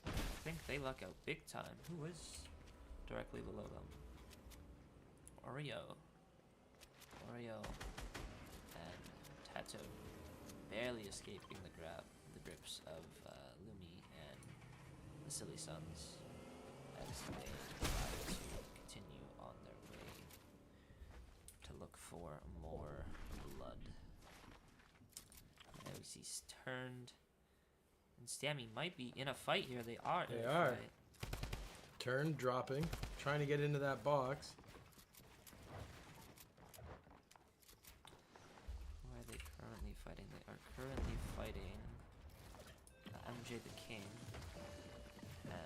I think they luck out big time. Who is directly below them? Oreo. Oreo and Tato barely escaping the grips of Lumi and the Silly Sons as they try to continue on their way to look for more blood. Now we see Turned and Stammy might be in a fight here. They are in They a are. fight. Turn, dropping, trying to get into that box. Where are they currently fighting? They are currently fighting MJ the King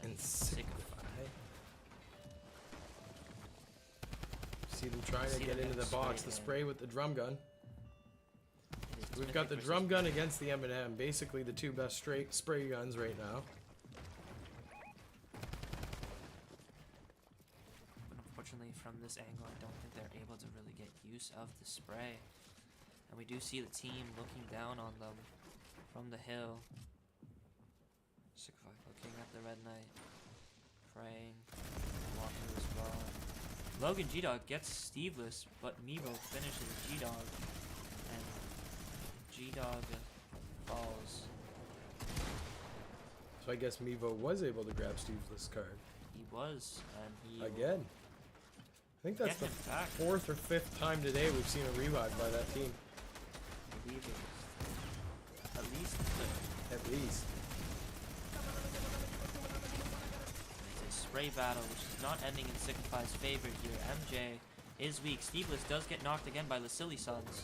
and Sickify. See them trying to See get them into the getting box. The sprayed in. spray with the drum gun. It is We've got the Mythic drum versus gun against the M&M. Basically the two best straight spray guns right now. But unfortunately, from this angle, I don't think they're able to really get use of the spray. And we do see the team looking down on them from the hill. Sickify looking at the Red Knight, praying, walking to his ball. Logan G-Dog gets Steveless, but Mevo finishes G-Dog, and G-Dog falls. So I guess Mevo was able to grab Steve's card. He was, and he will Again. I think that's get the him back. 4th or 5th time today we've seen a revive by that team. I believe it was at least the fifth. At least. It's a spray battle, which is not ending in Sickify's favor here. MJ is weak. Steveless does get knocked again by the Silly Sons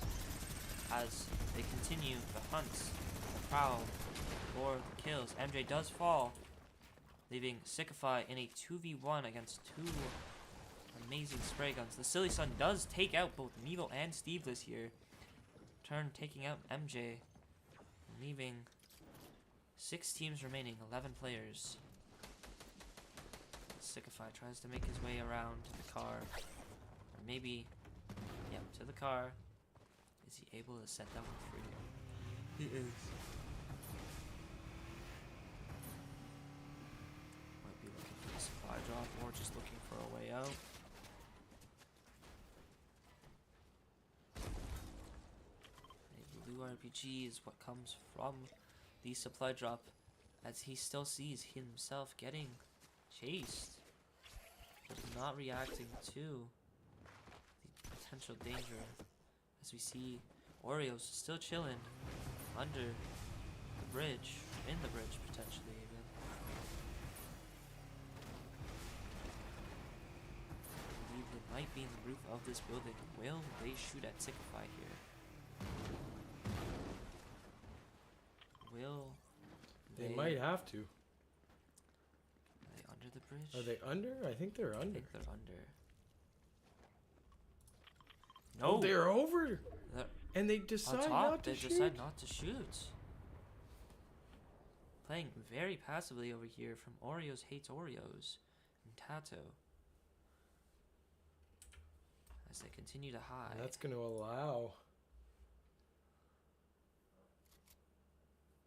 as they continue the hunt, the prowl for the kills. MJ does fall, leaving Sickify in a 2v1 against two amazing spray guns. The Silly Sun does take out both Mevo and Steveless here. Turn taking out MJ, leaving 6 teams remaining, 11 players. Sickify tries to make his way around to the car. Or maybe, yep, to the car. Is he able to set that one free? He is. Might be looking for a supply drop or just looking for a way out. A blue RPG is what comes from the supply drop, as he still sees himself getting chased, but not reacting to the potential danger, as we see Oreos still chilling under the bridge, in the bridge potentially even. I believe it might be in the roof of this building. Will they shoot at Sickify here? Will They might have to. Are they under the bridge? Are they under? I think they're I under. think they're under. Oh, No! they're over! They're And they on decide top, not to they shoot. decide not to shoot. Playing very passively over here from Oreos Hates Oreos and Tato. As they continue to hide. That's going to allow.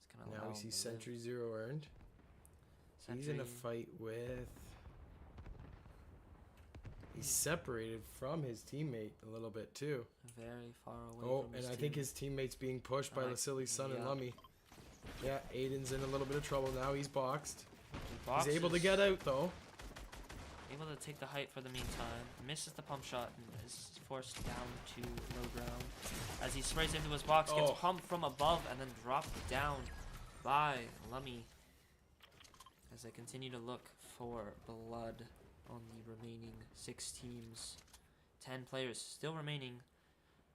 It's gonna Now allow we see him to Sentry live. 0 earned. He's in a Sentry. fight with. He's separated from his teammate a little bit too. Very far away Oh, from and his I think team. his teammate's being pushed by Alright, the silly son and yeah. Lummy. Yeah, Aiden's in a little bit of trouble now. He's boxed. Box He's able to is get out though. able to take the height for the meantime. Misses the pump shot and is forced down to low ground. As he sprays into his box, gets Oh. pumped from above and then dropped down by Lummy. As they continue to look for blood on the remaining 6 teams. 10 players still remaining.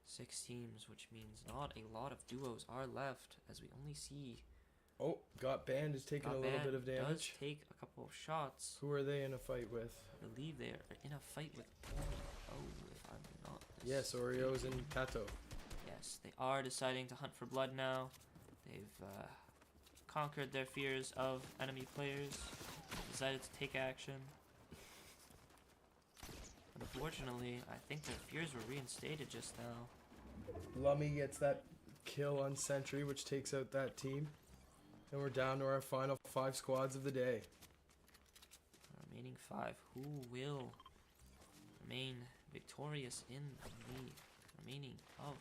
6 teams, which means not a lot of duos are left, as we only see Oh, got banned is taking a little bit of does damage. take a couple of shots. Who are they in a fight with? I believe they are in a fight with Oreo, if I'm not Yes, Oreos and Tato. Yes, they are deciding to hunt for blood now. They've conquered their fears of enemy players. Decided to take action. But unfortunately, I think their fears were reinstated just now. Lummy gets that kill on Sentry, which takes out that team. And we're down to our final 5 squads of the day. Remaining 5. Who will remain victorious in the remaining of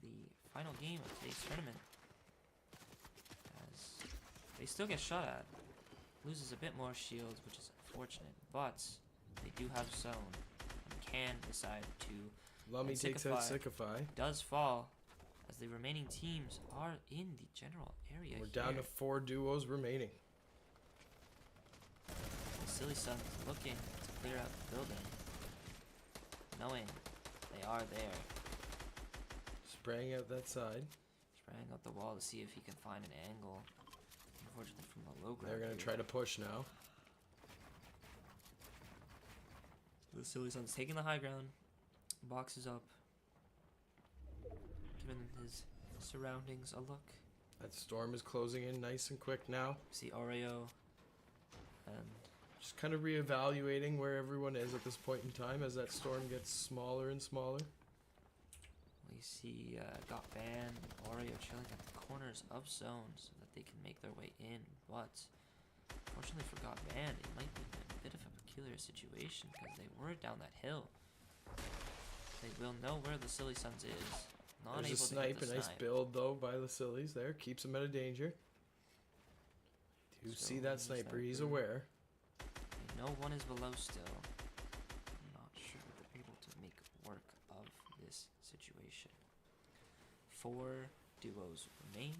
the final game of today's tournament? As they still get shot at. Loses a bit more shields, which is unfortunate. But they do have zone and can decide to. Lummy And takes out Sickify Sickify. Does fall as the remaining teams are in the general area. We're down to 4 duos remaining. Silly Suns looking to clear out the building, knowing they are there. Spraying out that side. Spraying out the wall to see if he can find an angle. Unfortunately, from the low ground. They're going to try to push now. The Silly Suns taking the high ground. Boxes up. Giving his surroundings a look. That storm is closing in nice and quick now. See Oreo. And Just kind of reevaluating where everyone is at this point in time as that storm gets smaller and smaller. we see Got Band and Oreo chilling at the corners of zones so that they can make their way in. But fortunately for Got Band, it might be a bit of a peculiar situation because they were down that hill. They will know where the Silly Suns is. Not There's a able to snipe, hit the a nice snipe. build though by the Sillies there. Keeps him out of danger. Do you So see that the sniper? He's sniper. aware. No one is below still. I'm not sure they're able to make work of this situation. 4 duos remain.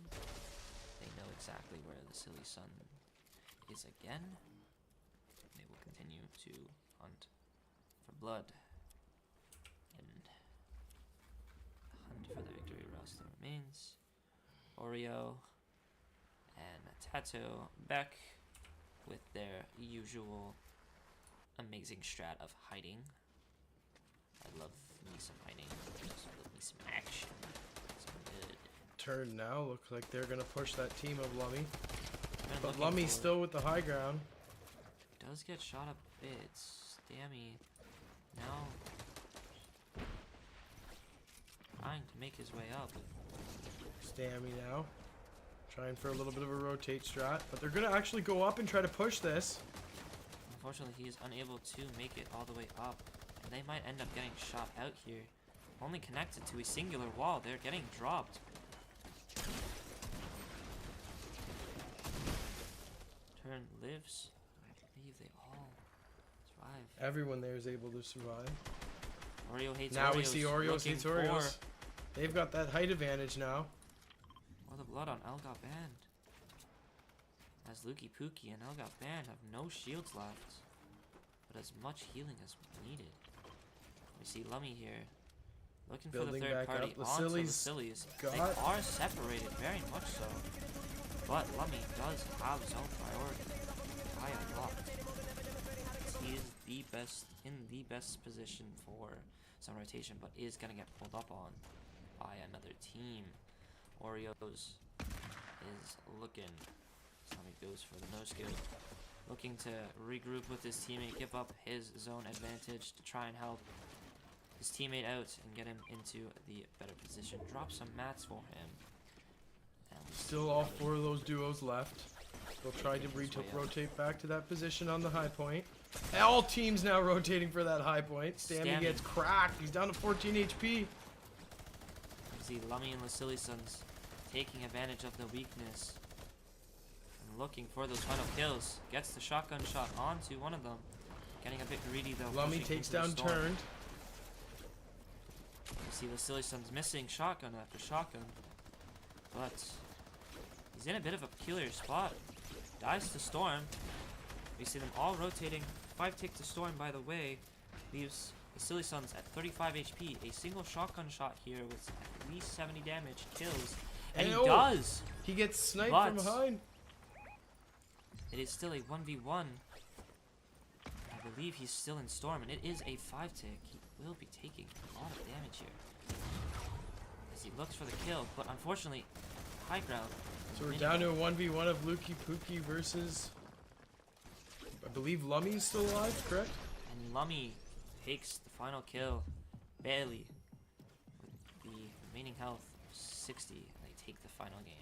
They know exactly where the Silly Sun is again. They will continue to hunt for blood and hunt for the victory. Rouse still remains. Oreo and Tato back with their usual amazing strat of hiding. I love me some hiding. I also love me some action. Some good. Turn now. Looks like they're going to push that team of Lummy. Been But looking Lummy's for- still with the high ground. does get shot a bit. Stammy now trying to make his way up. Stammy now. Trying for a little bit of a rotate strat. But they're going to actually go up and try to push this. Unfortunately, he is unable to make it all the way up. And they might end up getting shot out here. Only connected to a singular wall. They're getting dropped. Turn lives. I believe they all survive. Everyone there is able to survive. Oreo hates Now Oreos. we see Oreos looking hates Oreos. for They've got that height advantage now. the blood on Elgot Band. As Lukey Pookie and Elgot Band have no shields left, but as much healing as needed. We see Lummy here, looking for the Building third back party up. The onto the Sillies Sillies. got- They are separated, very much so. But Lummy does have zone priority by a lot. He is the best in the best position for some rotation, but is gonna get pulled up on by another team. Oreos is looking. Sonic goes for the no skill. Looking to regroup with his teammate, give up his zone advantage to try and help his teammate out and get him into the better position. Drop some mats for him. And we Still all 4 of those duos left. They'll try to rotate back to that position on the high point. All teams now rotating for that high point. Stammy Stammy. gets cracked. He's down to 14 HP. You see Lummy and the Silly Suns taking advantage of the weakness and looking for those final kills. Gets the shotgun shot onto one of them. Getting a bit greedy though. Lummy pushing takes into the down storm. Turned. You see the Silly Suns missing shotgun after shotgun. But he's in a bit of a peculiar spot. Dies to Storm. We see them all rotating. 5 tick to Storm, by the way. Leaves the Silly Suns at 35 HP. A single shotgun shot here with at least 70 damage kills. And he oh, does! He gets sniped But from behind. it is still a 1v1. I believe he's still in Storm, and it is a 5 tick. He will be taking a lot of damage here. As he looks for the kill, but unfortunately, high ground. So we're down to a 1v1 of Lukey Pookie versus, I believe Lummy's still alive, correct? And Lummy takes the final kill, barely, with the remaining health of 60, and they take the final game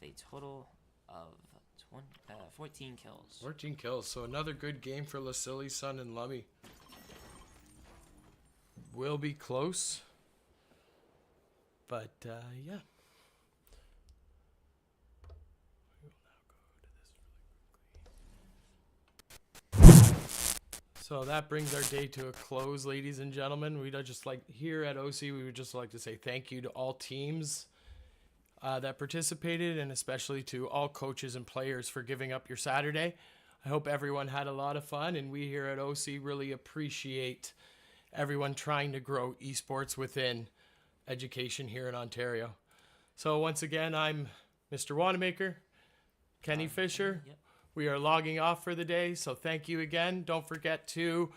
with a total of 14 kills. 14 kills, so another good game for Lasili, Sun, and Lummy. Will be close, but yeah. So that brings our day to a close, ladies and gentlemen. We'd just like, here at OSEA, we would just like to say thank you to all teams that participated, and especially to all coaches and players for giving up your Saturday. I hope everyone had a lot of fun, and we here at OC really appreciate everyone trying to grow esports within education here in Ontario. So once again, I'm Mr. Wanamaker, Kenny Fisher. Yep. We are logging off for the day, so thank you again. Don't forget to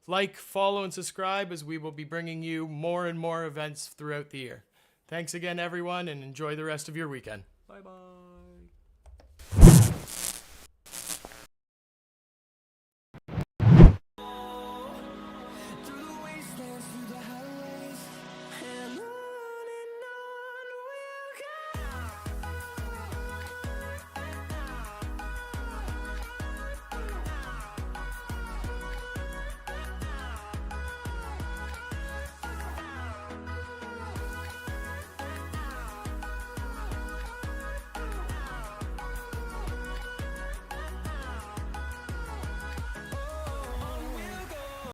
like, follow, and subscribe, as we will be bringing you more and more events throughout the year. Thanks again, everyone, and enjoy the rest of your weekend. Bye bye.